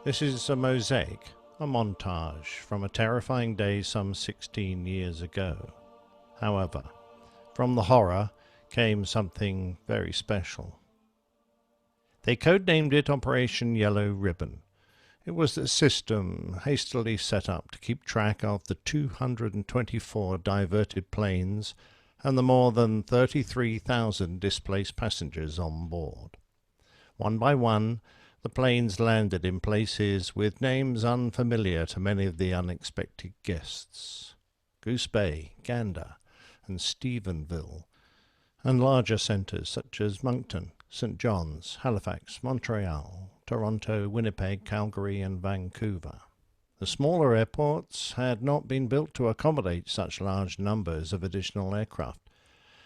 This is a mosaic, a montage from a terrifying day some 16 years ago. However, from the horror came something very special. They codenamed it Operation Yellow Ribbon. It was a system hastily set up to keep track of the 224 diverted planes and the more than 33,000 displaced passengers on board. One by one, the planes landed in places with names unfamiliar to many of the unexpected guests: Goose Bay, Gander, and Stephenville, and larger centres such as Moncton, St. John's, Halifax, Montreal, Toronto, Winnipeg, Calgary, and Vancouver. The smaller airports had not been built to accommodate such large numbers of additional aircraft,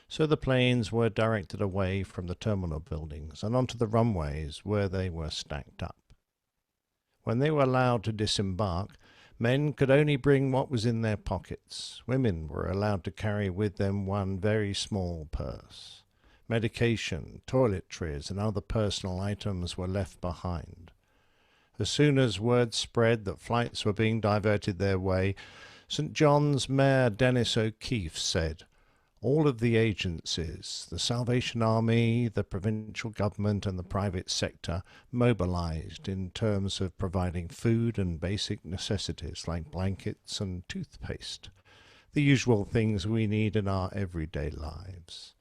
so the planes were directed away from the terminal buildings and onto the runways where they were stacked up. When they were allowed to disembark, men could only bring what was in their pockets. Women were allowed to carry with them one very small purse. Medication, toiletries, and other personal items were left behind. As soon as word spread that flights were being diverted their way, St. John's Mayor Dennis O'Keefe said, "All of the agencies, the Salvation Army, the provincial government, and the private sector mobilized in terms of providing food and basic necessities like blankets and toothpaste, the usual things we need in our everyday lives."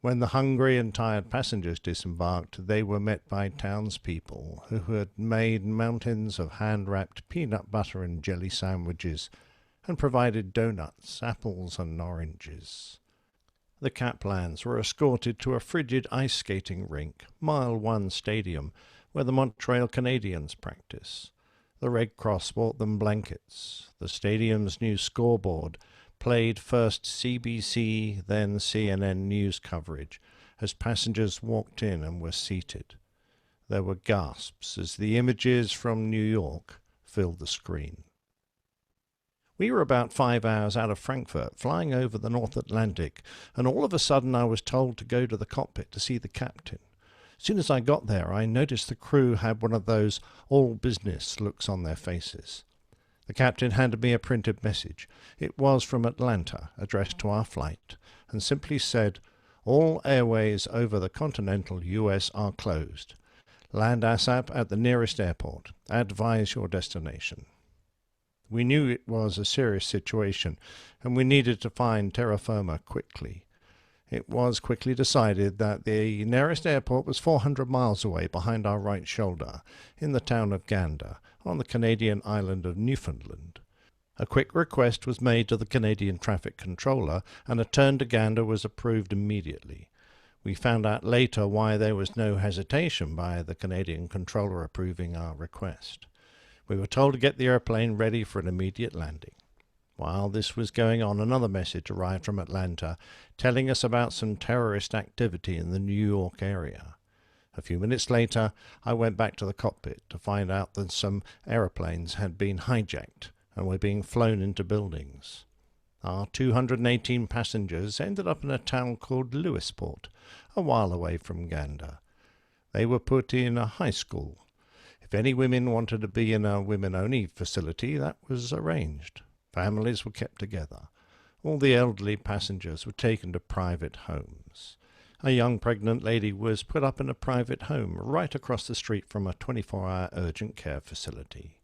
When the hungry and tired passengers disembarked, they were met by townspeople who had made mountains of hand-wrapped peanut butter and jelly sandwiches and provided donuts, apples, and oranges. The Kaplans were escorted to a frigid ice skating rink, Mile 1 Stadium, where the Montreal Canadiens practice. The Red Cross brought them blankets. The stadium's new scoreboard played first CBC, then CNN news coverage as passengers walked in and were seated. There were gasps as the images from New York filled the screen. We were about 5 hours out of Frankfurt, flying over the North Atlantic, and all of a sudden I was told to go to the cockpit to see the captain. As soon as I got there, I noticed the crew had one of those all-business looks on their faces. The captain handed me a printed message. It was from Atlanta, addressed to our flight, and simply said, "All airways over the continental U.S. are closed. Land ASAP at the nearest airport. Advise your destination." We knew it was a serious situation, and we needed to find terra firma quickly. It was quickly decided that the nearest airport was 400 miles away behind our right shoulder, in the town of Gander, on the Canadian island of Newfoundland. A quick request was made to the Canadian traffic controller, and a turn to Gander was approved immediately. We found out later why there was no hesitation by the Canadian controller approving our request. We were told to get the airplane ready for an immediate landing. While this was going on, another message arrived from Atlanta telling us about some terrorist activity in the New York area. A few minutes later, I went back to the cockpit to find out that some aeroplanes had been hijacked and were being flown into buildings. Our 218 passengers ended up in a town called Lewisport, a while away from Gander. They were put in a high school. If any women wanted to be in a women-only facility, that was arranged. Families were kept together. All the elderly passengers were taken to private homes. A young pregnant lady was put up in a private home right across the street from a 24-hour urgent care facility.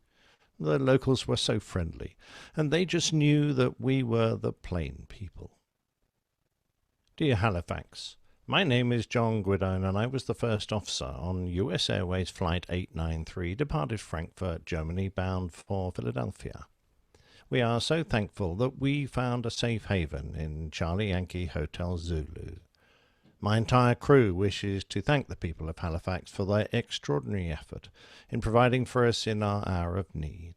The locals were so friendly, and they just knew that we were the plain people. Dear Halifax, my name is John Guidone, and I was the first officer on US Airways Flight 893, departed Frankfurt, Germany, bound for Philadelphia. We are so thankful that we found a safe haven in Charlie Yankee Hotel Zulu. My entire crew wishes to thank the people of Halifax for their extraordinary effort in providing for us in our hour of need.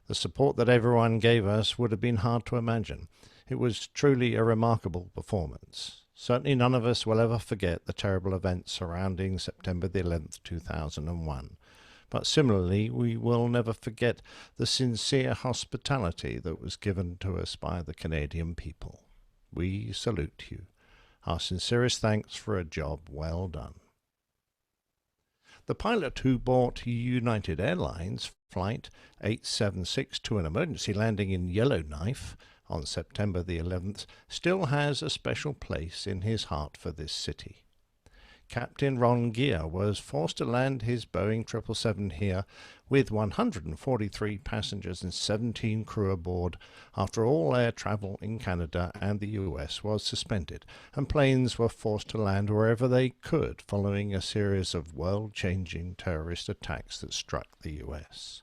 The support that everyone gave us would have been hard to imagine. It was truly a remarkable performance. Certainly none of us will ever forget the terrible events surrounding September the 11th, 2001. But similarly, we will never forget the sincere hospitality that was given to us by the Canadian people. We salute you. Our sincerest thanks for a job well done. The pilot who brought United Airlines Flight 876 to an emergency landing in Yellowknife on September the 11th still has a special place in his heart for this city. Captain Ron Gear was forced to land his Boeing 777 here with 143 passengers and 17 crew aboard after all air travel in Canada and the US was suspended, and planes were forced to land wherever they could following a series of world-changing terrorist attacks that struck the US.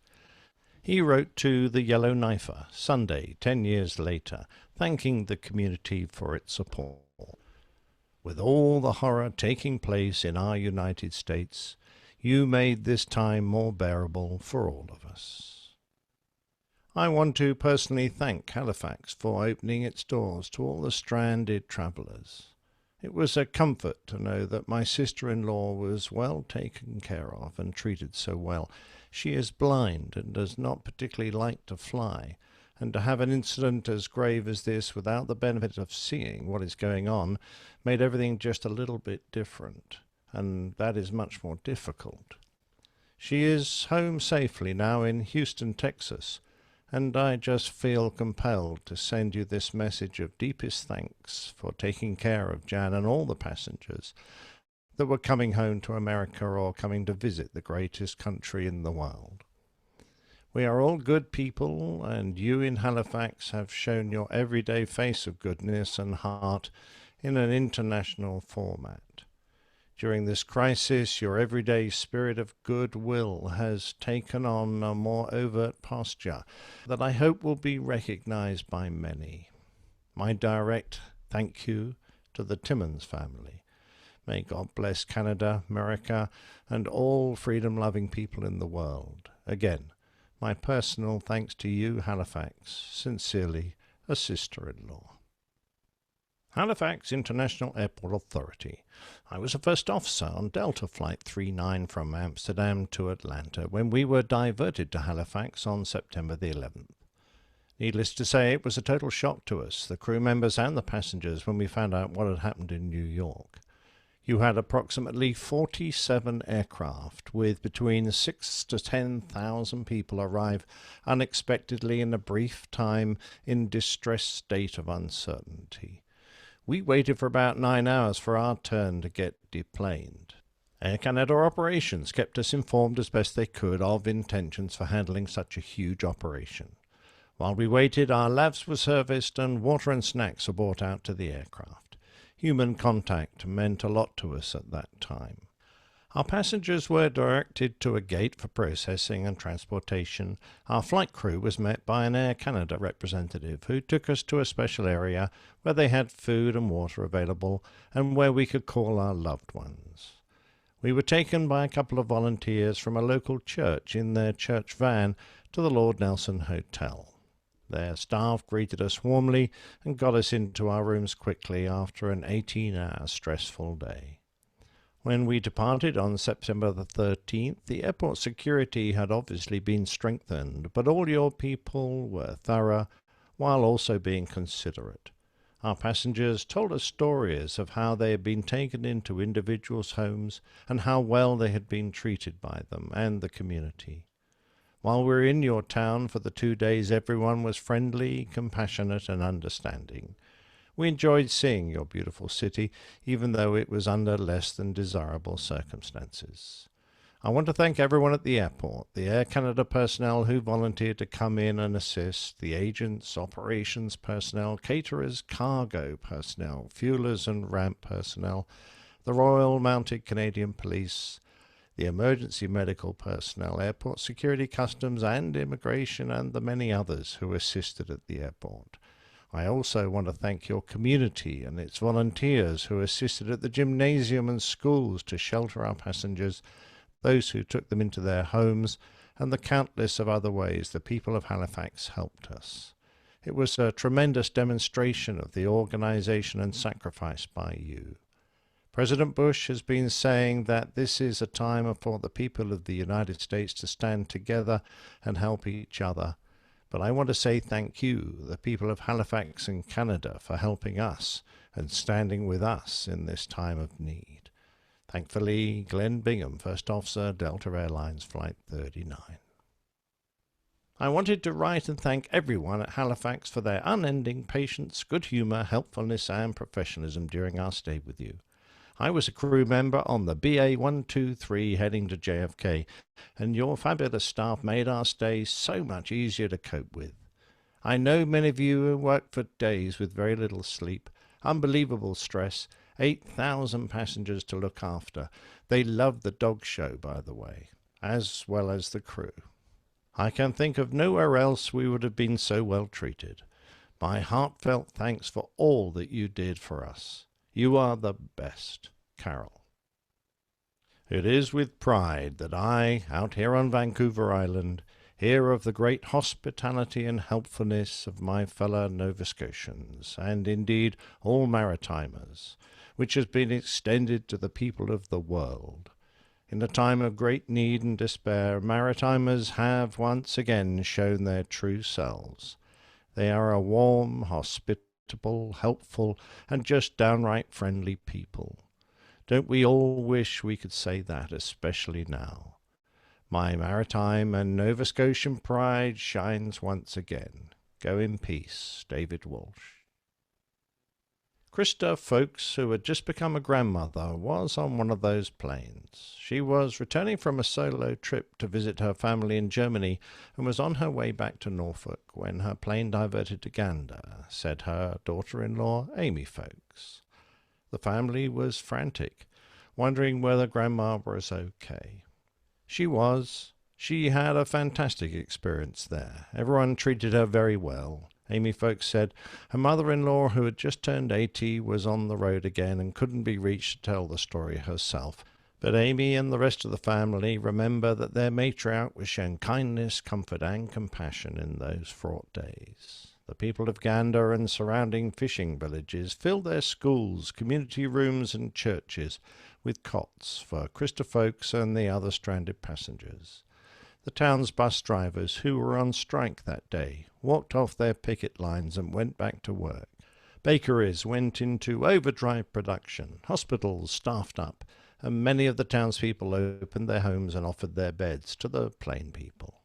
He wrote to the Yellow Knifer Sunday, 10 years later, thanking the community for its support. With all the horror taking place in our United States, you made this time more bearable for all of us. I want to personally thank Halifax for opening its doors to all the stranded travellers. It was a comfort to know that my sister-in-law was well taken care of and treated so well. She is blind and does not particularly like to fly, and to have an incident as grave as this without the benefit of seeing what is going on made everything just a little bit different, and that is much more difficult. She is home safely now in Houston, Texas, and I just feel compelled to send you this message of deepest thanks for taking care of Jan and all the passengers that were coming home to America or coming to visit the greatest country in the world. We are all good people, and you in Halifax have shown your everyday face of goodness and heart in an international format. During this crisis, your everyday spirit of goodwill has taken on a more overt posture that I hope will be recognized by many. My direct thank you to the Timmons family. May God bless Canada, America, and all freedom-loving people in the world. Again, my personal thanks to you, Halifax. Sincerely, a sister-in-law. Halifax International Airport Authority. I was a first officer on Delta Flight 39 from Amsterdam to Atlanta when we were diverted to Halifax on September the 11th. Needless to say, it was a total shock to us, the crew members and the passengers, when we found out what had happened in New York. You had approximately 47 aircraft with between 6,000 to 10,000 people arrive unexpectedly in a brief time in distressed state of uncertainty. We waited for about 9 hours for our turn to get deplaned. Air Canada operations kept us informed as best they could of intentions for handling such a huge operation. While we waited, our lavs were serviced and water and snacks were brought out to the aircraft. Human contact meant a lot to us at that time. Our passengers were directed to a gate for processing and transportation. Our flight crew was met by an Air Canada representative who took us to a special area where they had food and water available and where we could call our loved ones. We were taken by a couple of volunteers from a local church in their church van to the Lord Nelson Hotel. Their staff greeted us warmly and got us into our rooms quickly after an 18-hour stressful day. When we departed on September the 13th, the airport security had obviously been strengthened, but all your people were thorough while also being considerate. Our passengers told us stories of how they had been taken into individuals' homes and how well they had been treated by them and the community. While we were in your town for the 2 days, everyone was friendly, compassionate, and understanding. We enjoyed seeing your beautiful city, even though it was under less than desirable circumstances. I want to thank everyone at the airport, the Air Canada personnel who volunteered to come in and assist, the agents, operations personnel, caterers, cargo personnel, fuelers and ramp personnel, the Royal Mounted Canadian Police, the emergency medical personnel, airport security, customs and immigration, and the many others who assisted at the airport. I also want to thank your community and its volunteers who assisted at the gymnasium and schools to shelter our passengers, those who took them into their homes, and the countless of other ways the people of Halifax helped us. It was a tremendous demonstration of the organization and sacrifice by you. President Bush has been saying that this is a time for the people of the United States to stand together and help each other. But I want to say thank you, the people of Halifax and Canada, for helping us and standing with us in this time of need. Thankfully, Glenn Bingham, First Officer, Delta Airlines Flight 39. I wanted to write and thank everyone at Halifax for their unending patience, good humour, helpfulness and professionalism during our stay with you. I was a crew member on the BA-123 heading to JFK, and your fabulous staff made our stay so much easier to cope with. I know many of you worked for days with very little sleep, unbelievable stress, 8,000 passengers to look after. They loved the dog show, by the way, as well as the crew. I can think of nowhere else we would have been so well treated. My heartfelt thanks for all that you did for us. You are the best, Carol. It is with pride that I, out here on Vancouver Island, hear of the great hospitality and helpfulness of my fellow Nova Scotians, and indeed all Maritimers, which has been extended to the people of the world. In a time of great need and despair, Maritimers have once again shown their true selves. They are a warm, hospitable, helpful, and just downright friendly people. Don't we all wish we could say that, especially now? My maritime and Nova Scotian pride shines once again. Go in peace, David Walsh. Krista Folks, who had just become a grandmother, was on one of those planes. She was returning from a solo trip to visit her family in Germany and was on her way back to Norfolk when her plane diverted to Gander, said her daughter-in-law, Amy Folks. The family was frantic, wondering whether Grandma was okay. She was. She had a fantastic experience there. Everyone treated her very well. Amy Folks said her mother-in-law, who had just turned 80, was on the road again and couldn't be reached to tell the story herself. But Amy and the rest of the family remember that their matriarch was shown kindness, comfort, and compassion in those fraught days. The people of Gander and surrounding fishing villages filled their schools, community rooms, and churches with cots for Krista Folks and the other stranded passengers. The town's bus drivers, who were on strike that day, walked off their picket lines and went back to work. Bakeries went into overdrive production, hospitals staffed up, and many of the townspeople opened their homes and offered their beds to the plain people.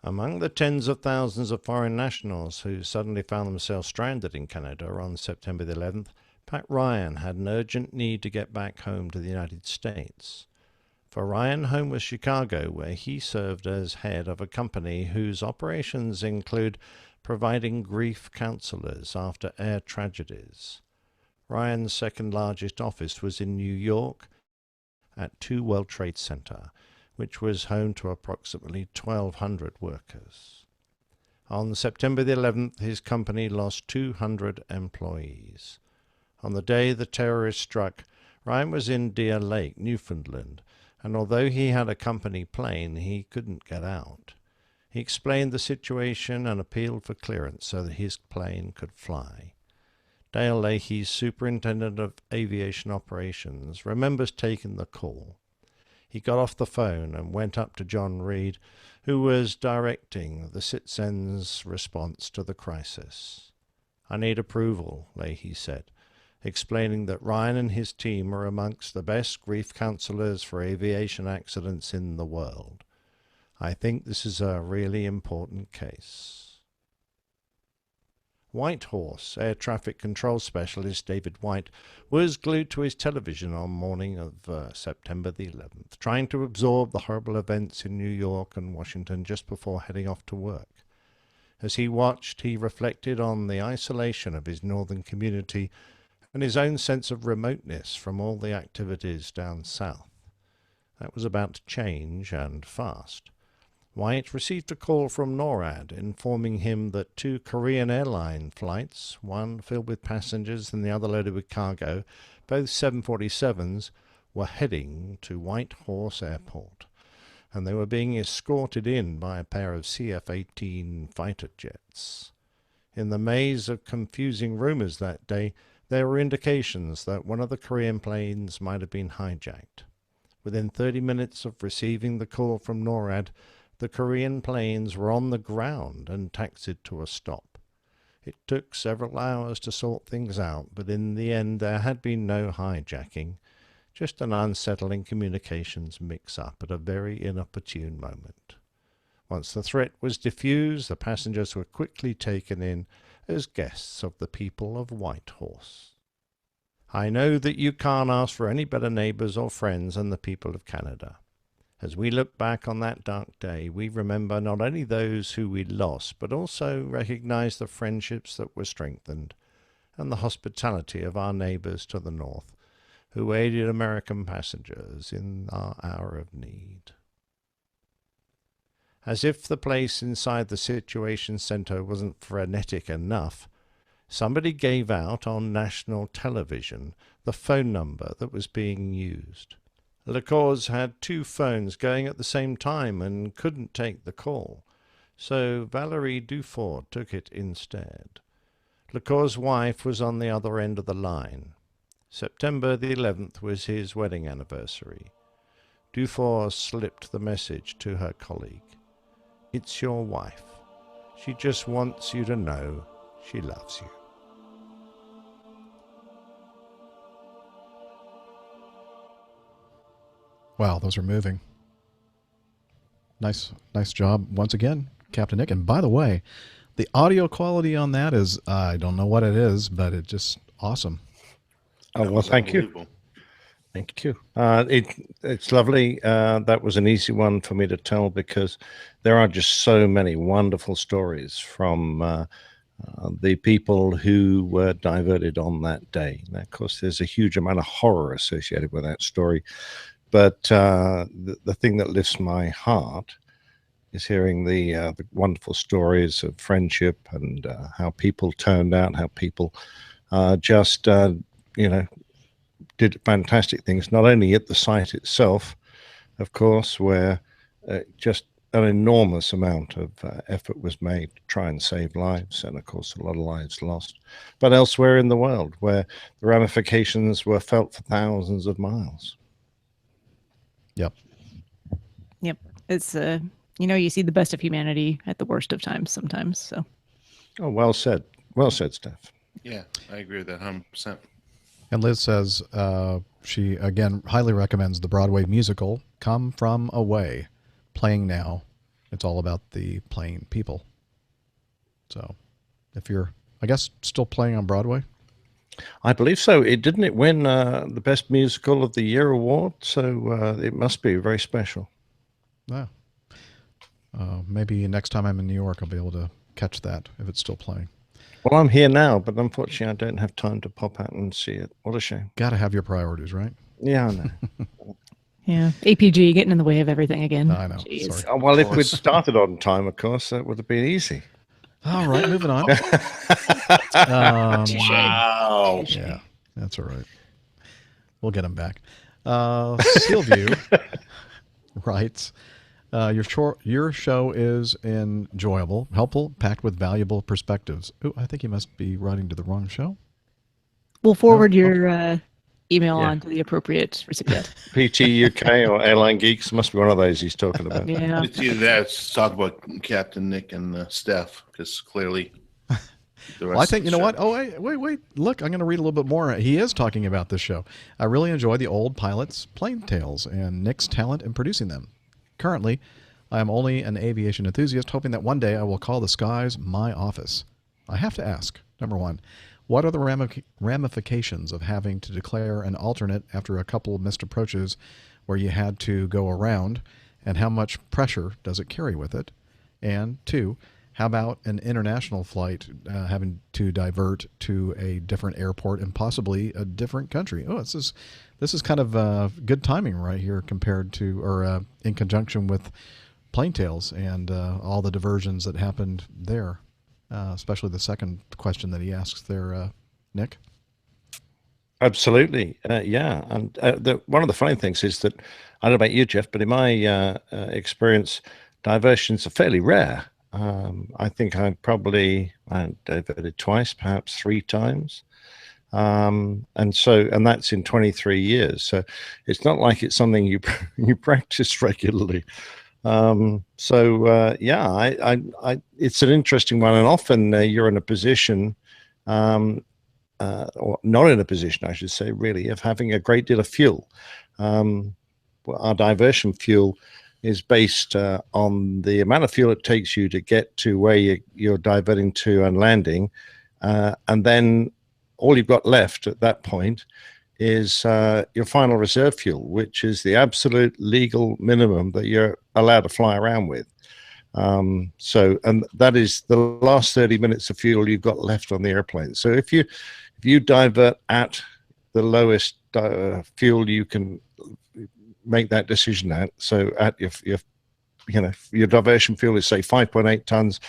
Among the tens of thousands of foreign nationals who suddenly found themselves stranded in Canada on September the 11th, Pat Ryan had an urgent need to get back home to the United States. For Ryan, home was Chicago, where he served as head of a company whose operations include providing grief counselors after air tragedies. Ryan's second largest office was in New York at 2 World Trade Center, which was home to approximately 1,200 workers. On September the 11th, his company lost 200 employees. On the day the terrorists struck, Ryan was in Deer Lake, Newfoundland, and although he had a company plane, he couldn't get out. He explained the situation and appealed for clearance so that his plane could fly. Dale Leahy's superintendent of aviation operations remembers taking the call. He got off the phone and went up to John Reed, who was directing the Citzen's response to the crisis. "I need approval," Leahy said, explaining that Ryan and his team are amongst the best grief counselors for aviation accidents in the world. I think this is a really important case. Whitehorse Air Traffic Control Specialist David White was glued to his television on morning of September the 11th, trying to absorb the horrible events in New York and Washington just before heading off to work. As he watched, he reflected on the isolation of his northern community and his own sense of remoteness from all the activities down south. That was about to change, and fast. White received a call from NORAD informing him that 2 Korean Airline flights, one filled with passengers and the other loaded with cargo, both 747s, were heading to Whitehorse Airport, and they were being escorted in by a pair of CF-18 fighter jets. In the maze of confusing rumors that day, there were indications that one of the Korean planes might have been hijacked. Within 30 minutes of receiving the call from NORAD, the Korean planes were on the ground and taxied to a stop. It took several hours to sort things out, but in the end there had been no hijacking, just an unsettling communications mix-up at a very inopportune moment. Once the threat was diffused, the passengers were quickly taken in as guests of the people of Whitehorse. I know that you can't ask for any better neighbors or friends than the people of Canada. As we look back on that dark day, we remember not only those who we lost, but also recognize the friendships that were strengthened and the hospitality of our neighbors to the north, who aided American passengers in our hour of need. As if the place inside the Situation Center wasn't frenetic enough, somebody gave out on national television the phone number that was being used. LaCourse had 2 phones going at the same time and couldn't take the call, so Valerie Dufour took it instead. LaCour's wife was on the other end of the line. September the 11th was his wedding anniversary. Dufour slipped the message to her colleague. It's your wife. She just wants you to know she loves you. Wow, those are moving. Nice job once again, Captain Nick. And by the way, the audio quality on that is, I don't know what it is, but it's just awesome. Oh, well, thank you. Thank you. It's lovely. That was an easy one for me to tell because there are just so many wonderful stories from the people who were diverted on that day. Now, of course, there's a huge amount of horror associated with that story. But the thing that lifts my heart is hearing the wonderful stories of friendship and how people turned out, how people just, did fantastic things, not only at the site itself, of course, where just an enormous amount of effort was made to try and save lives, and of course a lot of lives lost, but elsewhere in the world where the ramifications were felt for thousands of miles. Yep. It's you see the best of humanity at the worst of times sometimes. So. Oh, well said. Well said, Steph. Yeah, I agree with that 100%. And Liz says she, again, highly recommends the Broadway musical Come From Away, playing now. It's all about the playing people. So if you're, I guess, still playing on Broadway? I believe so. Didn't it win the Best Musical of the Year award? So it must be very special. Yeah. Maybe next time I'm in New York, I'll be able to catch that if it's still playing. Well, I'm here now, but unfortunately, I don't have time to pop out and see it. What a shame. Got to have your priorities, right? Yeah, I know. Yeah, APG getting in the way of everything again. I know. Sorry. Well, if we'd started on time, of course, that would have been easy. All right, moving on. Wow. Yeah, that's all right. We'll get him back. Sealview writes, your show is enjoyable, helpful, packed with valuable perspectives. Ooh, I think he must be writing to the wrong show. We'll forward your email on to the appropriate recipient. PT UK or Airline Geeks must be one of those he's talking about. Yeah. It's either that, it's talk about Captain Nick and Steph, because clearly the rest Well, I think, of you the know show- what? Oh, wait. Look, I'm going to read a little bit more. He is talking about this show. I really enjoy the old pilots' plane tales and Nick's talent in producing them. Currently, I am only an aviation enthusiast, hoping that one day I will call the skies my office. I have to ask, number one, what are the ramifications of having to declare an alternate after a couple of missed approaches where you had to go around, and how much pressure does it carry with it? And two, how about an international flight having to divert to a different airport and possibly a different country? Oh, this is kind of good timing right here compared to, or in conjunction with Plane Tales and all the diversions that happened there. Especially the second question that he asks there, Nick. Absolutely, yeah. And one of the funny things is that, I don't know about you, Jeff, but in my experience, diversions are fairly rare. I think I diverted twice, perhaps 3 times. And that's in 23 years. So it's not like it's something you practice regularly. It's an interesting one, and often you're in a position, or not in a position, I should say, really, of having a great deal of fuel. Our diversion fuel is based on the amount of fuel it takes you to get to where you're diverting to and landing, and then all you've got left at that point is your final reserve fuel, which is the absolute legal minimum that you're allowed to fly around with. And that is the last 30 minutes of fuel you've got left on the airplane. So if you divert at the lowest fuel you can make that decision at, so at your diversion fuel is say 5.8 tons,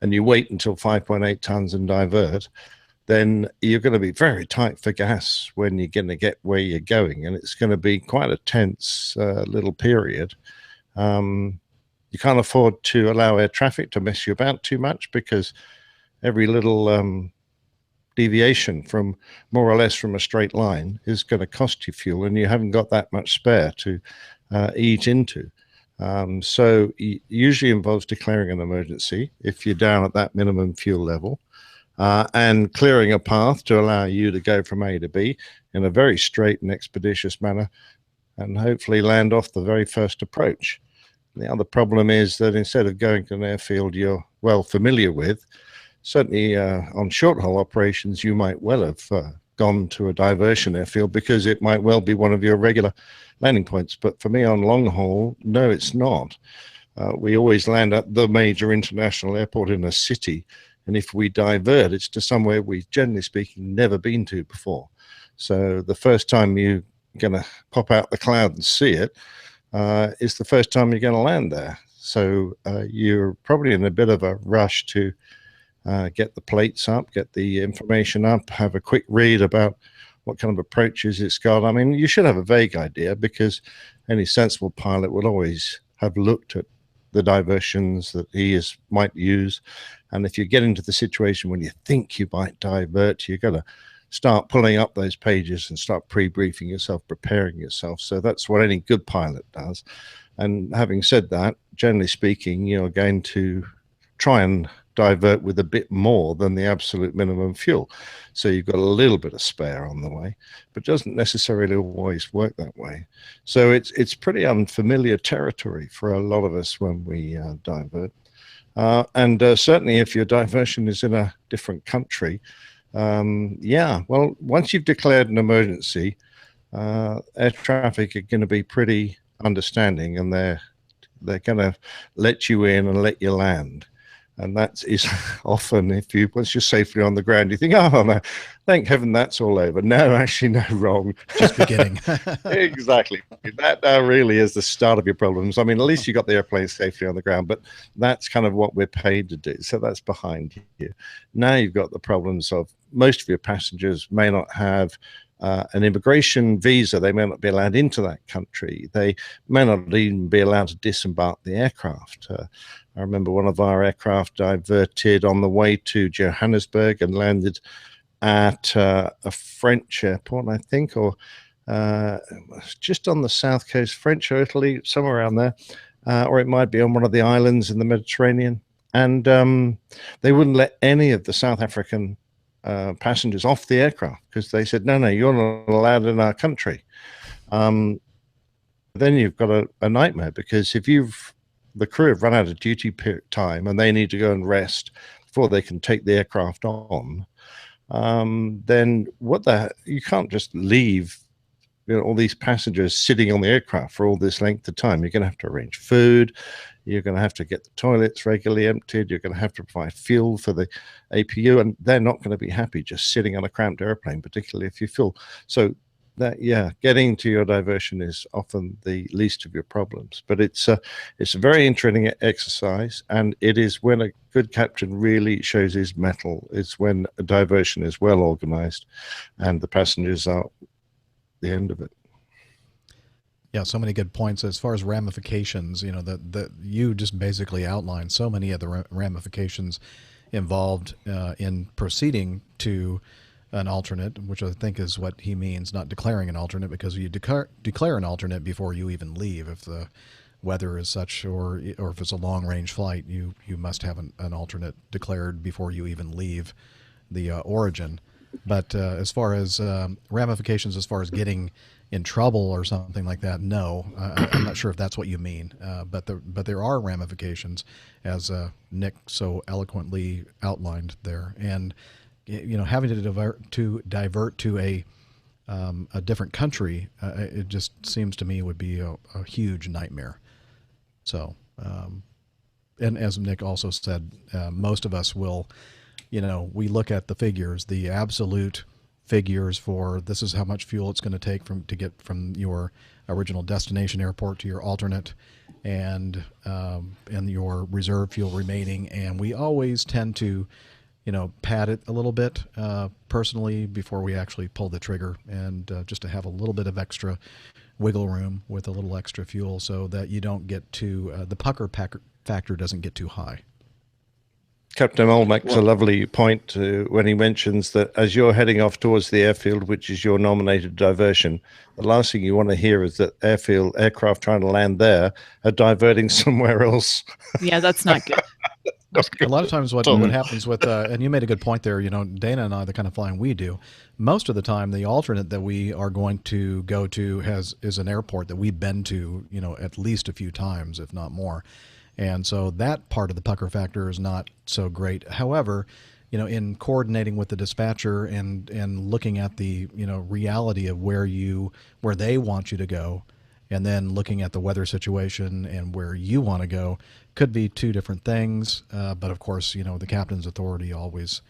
and you wait until 5.8 tons and divert, then you're going to be very tight for gas when you're going to get where you're going, and it's going to be quite a tense little period. You can't afford to allow air traffic to mess you about too much, because every little deviation from more or less from a straight line is going to cost you fuel, and you haven't got that much spare to eat into. So it usually involves declaring an emergency if you're down at that minimum fuel level, and clearing a path to allow you to go from A to B in a very straight and expeditious manner, and hopefully land off the very first approach. The other problem is that instead of going to an airfield you're well familiar with, certainly on short-haul operations, you might well have gone to a diversion airfield because it might well be one of your regular landing points. But for me on long-haul, no, it's not. We always land at the major international airport in a city, and if we divert, it's to somewhere we've, generally speaking, never been to before. So the first time you're going to pop out the cloud and see it is the first time you're going to land there. So you're probably in a bit of a rush to get the plates up, get the information up, have a quick read about what kind of approaches it's got. I mean, you should have a vague idea, because any sensible pilot will always have looked at the diversions that he might use. And if you get into the situation when you think you might divert, you're going to start pulling up those pages and start pre-briefing yourself, preparing yourself. So that's what any good pilot does. And having said that, generally speaking, you're going to try and divert with a bit more than the absolute minimum fuel. So you've got a little bit of spare on the way, but it doesn't necessarily always work that way. So it's pretty unfamiliar territory for a lot of us when we divert. And certainly if your diversion is in a different country, well, once you've declared an emergency, air traffic are going to be pretty understanding, and they're going to let you in and let you land. And that is often, once you're safely on the ground, you think, oh, no, thank heaven that's all over. No, actually, no, wrong. Just beginning. Exactly. That really is the start of your problems. I mean, at least you got the airplane safely on the ground, but that's kind of what we're paid to do. So that's behind you. Now you've got the problems of most of your passengers may not have an immigration visa. They may not be allowed into that country. They may not even be allowed to disembark the aircraft. I remember one of our aircraft diverted on the way to Johannesburg and landed at a French airport, I think, or just on the south coast, French or Italy, somewhere around there, or it might be on one of the islands in the Mediterranean. And they wouldn't let any of the South African passengers off the aircraft because they said, no, you're not allowed in our country. Then you've got a nightmare, because if the crew have run out of duty time and they need to go and rest before they can take the aircraft on, then you can't just leave all these passengers sitting on the aircraft for all this length of time. You're going to have to arrange food. You're going to have to get the toilets regularly emptied. You're going to have to provide fuel for the APU, and they're not going to be happy just sitting on a cramped airplane, particularly if you fuel. So getting to your diversion is often the least of your problems. But it's a very interesting exercise, and it is when a good captain really shows his mettle. It's when a diversion is well organized and the passengers are the end of it. Yeah, so many good points as far as ramifications. You just basically outlined so many of the ramifications involved in proceeding to an alternate, which I think is what he means, not declaring an alternate, because you declare an alternate before you even leave. If the weather is such, or if it's a long-range flight, you must have an alternate declared before you even leave the origin. But as far as ramifications, as far as getting in trouble or something like that, no, I'm not sure if that's what you mean. But there are ramifications, as Nick so eloquently outlined there. And having to divert to a different country, it just seems to me would be a huge nightmare. So, and as Nick also said, most of us will, we look at the figures, the absolute figures for this is how much fuel it's going to take to get from your original destination airport to your alternate, and your reserve fuel remaining. And we always tend to, pad it a little bit personally before we actually pull the trigger, and just to have a little bit of extra wiggle room with a little extra fuel, so that you don't get too the pucker factor doesn't get too high. Captain Mole makes a lovely point when he mentions that as you're heading off towards the airfield, which is your nominated diversion, the last thing you want to hear is that aircraft trying to land there are diverting somewhere else. Yeah, that's not good. A lot of times what happens with, and you made a good point there, Dana and I, the kind of flying we do, most of the time the alternate that we are going to go to is an airport that we've been to, at least a few times, if not more. And so that part of the pucker factor is not so great. However, in coordinating with the dispatcher and looking at the, reality of where they want you to go, and then looking at the weather situation and where you want to go, could be two different things. But of course, the captain's authority always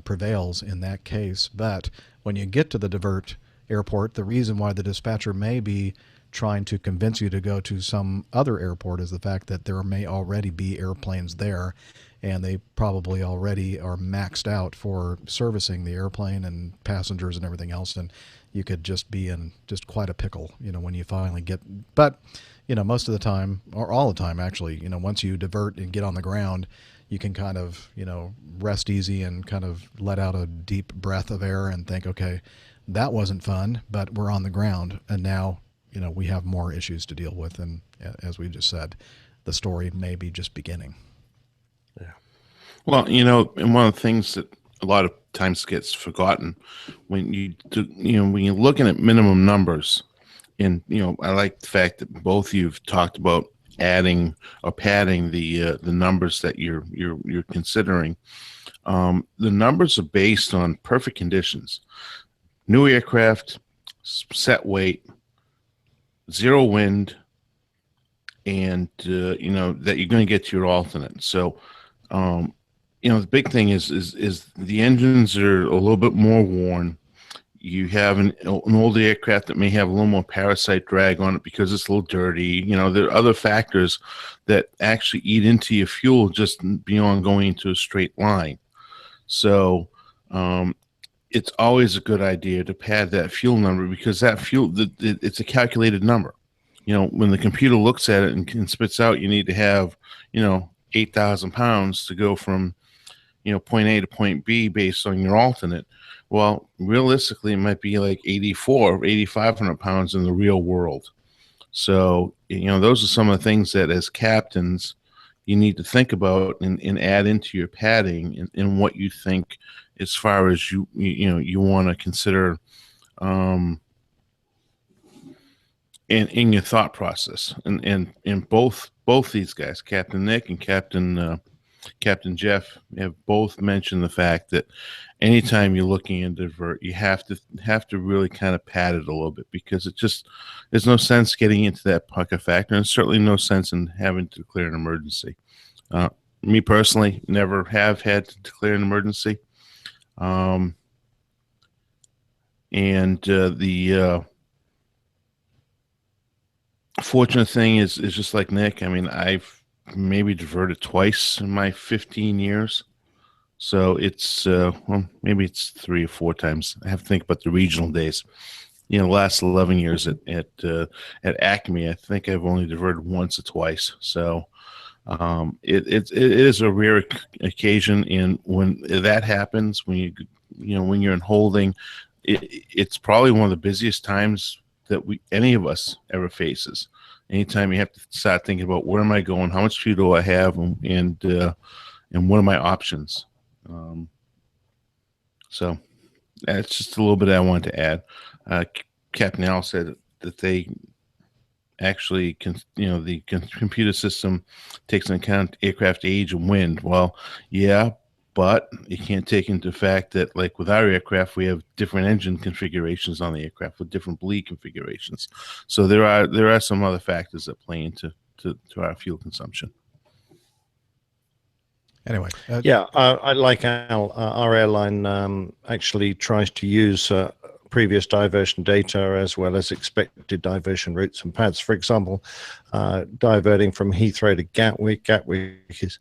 prevails in that case. But when you get to the divert airport, the reason why the dispatcher may be trying to convince you to go to some other airport is the fact that there may already be airplanes there, and they probably already are maxed out for servicing the airplane and passengers and everything else, and you could just be in just quite a pickle, when you finally get. But, most of the time, or all the time actually, once you divert and get on the ground, you can kind of, rest easy and kind of let out a deep breath of air and think, okay, that wasn't fun, but we're on the ground, and now we have more issues to deal with. And as we just said, the story may be just beginning. Yeah. Well, and one of the things that a lot of times gets forgotten when when you're looking at minimum numbers, and, I like the fact that both of you've talked about adding or padding the numbers that you're considering. The numbers are based on perfect conditions, new aircraft, set weight, zero wind, and that you're going to get to your alternate. So the big thing is the engines are a little bit more worn. You have an older aircraft that may have a little more parasite drag on it because it's a little dirty. There are other factors that actually eat into your fuel just beyond going into a straight line. So it's always a good idea to pad that fuel number, because that fuel, it's a calculated number. When the computer looks at it and spits out, you need to have, 8,000 pounds to go from, point A to point B based on your alternate. Well, realistically, it might be like 84 or 8,500 pounds in the real world. So, those are some of the things that as captains, you need to think about and add into your padding and what you think as far as you want to consider in your thought process. And both these guys, Captain Nick and Captain Jeff, have both mentioned the fact that anytime you're looking at divert, you have to really kind of pad it a little bit, because there's no sense getting into that pucker factor, and certainly no sense in having to declare an emergency. Me personally, never have had to declare an emergency. The fortunate thing is just like Nick. I mean, I've maybe diverted twice in my 15 years. So it's, maybe it's 3 or 4 times. I have to think about the regional days. The last 11 years at Acme, I think I've only diverted once or twice. So it is a rare occasion, and when that happens, when you're in holding, it's probably one of the busiest times that any of us ever faces. Anytime you have to start thinking about where am I going, how much fuel do I have, and what are my options. So that's just a little bit I wanted to add. Captain Al said that they actually the computer system takes into account aircraft age and wind. Well, yeah, But you can't take into fact that, like with our aircraft, we have different engine configurations on the aircraft with different bleed configurations. So there are some other factors that play into our fuel consumption. Anyway, yeah, I like our airline actually tries to use previous diversion data as well as expected diversion routes and paths. For example, diverting from Heathrow to Gatwick. Gatwick is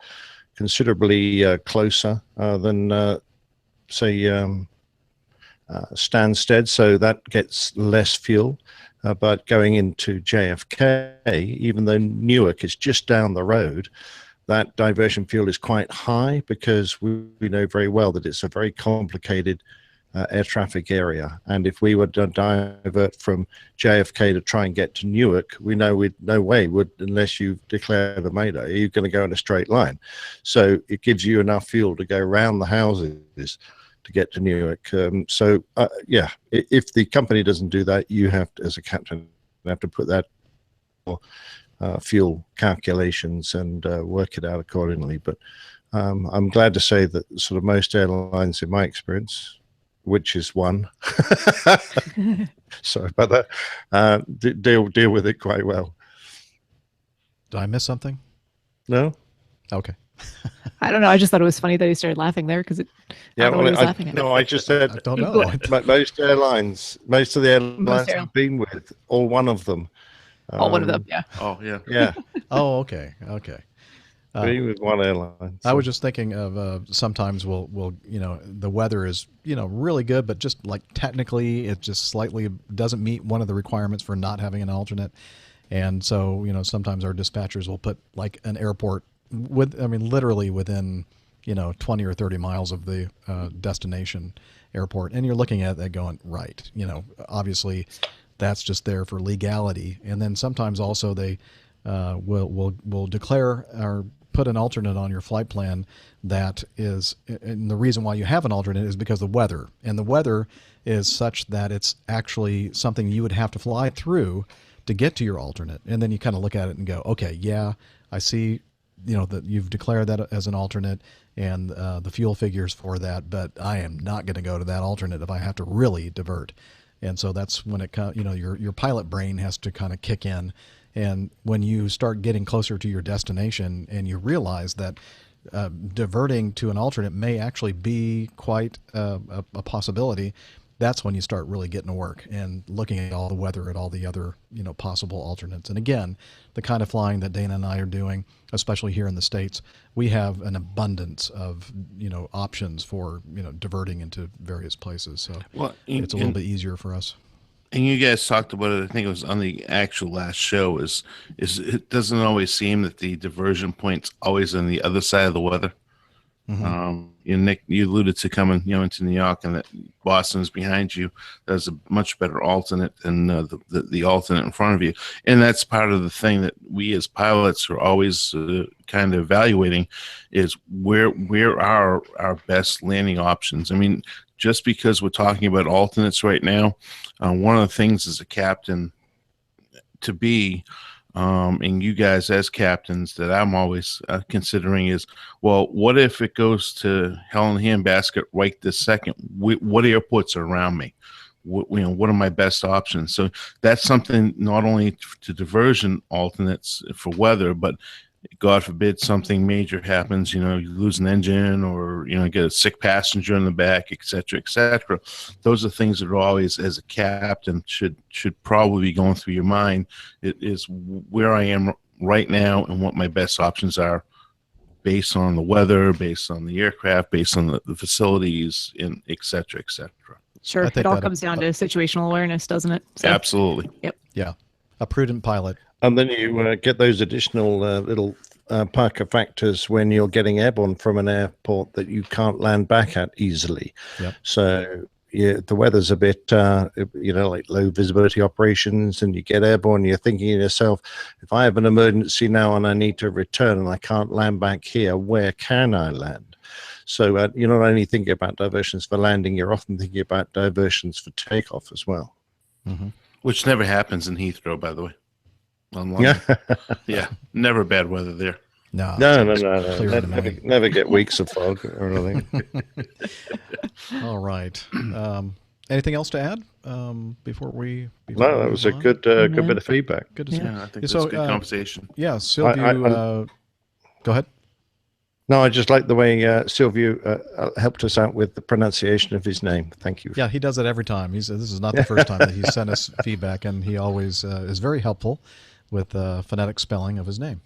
considerably closer than, say, Stansted, so that gets less fuel. But going into JFK, even though Newark is just down the road, that diversion fuel is quite high because we know very well that it's a very complicated air traffic area. And if we were to divert from JFK to try and get to Newark, we know we'd no way would, unless you've declared a Mayday, you're going to go in a straight line. So it gives you enough fuel to go around the houses to get to Newark. Yeah, if the company doesn't do that, you have to, as a captain, have to put that fuel calculations and work it out accordingly. But I'm glad to say that sort of most airlines, in my experience, which is one, sorry about that, deal with it quite well. Did I miss something? No. Okay. I don't know. I just thought it was funny that he started laughing there because Yeah, I just said I don't know. most of the airlines I've been with, all one of them. All one of them, yeah. Oh, yeah. Yeah. Oh, okay. Okay. Being with one airline. I was just thinking of sometimes we'll the weather is really good, but just like technically it just slightly doesn't meet one of the requirements for not having an alternate, and so sometimes our dispatchers will put like an airport literally within 20 or 30 miles of the destination airport, and you're looking at that going right. Obviously that's just there for legality, and then sometimes also they will declare or put an alternate on your flight plan that is, and the reason why you have an alternate is because of the weather, and the weather is such that it's actually something you would have to fly through to get to your alternate. And then you kind of look at it and go, okay, yeah, I see that you've declared that as an alternate and the fuel figures for that, but I am not going to go to that alternate if I have to really divert. And so that's when it your pilot brain has to kind of kick in. And when you start getting closer to your destination and you realize that diverting to an alternate may actually be quite a possibility, that's when you start really getting to work and looking at all the weather, at all the other possible alternates. And again, the kind of flying that Dana and I are doing, especially here in the States, we have an abundance of options for diverting into various places. So it's a little bit easier for us. And you guys talked about it, I think it was on the actual last show, is it doesn't always seem that the diversion point's always on the other side of the weather. Mm-hmm. Nick, you alluded to coming into New York, and that Boston is behind you. There's a much better alternate than the alternate in front of you. And that's part of the thing that we as pilots are always kind of evaluating is where are our best landing options. I mean, just because we're talking about alternates right now, one of the things as a captain to be, and you guys as captains that I'm always considering is, well, what if it goes to hell in a handbasket right this second? What airports are around me? What are my best options? So that's something not only to diversion alternates for weather, but God forbid something major happens, you lose an engine or, get a sick passenger in the back, et cetera, et cetera. Those are things that are always, as a captain, should probably be going through your mind. It is where I am right now and what my best options are based on the weather, based on the aircraft, based on the facilities, and et cetera, et cetera. Sure. It all comes down to situational awareness, doesn't it? So, absolutely. Yep. Yeah. A prudent pilot. And then you get those additional little Parker factors when you're getting airborne from an airport that you can't land back at easily. Yep. So the weather's a bit, like low visibility operations, and you get airborne, you're thinking to yourself, if I have an emergency now and I need to return and I can't land back here, where can I land? So you're not only thinking about diversions for landing, you're often thinking about diversions for takeoff as well. Mm-hmm. Which never happens in Heathrow, by the way. Yeah, never bad weather there. No. No. Never get weeks of fog or anything. All right. Anything else to add before we? No, that was a good bit of feedback. Good to see. Yeah, I think that's a good conversation. Yeah, Sylvia. Go ahead. No, I just like the way Sylvia helped us out with the pronunciation of his name. Thank you. Yeah, he does it every time. This is not the first time that he sent us feedback, and he always is very helpful with phonetic spelling of his name.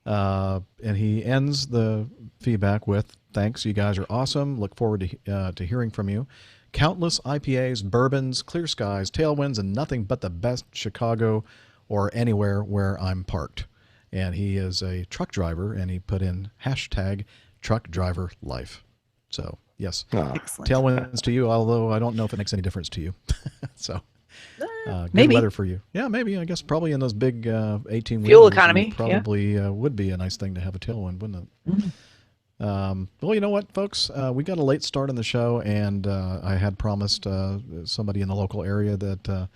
And he ends the feedback with, "Thanks, you guys are awesome. Look forward to hearing from you. Countless IPAs, bourbons, clear skies, tailwinds, and nothing but the best Chicago or anywhere where I'm parked." And he is a truck driver, and he put in #truckdriverlife. So, yes, tailwinds to you, although I don't know if it makes any difference to you. So, good maybe. weather for you. Yeah, maybe. I guess probably in those big 18 fuel economy, probably would be a nice thing to have a tailwind, wouldn't it? Mm-hmm. Well, you know what, folks? We got a late start on the show, and I had promised somebody in the local area that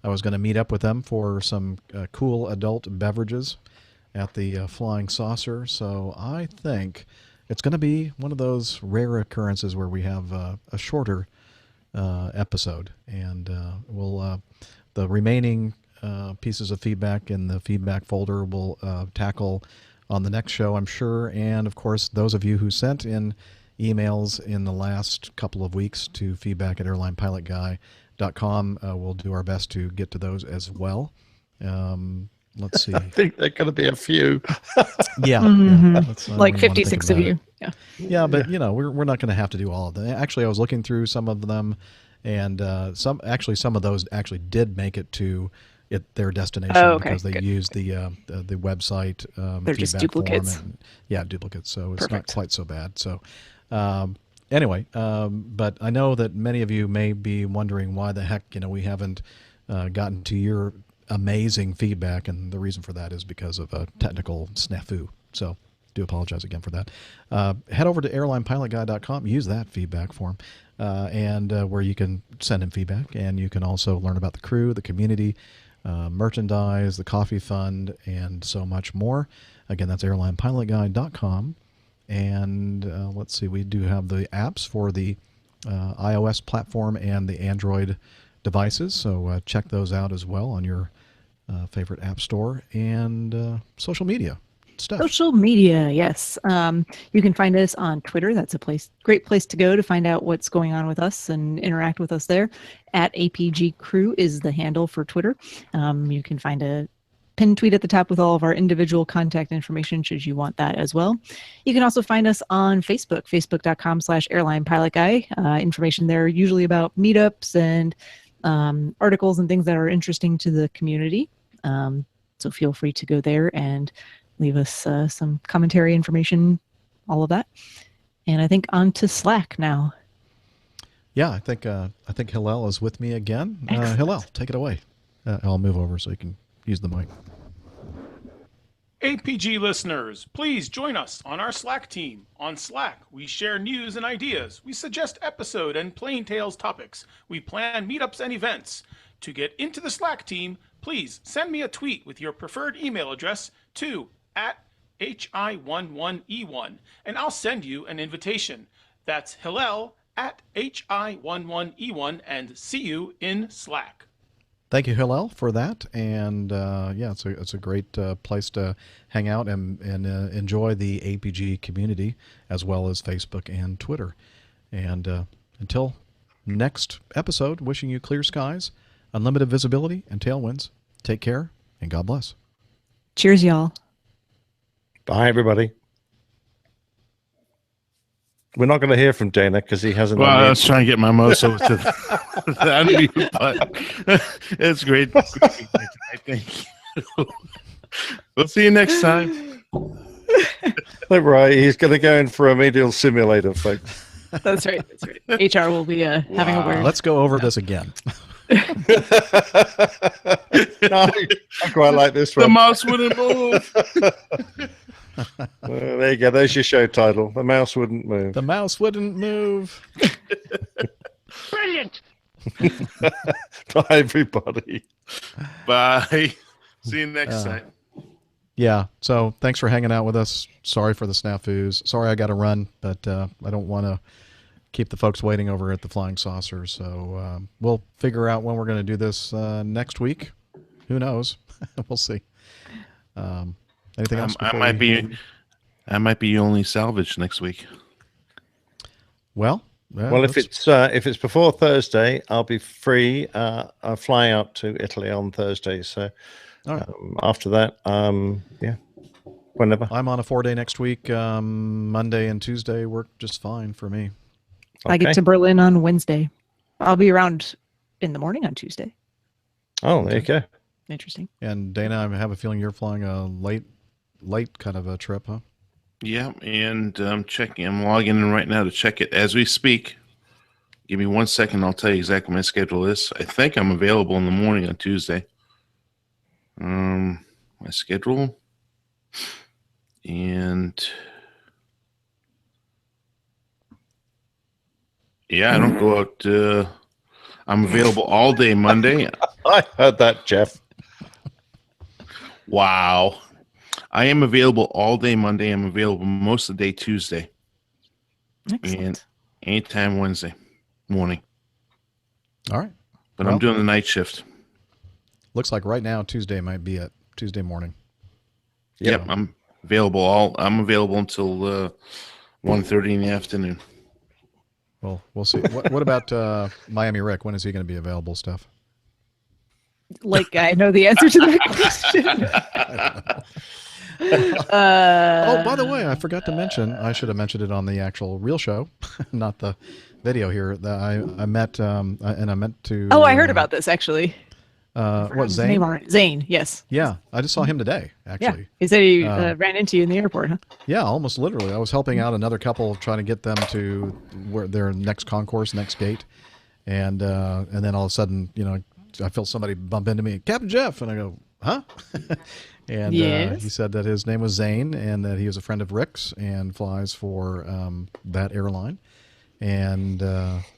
I was going to meet up with them for some cool adult beverages at the Flying Saucer. So I think it's going to be one of those rare occurrences where we have a shorter episode, and the remaining pieces of feedback in the feedback folder will tackle on the next show, I'm sure. And of course, those of you who sent in emails in the last couple of weeks to feedback@airlinepilotguy.com, we'll do our best to get to those as well. Let's see. I think there are going to be a few. Yeah, like 56 of you. Yeah, but we're not going to have to do all of them. Actually, I was looking through some of them, and some of those actually did make it to their destination because they used the website. They're just duplicates. Duplicates. So it's Perfect. not quite so bad. So anyway, but I know that many of you may be wondering why the heck we haven't gotten to your amazing feedback, and the reason for that is because of a technical snafu. So do apologize again for that. Head over to airlinepilotguy.com, use that feedback form, and where you can send in feedback, and you can also learn about the crew, the community, merchandise, the coffee fund, and so much more. Again, that's airlinepilotguy.com. And let's see, we do have the apps for the iOS platform and the Android devices, so check those out as well on your favorite app store. And social media stuff. Social media, yes. You can find us on Twitter. That's a great place to go to find out what's going on with us and interact with us there. @APG Crew is the handle for Twitter. You can find a pinned tweet at the top with all of our individual contact information should you want that as well. You can also find us on Facebook, facebook.com/airlinepilotguy. Information there usually about meetups and articles and things that are interesting to the community. So feel free to go there and leave us some commentary, information, all of that. And I think on to Slack now. Yeah, I think Hillel is with me again. Hillel, take it away. I'll move over so you can use the mic. APG listeners, please join us on our Slack team. On Slack, we share news and ideas. We suggest episode and Plain Tales topics. We plan meetups and events. To get into the Slack team, please send me a tweet with your preferred email address to @hi11e1, and I'll send you an invitation. That's Hillel @hi11e1, and see you in Slack. Thank you, Hillel, for that. And it's a great place to hang out and enjoy the APG community as well as Facebook and Twitter. And until next episode, wishing you clear skies, unlimited visibility, and tailwinds. Take care, and God bless. Cheers, y'all. Bye, everybody. We're not going to hear from Dana because he hasn't. Well, I was trying to get my mouse over to the unmute button. It's great. I think. We'll see you next time. Right, he's going to go in for a medial simulator, folks. That's right. That's right. HR will be having a word. Let's go over this again. No, I quite like this one. The mouse wouldn't move. There you go. There's your show title. The mouse wouldn't move. The mouse wouldn't move. Brilliant. Bye, everybody. Bye. See you next time. Yeah. So thanks for hanging out with us. Sorry for the snafus. Sorry I got to run, but I don't want to keep the folks waiting over at the Flying Saucer. So we'll figure out when we're going to do this next week. Who knows? We'll see. Anything else? I might be only salvage next week. Well, if it's before Thursday, I'll be free. I fly out to Italy on Thursday, so after that, whenever. I'm on a 4-day next week. Monday and Tuesday work just fine for me. Okay. I get to Berlin on Wednesday. I'll be around in the morning on Tuesday. Oh, there you go. Interesting. And Dana, I have a feeling you're flying a late kind of a trip, huh? Yeah, and I'm logging in right now to check it as we speak. Give me 1 second, I'll tell you exactly what my schedule is. I think I'm available in the morning on Tuesday. My schedule. And yeah, I don't go out. I'm available all day Monday. I heard that, Jeff. Wow. I am available all day Monday. I'm available most of the day Tuesday. Excellent. And anytime Wednesday morning. All right. But I'm doing the night shift. Looks like right now Tuesday might be it. Tuesday morning. Yep, I'm available until 1:30 in the afternoon. Well, we'll see. What about Miami Rick? When is he going to be available, Steph? Like, I know the answer to that question. Oh, by the way, I forgot to mention. I should have mentioned it on the actual real show, not the video here. That I met, and I meant to. Oh, I heard about this actually. What, Zane? Zane, yes. Yeah, I just saw him today. Actually, yeah. He said he ran into you in the airport, huh? Yeah, almost literally. I was helping out another couple, trying to get them to where their next concourse, next gate, and then all of a sudden, I feel somebody bump into me, Captain Jeff, and I go, huh? And yes. He said that his name was Zane and that he was a friend of Rick's and flies for that airline. And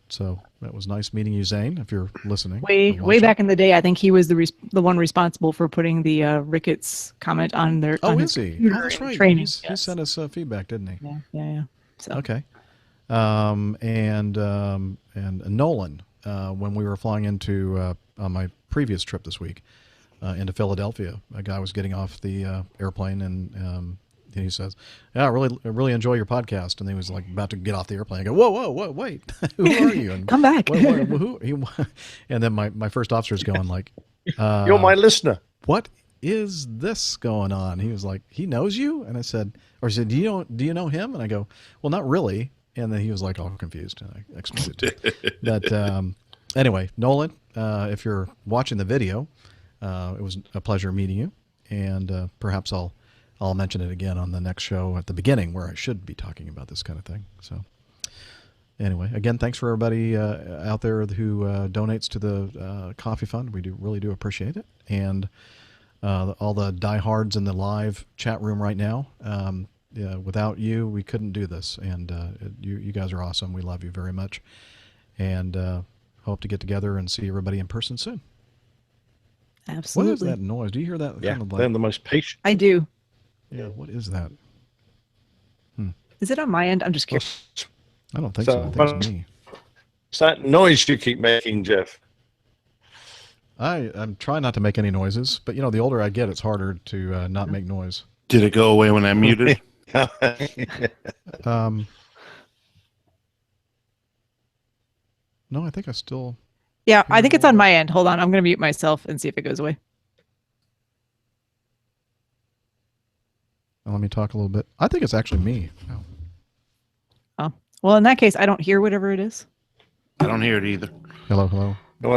so that was nice meeting you, Zane, if you're listening. Way back in the day, I think he was the one responsible for putting the Ricketts comment on their is he? Oh, that's right. Training. He sent us feedback, didn't he? Yeah. So. Okay. And Nolan, when we were flying into on my previous trip this week into Philadelphia, a guy was getting off the airplane and he says, "Yeah, I really enjoy your podcast." And he was like about to get off the airplane. I go, "Whoa, wait, who are you?" And come back. And then my first officer's going like, "You're my listener. What is this going on?" He was like, "He knows you?" And I said, "Do you know him?" And I go, "Well, not really." And then he was like all confused, and I explained it to him. But anyway, Nolan, if you're watching the video, it was a pleasure meeting you, and perhaps I'll mention it again on the next show at the beginning where I should be talking about this kind of thing. So anyway, again, thanks for everybody out there who donates to the coffee fund. We really do appreciate it. And all the diehards in the live chat room right now, without you, we couldn't do this. And you guys are awesome. We love you very much. And hope to get together and see everybody in person soon. Absolutely. What is that noise? Do you hear that? Yeah, kind of they're the most patient. I do. Yeah, what is that? Is it on my end? I'm just curious. I don't think so. I think it's me. It's that noise you keep making, Jeff. I'm trying not to make any noises, but the older I get, it's harder to not make noise. Did it go away when I muted? No, I think I still... Yeah, I think it's on my end. Hold on. I'm going to mute myself and see if it goes away. Let me talk a little bit. I think it's actually me. Oh. Well, in that case, I don't hear whatever it is. I don't hear it either. Hello. I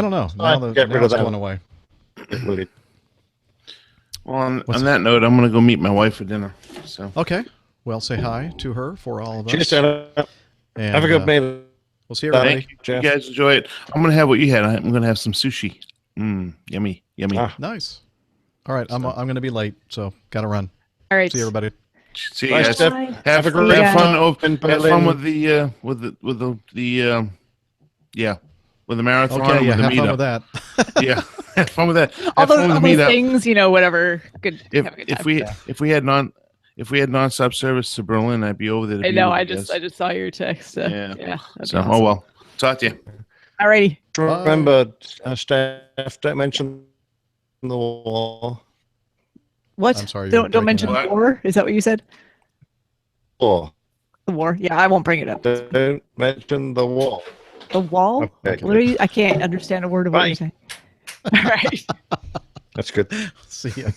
don't know. Now it's going away. Well, on that note, I'm going to go meet my wife for dinner. So okay. Well, say hi to her for all of us. Cheers, Anna. And have a good meal. We'll see everybody. Thank you. You guys enjoy it. I'm going to have what you had. I'm going to have some sushi. Yummy. Nice. All right. I'm going to be late, so got to run. All right. See you, everybody. See you guys. Have a great fun. Have fun with the with the marathon. Okay, and with the have meetup. fun with that. Yeah. Have fun with that. All Have fun those with the meetup. things, whatever. Good. Have a good time. If we had nonstop service to Berlin, I'd be over there. To I be know. with I you just guys. saw your text. Yeah. That'd So be awesome. well. Talk to you. Alrighty. Remember, Steph, don't mention the war. What? I'm sorry. Don't mention the war. Is that what you said? War. The war. Yeah, I won't bring it up. Don't mention the war. The wall. Okay. What are you? I can't understand a word of what you're saying. All right. That's good. See ya.